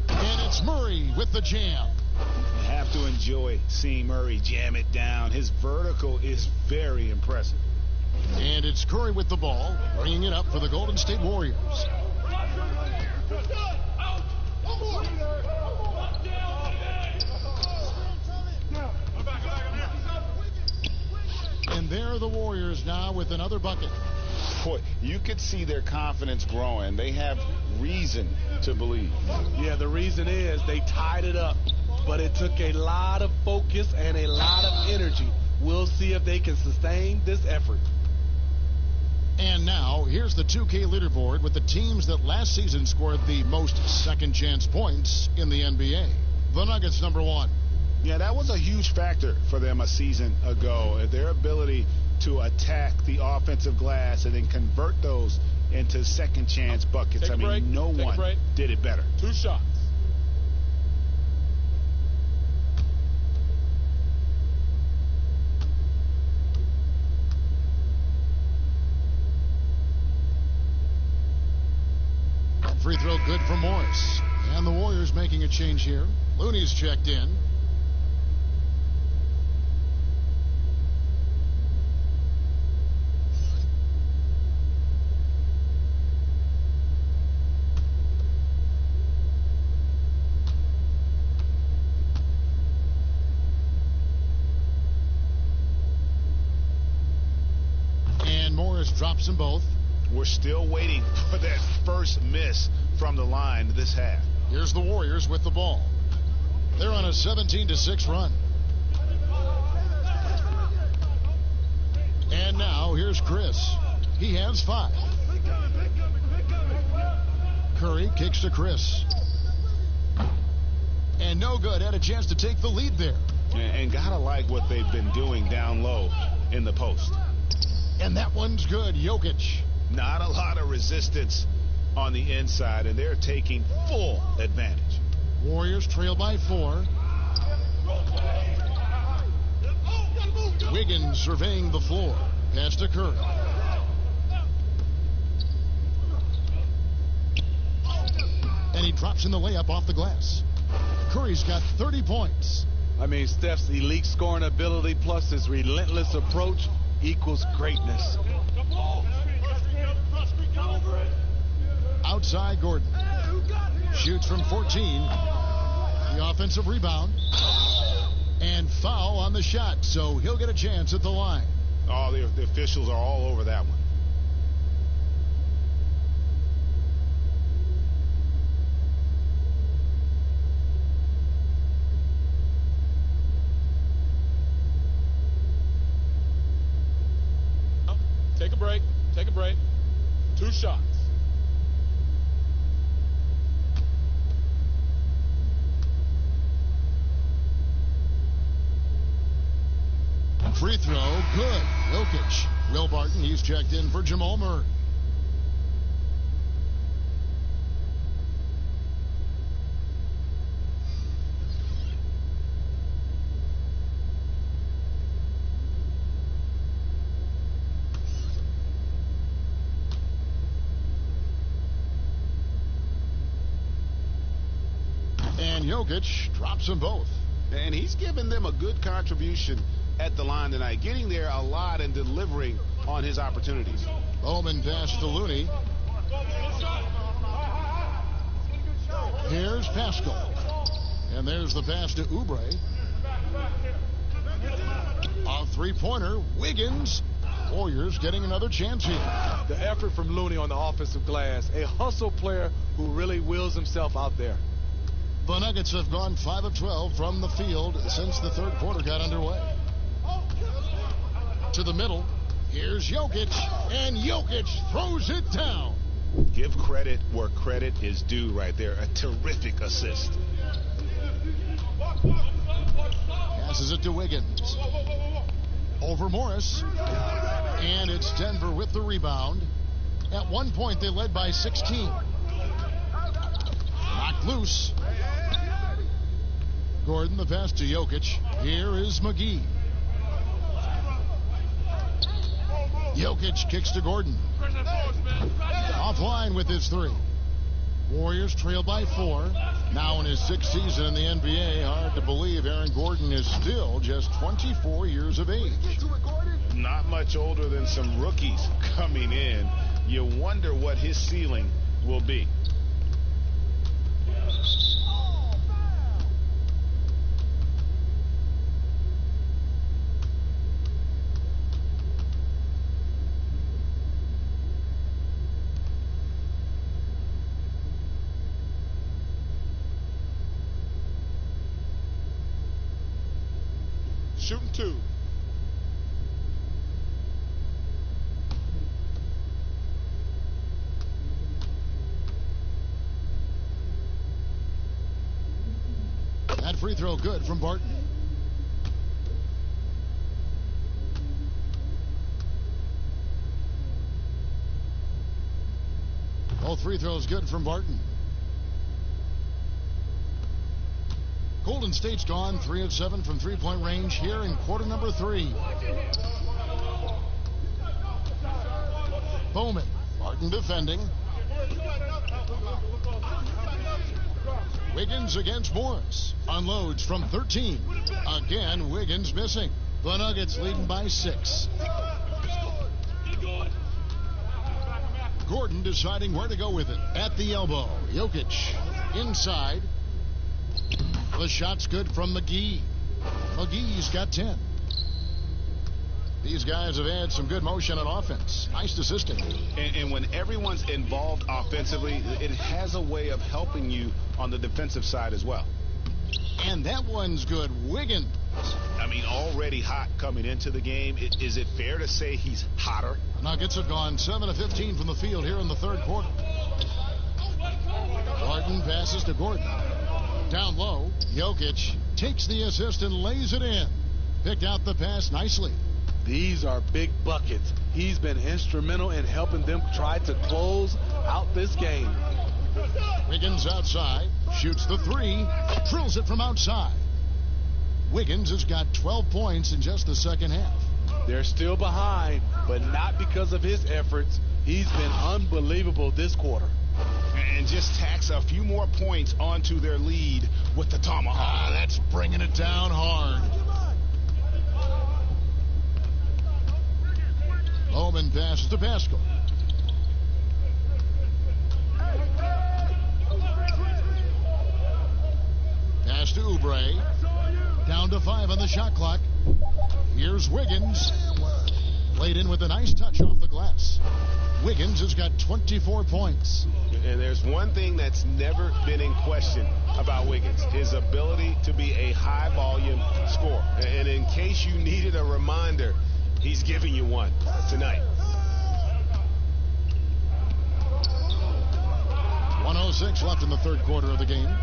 And it's Murray with the jam. You have to enjoy seeing Murray jam it down. His vertical is very impressive. And it's Curry with the ball, bringing it up for the Golden State Warriors. And there are the Warriors now with another bucket. Boy, you could see their confidence growing. They have reason to believe. Yeah, the reason is they tied it up, but it took a lot of focus and a lot of energy. We'll see if they can sustain this effort. And now, here's the 2K leaderboard with the teams that last season scored the most second-chance points in the NBA. The Nuggets, number 1. Yeah, that was a huge factor for them a season ago. Their ability to attack the offensive glass and then convert those into second-chance buckets. I mean, no one did it better. 2 shots. Free throw good for Morris. And the Warriors making a change here. Looney's checked in. And Morris drops them both. We're still waiting for that first miss from the line this half. Here's the Warriors with the ball. They're on a 17-6 run. And now here's Chris. He has 5. Curry kicks to Chris. And no good. Had a chance to take the lead there. And gotta like what they've been doing down low in the post. And that one's good. Jokic. Not a lot of resistance on the inside, and they're taking full advantage. Warriors trail by 4. Wiggins surveying the floor. Pass to Curry. And he drops in the layup off the glass. Curry's got 30 points. I mean, Steph's elite scoring ability plus his relentless approach equals greatness. Outside, Gordon. Shoots from 14. The offensive rebound. And foul on the shot, so he'll get a chance at the line. Oh, the officials are all over that one. Take a break. Take a break. 2 shots. Free throw, good. Jokic. Will Barton, he's checked in for Jamal Murray. And Jokic drops them both. And he's given them a good contribution at the line tonight, getting there a lot and delivering on his opportunities. Bowman pass to Looney. Here's Pascal. And there's the pass to Oubre. A three-pointer. Wiggins. Warriors getting another chance here. The effort from Looney on the offensive glass. A hustle player who really wills himself out there. The Nuggets have gone 5 of 12 from the field since the third quarter got underway. To the middle. Here's Jokic, and Jokic throws it down. Give credit where credit is due right there. A terrific assist. Passes it to Wiggins. Over Morris. And it's Denver with the rebound. At one point, they led by 16. Knocked loose. Gordon, the pass to Jokic. Here is McGee. Jokic kicks to Gordon. Offline with his three. Warriors trail by 4. Now in his 6th season in the NBA, hard to believe Aaron Gordon is still just 24 years of age. Not much older than some rookies coming in. You wonder what his ceiling will be. Shooting 2. That free throw good from Barton. Both free throws good from Barton. Golden State's gone 3 of 7 from three-point range here in quarter number 3. Bowman. Barton defending. Wiggins against Morris. Unloads from 13. Again, Wiggins missing. The Nuggets leading by 6. Gordon deciding where to go with it. At the elbow. Jokic inside. The shot's good from McGee. McGee's got 10. These guys have had some good motion on offense. Nice assisting. And when everyone's involved offensively, it has a way of helping you on the defensive side as well. And that one's good. Wiggins. I mean, already hot coming into the game. Is it fair to say he's hotter? Nuggets have gone 7 of 15 from the field here in the third quarter. Barton passes to Gordon. Down low, Jokic takes the assist and lays it in. Picked out the pass nicely. These are big buckets. He's been instrumental in helping them try to close out this game. Wiggins outside, shoots the 3, drills it from outside. Wiggins has got 12 points in just the second half. They're still behind, but not because of his efforts. He's been unbelievable this quarter. And just tacks a few more points onto their lead with the tomahawk. That's bringing it down hard. Bowman passes to Pascal. Pass to Oubre. Down to 5 on the shot clock. Here's Wiggins. Played in with a nice touch off the glass. Wiggins has got 24 points. And there's one thing that's never been in question about Wiggins, his ability to be a high-volume scorer. And in case you needed a reminder, he's giving you one tonight. 1:06 left in the third quarter of the game.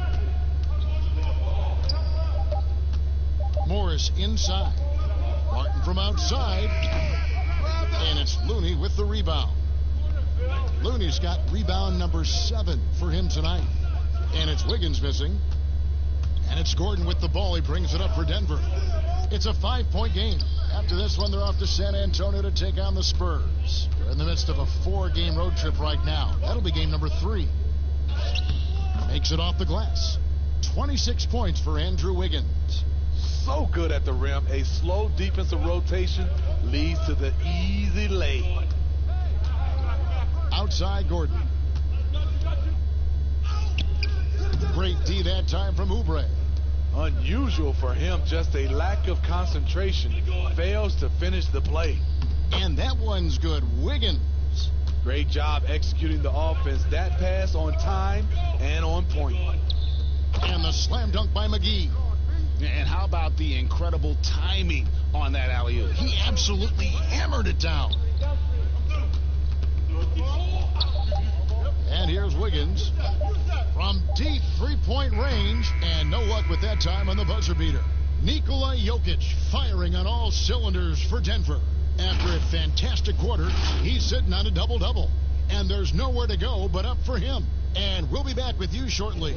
Morris inside. Martin from outside. And it's Looney with the rebound. Looney's got rebound number 7 for him tonight. And it's Wiggins missing. And it's Gordon with the ball. He brings it up for Denver. It's a 5-point game. After this one, they're off to San Antonio to take on the Spurs. They're in the midst of a 4-game road trip right now. That'll be game number 3. Makes it off the glass. 26 points for Andrew Wiggins. So good at the rim. A slow defensive rotation leads to the easy lay. Outside Gordon. Great D that time from Oubre. Unusual for him, just a lack of concentration. Fails to finish the play. And that one's good. Wiggins. Great job executing the offense. That pass on time and on point. And the slam dunk by McGee. And how about the incredible timing on that alley-oop? He absolutely hammered it down. And here's Wiggins from deep three-point range, and no luck with that time on the buzzer beater. Nikola Jokic firing on all cylinders for Denver. After a fantastic quarter, he's sitting on a double-double. And there's nowhere to go but up for him. And we'll be back with you shortly.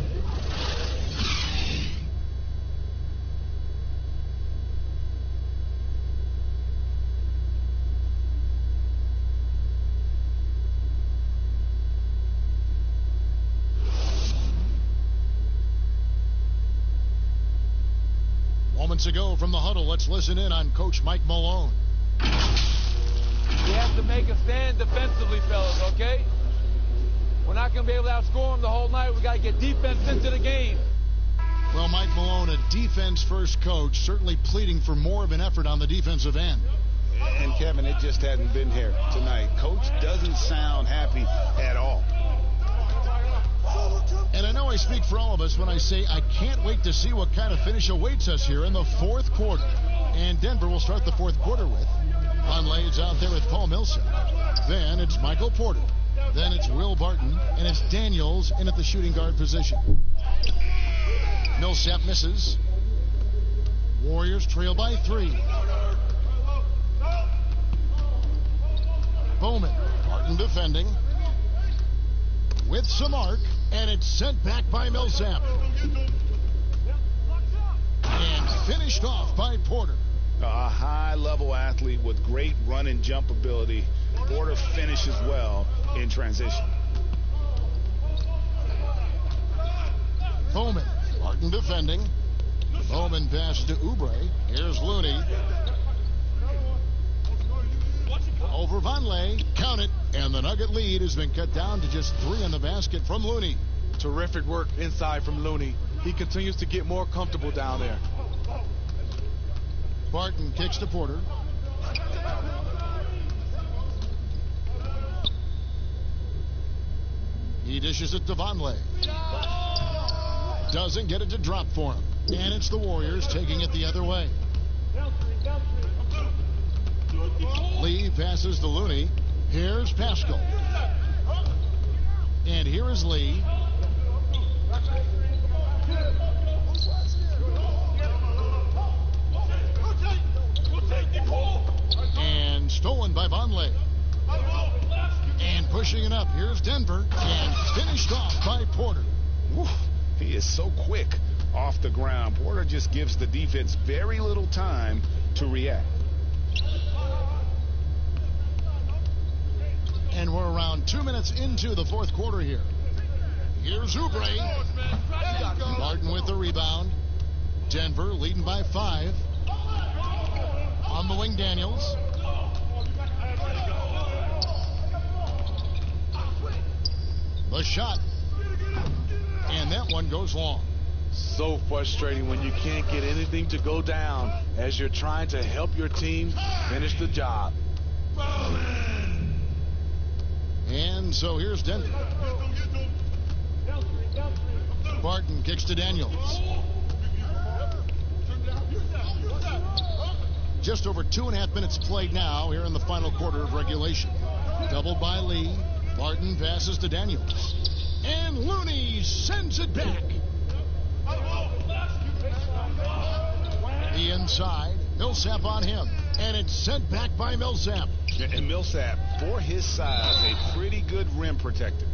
Moments ago from the huddle, let's listen in on Coach Mike Malone. We have to make a stand defensively, fellas, okay? We're not going to be able to outscore them the whole night. We got to get defense into the game. Well, Mike Malone, a defense-first coach, certainly pleading for more of an effort on the defensive end. And, Kevin, it just hadn't been here tonight. Coach doesn't sound happy at all. And I know I speak for all of us when I say I can't wait to see what kind of finish awaits us here in the fourth quarter. And Denver will start the fourth quarter with Vonleh's out there with Paul Millsap. Then it's Michael Porter. Then it's Will Barton. And it's Daniels in at the shooting guard position. Millsap misses. Warriors trail by 3. Bowman. Barton defending. With some arc. And it's sent back by Millsap. And finished off by Porter. A high-level athlete with great run and jump ability. Porter finishes well in transition. Bowman. Barton defending. Bowman passes to Oubre. Here's Looney. Over Vonleh. Count it. And the Nugget lead has been cut down to just 3 in the basket from Looney. Terrific work inside from Looney. He continues to get more comfortable down there. Barton kicks to Porter. He dishes it to Vonleh. Doesn't get it to drop for him. And it's the Warriors taking it the other way. Lee passes to Looney. Here's Pascal. And here is Lee. And stolen by Vonleh. And pushing it up. Here's Denver. And finished off by Porter. Whew. He is so quick off the ground. Porter just gives the defense very little time to react. And we're around 2 minutes into the fourth quarter here. Here's Oubre. Barton with the rebound. Denver leading by 5. On the wing, Daniels. The shot. And that one goes long. So frustrating when you can't get anything to go down as you're trying to help your team finish the job. And so here's Denver. Barton kicks to Daniels. Just over 2.5 minutes played now here in the final quarter of regulation. Doubled by Lee. Barton passes to Daniels. And Looney sends it back. The inside. Millsap on him. And it's sent back by Millsap. And Millsap, for his size, a pretty good rim protector.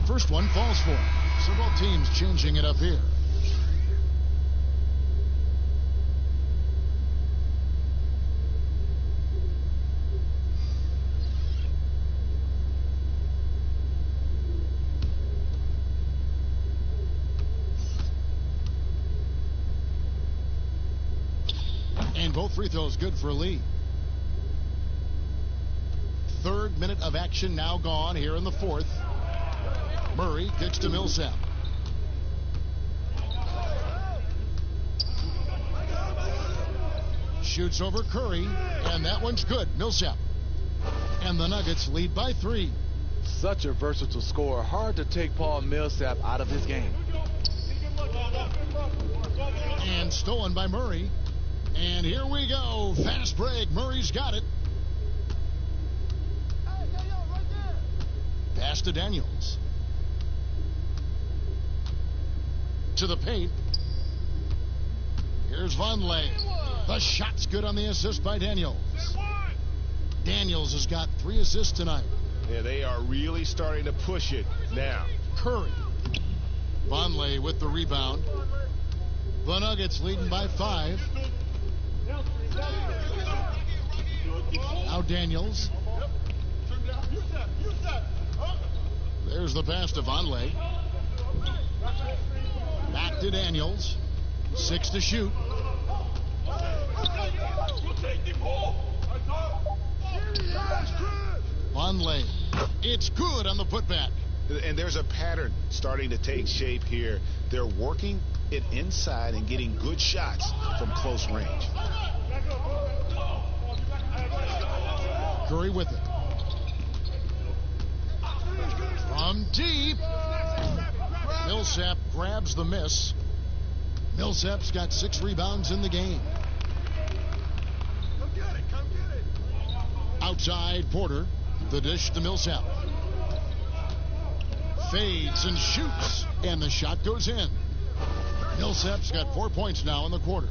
First one falls for him. So both teams changing it up here. both free throws good for a lead. Third minute of action now gone here in the fourth. Murray kicks to Millsap. Shoots over Curry, and that one's good. Millsap. And the Nuggets lead by 3. Such a versatile scorer. Hard to take Paul Millsap out of his game. And stolen by Murray. And here we go. Fast break. Murray's got it. Pass to Daniels. To the paint. Here's Vonleh. The shot's good on the assist by Daniels. Daniels has got 3 assists tonight. Yeah, they are really starting to push it now. Curry. Vonleh with the rebound. The Nuggets leading by 5. Now Daniels. There's the pass to Vonleh. Back to Daniels. 6 to shoot. Vonleh. It's good on the putback. And there's a pattern starting to take shape here. They're working it inside and getting good shots from close range. Curry with it. From deep. Millsap grabs the miss. Millsap's got 6 rebounds in the game. Outside Porter. The dish to Millsap. Fades and shoots. And the shot goes in. Millsap's got 4 points now in the quarter.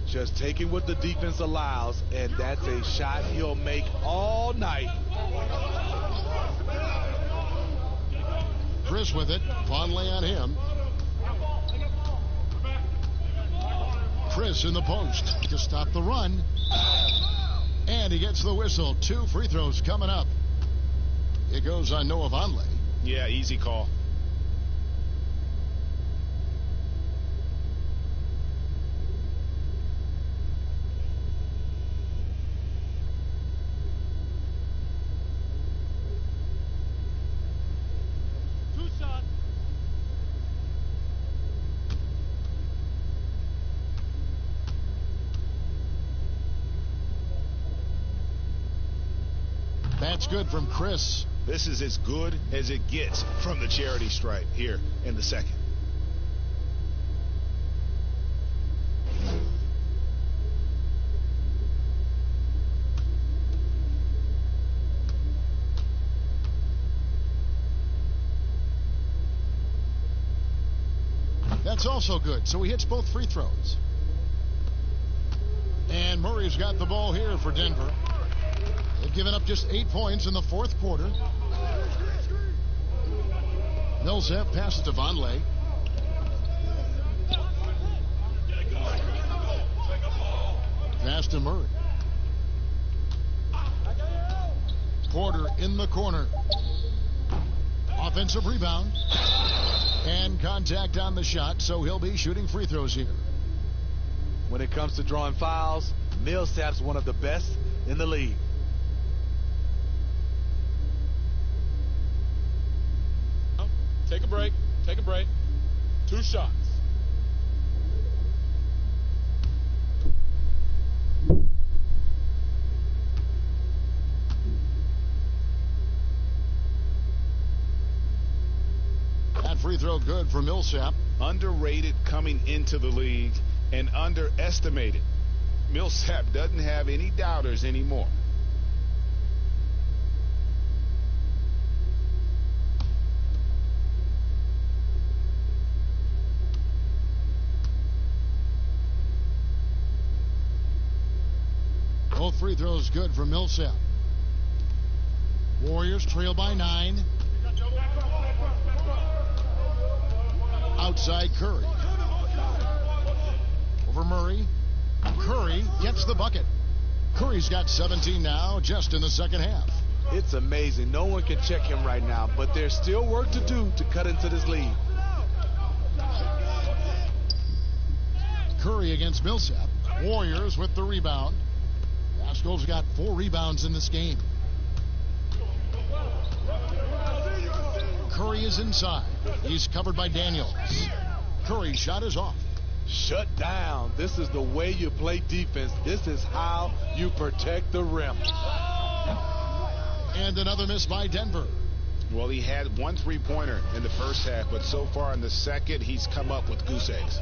Just taking what the defense allows, and that's a shot he'll make all night. Chris with it. Vonleh on him. Chris in the post to stop the run. And he gets the whistle. 2 free throws coming up. It goes on Noah Vonleh. Yeah, easy call. That's good from Chris. This is as good as it gets from the charity stripe here in the second. That's also good. So he hits both free throws. And Murray's got the ball here for Denver. They've given up just 8 points in the fourth quarter. Millsap passes to Vonleh. Pass to Murray. Porter in the corner. Offensive rebound. And contact on the shot, so he'll be shooting free throws here. When it comes to drawing fouls, Millsap's one of the best in the league. Take a break. Take a break. 2 shots. That free throw good for Millsap. Underrated coming into the league and underestimated. Millsap doesn't have any doubters anymore. Both free throws good for Millsap. Warriors trail by 9. Outside Curry. Over Murray. Curry gets the bucket. Curry's got 17 now, just in the second half. It's amazing. No one can check him right now, but there's still work to do to cut into this lead. Curry against Millsap. Warriors with the rebound. Pascal's got 4 rebounds in this game. Curry is inside. He's covered by Daniels. Curry's shot is off. Shut down. This is the way you play defense. This is how you protect the rim. And another miss by Denver. Well, he had 1 3-pointer in the first half, but so far in the second, he's come up with goose eggs.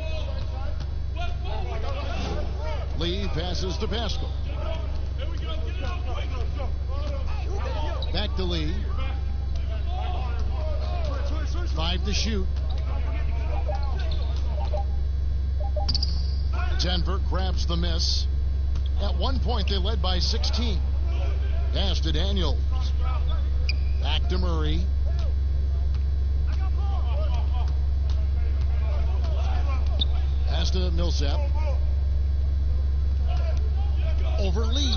Lee passes to Pascal. Back to Lee. 5 to shoot. Denver grabs the miss. At one point, they led by 16. Pass to Daniels. Back to Murray. Pass to Millsap. Over Lee.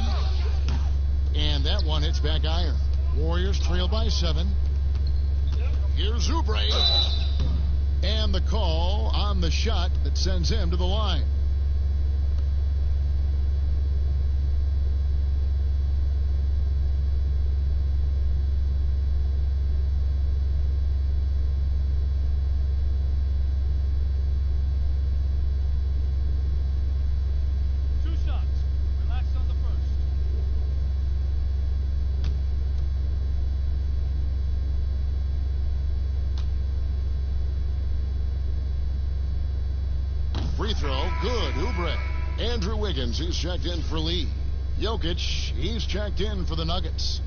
And that one hits back iron. Warriors trail by 7. Here's Oubre. And the call on the shot that sends him to the line. Free throw, good. Oubre. Andrew Wiggins, he's checked in for Lee. Jokic, he's checked in for the Nuggets.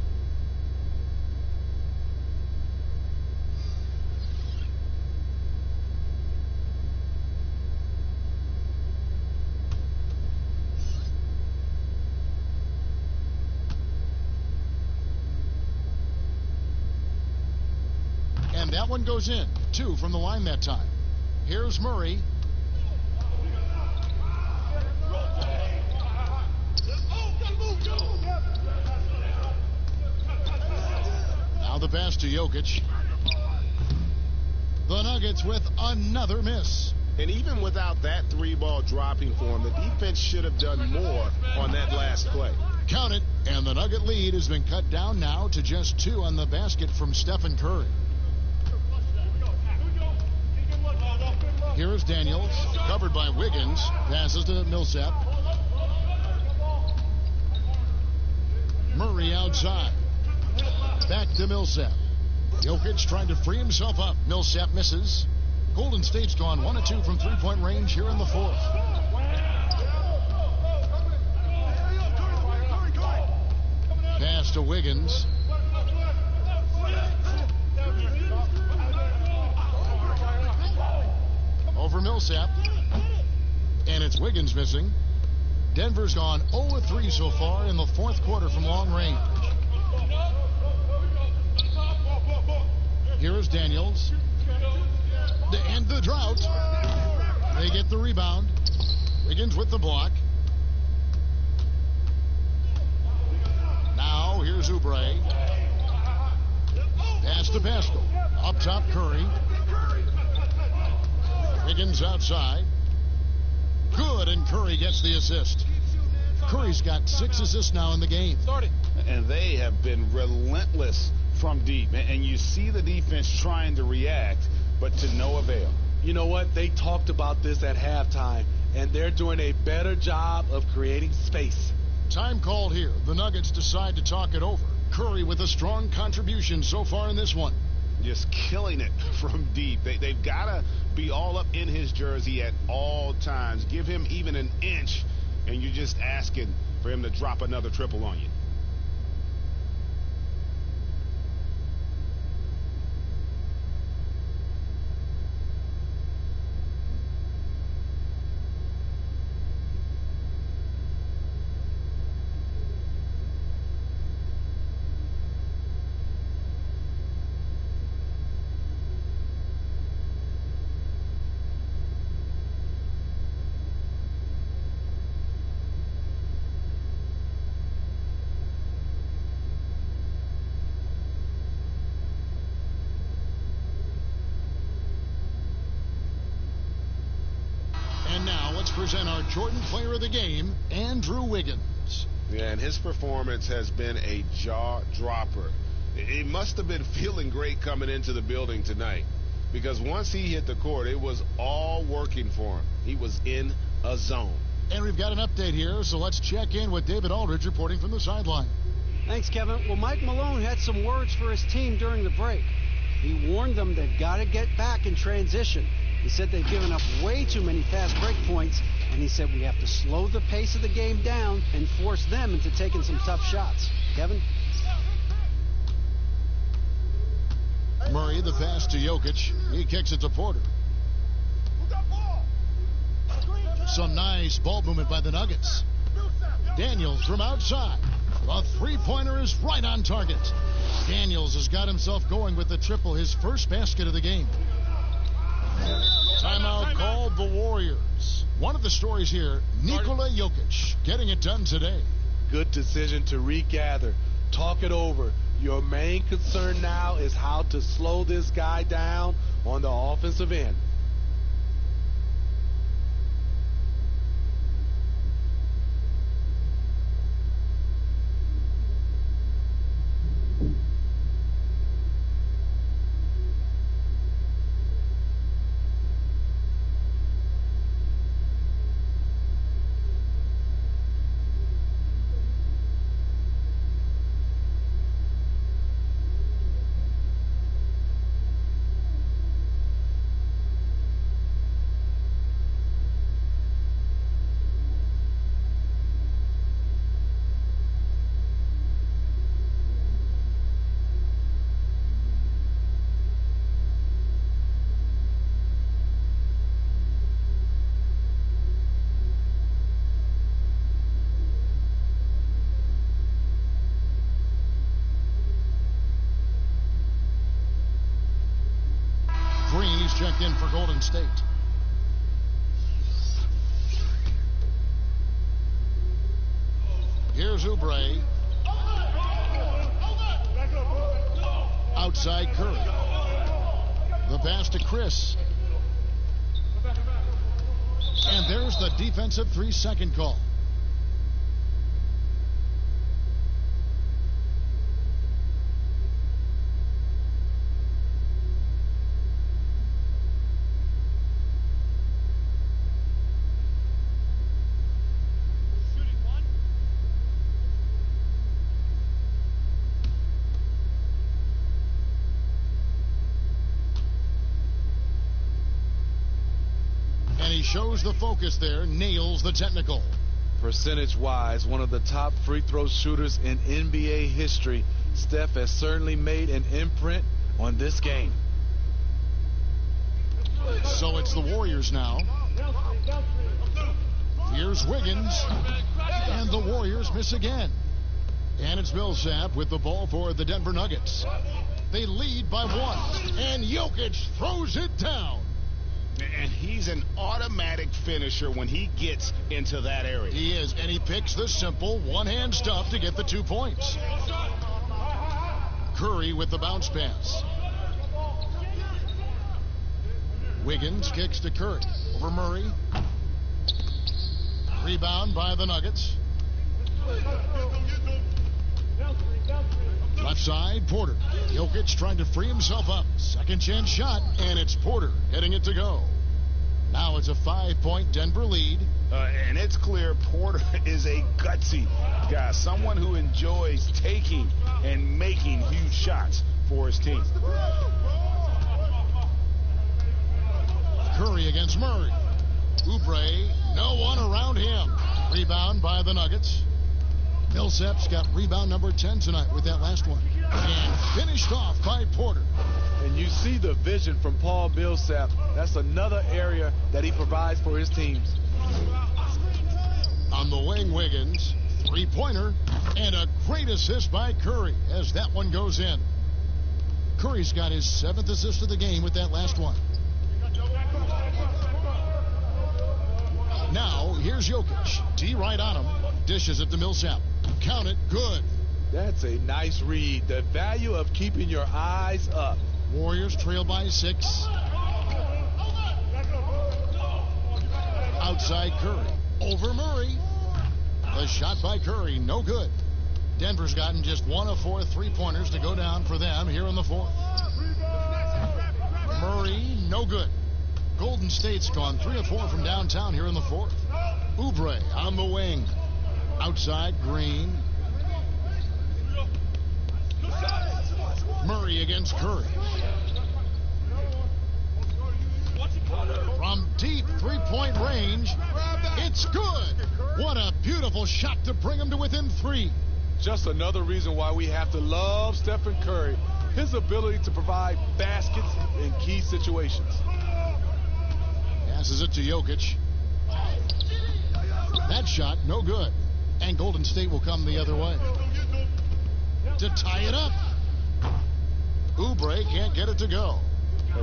And that one goes in. 2 from the line that time. Here's Murray. Now the pass to Jokic. The Nuggets with another miss. And even without that 3-ball dropping for him, the defense should have done more on that last play. Count it, and the Nugget lead has been cut down now to just 2 on the basket from Stephen Curry. Here is Daniels, covered by Wiggins, passes to Millsap. Murray outside. Back to Millsap. Jokic trying to free himself up. Millsap misses. Golden State's gone 1 of 2 from 3-point range here in the 4th. Pass to Wiggins. Over Millsap. And it's Wiggins missing. Denver's gone 0 of 3 so far in the 4th quarter from long range. Here's Daniels. To end the drought. They get the rebound. Wiggins with the block. Now here's Oubre. Pass to Pascal. Up top Curry. Wiggins outside. Good, and Curry gets the assist. Curry's got 6 assists now in the game. And they have been relentless from deep. And you see the defense trying to react, but to no avail. You know what? They talked about this at halftime, and they're doing a better job of creating space. Time called here. The Nuggets decide to talk it over. Curry with a strong contribution so far in this one. Just killing it from deep. They've got to be all up in his jersey at all times. Give him even an inch, and you're just asking for him to drop another triple on you. let's present our Jordan Player of the Game, Andrew Wiggins. Yeah, and his performance has been a jaw-dropper. He must have been feeling great coming into the building tonight, because once he hit the court, it was all working for him. He was in a zone. And we've got an update here, so let's check in with David Aldridge reporting from the sideline. Thanks, Kevin. Well, Mike Malone had some words for his team during the break. He warned them they've got to get back in transition. He said they've given up way too many fast break points, and he said we have to slow the pace of the game down and force them into taking some tough shots. Kevin? Murray, the pass to Jokic. He kicks it to Porter. Some nice ball movement by the Nuggets. Daniels from outside. The three-pointer is right on target. Daniels has got himself going with the triple, his first basket of the game. Timeout called the Warriors. One of the stories here, Nikola Jokic getting it done today. Good decision to regather. Talk it over. Your main concern now is how to slow this guy down on the offensive end. Checked in for Golden State. Here's Oubre. Outside Curry. The pass to Chris. And there's the defensive 3-second call. Shows the focus there, nails the technical. Percentage-wise, one of the top free throw shooters in NBA history, Steph has certainly made an imprint on this game. So it's the Warriors now. Here's Wiggins, and the Warriors miss again. And it's Millsap with the ball for the Denver Nuggets. They lead by 1, and Jokic throws it down. And he's an automatic finisher when he gets into that area. He is, and he picks the simple one-hand stuff to get the 2 points. Curry with the bounce pass. Wiggins kicks to Curry. Over Murray. Rebound by the Nuggets. Left side, Porter. Jokic trying to free himself up. Second chance shot, and it's Porter getting it to go. Now it's a 5-point Denver lead. And it's clear Porter is a gutsy guy, someone who enjoys taking and making huge shots for his team. Curry against Murray. Oubre, no one around him. Rebound by the Nuggets. Millsap's got rebound number 10 tonight with that last one. And finished off by Porter. And you see the vision from Paul Millsap. That's another area that he provides for his teams. On the wing, Wiggins. Three-pointer. And a great assist by Curry as that one goes in. Curry's got his 7th assist of the game with that last one. Now, here's Jokic. D right on him. Dishes it to Millsap. Count it. Good. That's a nice read. The value of keeping your eyes up. Warriors trail by 6. Outside Curry. Over Murray. The shot by Curry, no good. Denver's gotten just 1 of 4 three-pointers to go down for them here in the fourth. Murray, no good. Golden State's gone 3 of 4 from downtown here in the fourth. Oubre on the wing. Outside Green. Murray against Curry. From deep three-point range, it's good. What a beautiful shot to bring him to within 3. Just another reason why we have to love Stephen Curry. His ability to provide baskets in key situations. Passes it to Jokic. That shot, no good. And Golden State will come the other way. To tie it up. Oubre can't get it to go.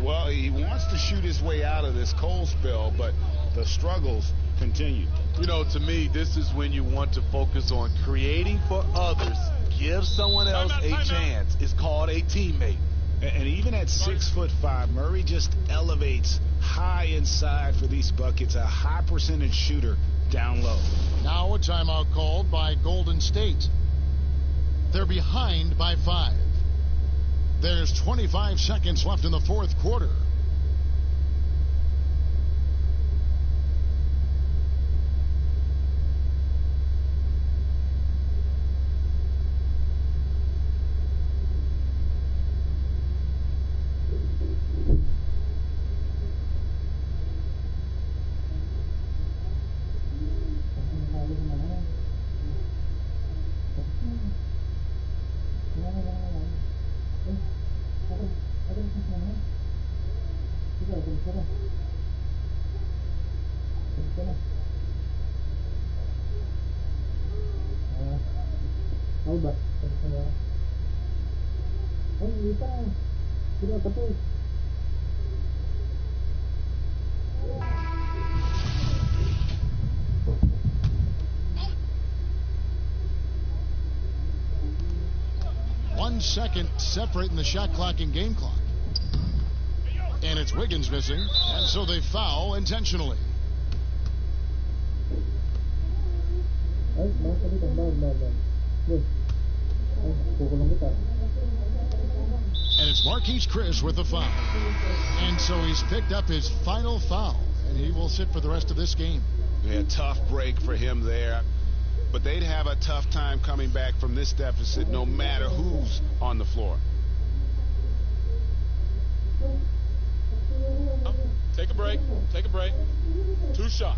Well, he wants to shoot his way out of this cold spell, but the struggles continue. You know, to me, this is when you want to focus on creating for others. Give someone else a chance. It's called a teammate. And even at 6'5", Murray just elevates high inside for these buckets. A high percentage shooter down low. Now a timeout called by Golden State. They're behind by 5. There's 25 seconds left in the fourth quarter. Second separating the shot clock and game clock. And it's Wiggins missing, and so they foul intentionally. And it's Marquise Chris with the foul. And so he's picked up his final foul, and he will sit for the rest of this game. Yeah, tough break for him there. But they'd have a tough time coming back from this deficit no matter who's on the floor. Take a break. Take a break. 2 shots.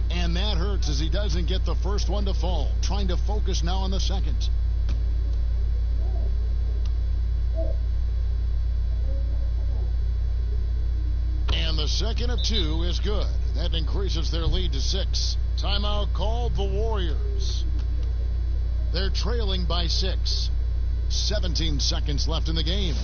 And that hurts as he doesn't get the first one to fall. Trying to focus now on the second. And the second of 2 is good. That increases their lead to 6. Timeout called the Warriors. They're trailing by 6. 17 seconds left in the game.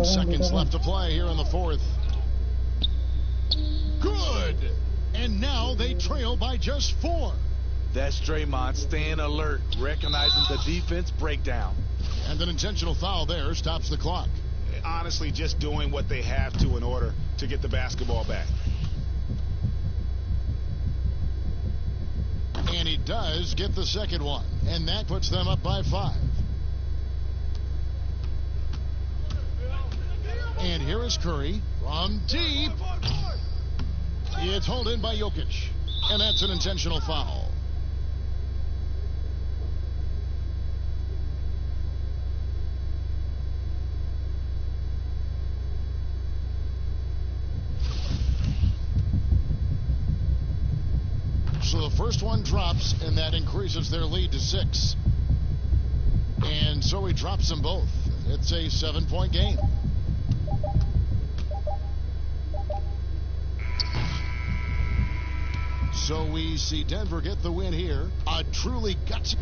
Seconds left to play here in the fourth. Good! And now they trail by just 4. That's Draymond staying alert, recognizing the defense breakdown. And an intentional foul there stops the clock. Honestly, just doing what they have to in order to get the basketball back. And he does get the second one. And that puts them up by 5. And here is Curry from deep. It's hauled in by Jokic. And that's an intentional foul. So the first one drops, and that increases their lead to 6. And so he drops them both. It's a 7-point game. So we see Denver get the win here. A truly gutsy...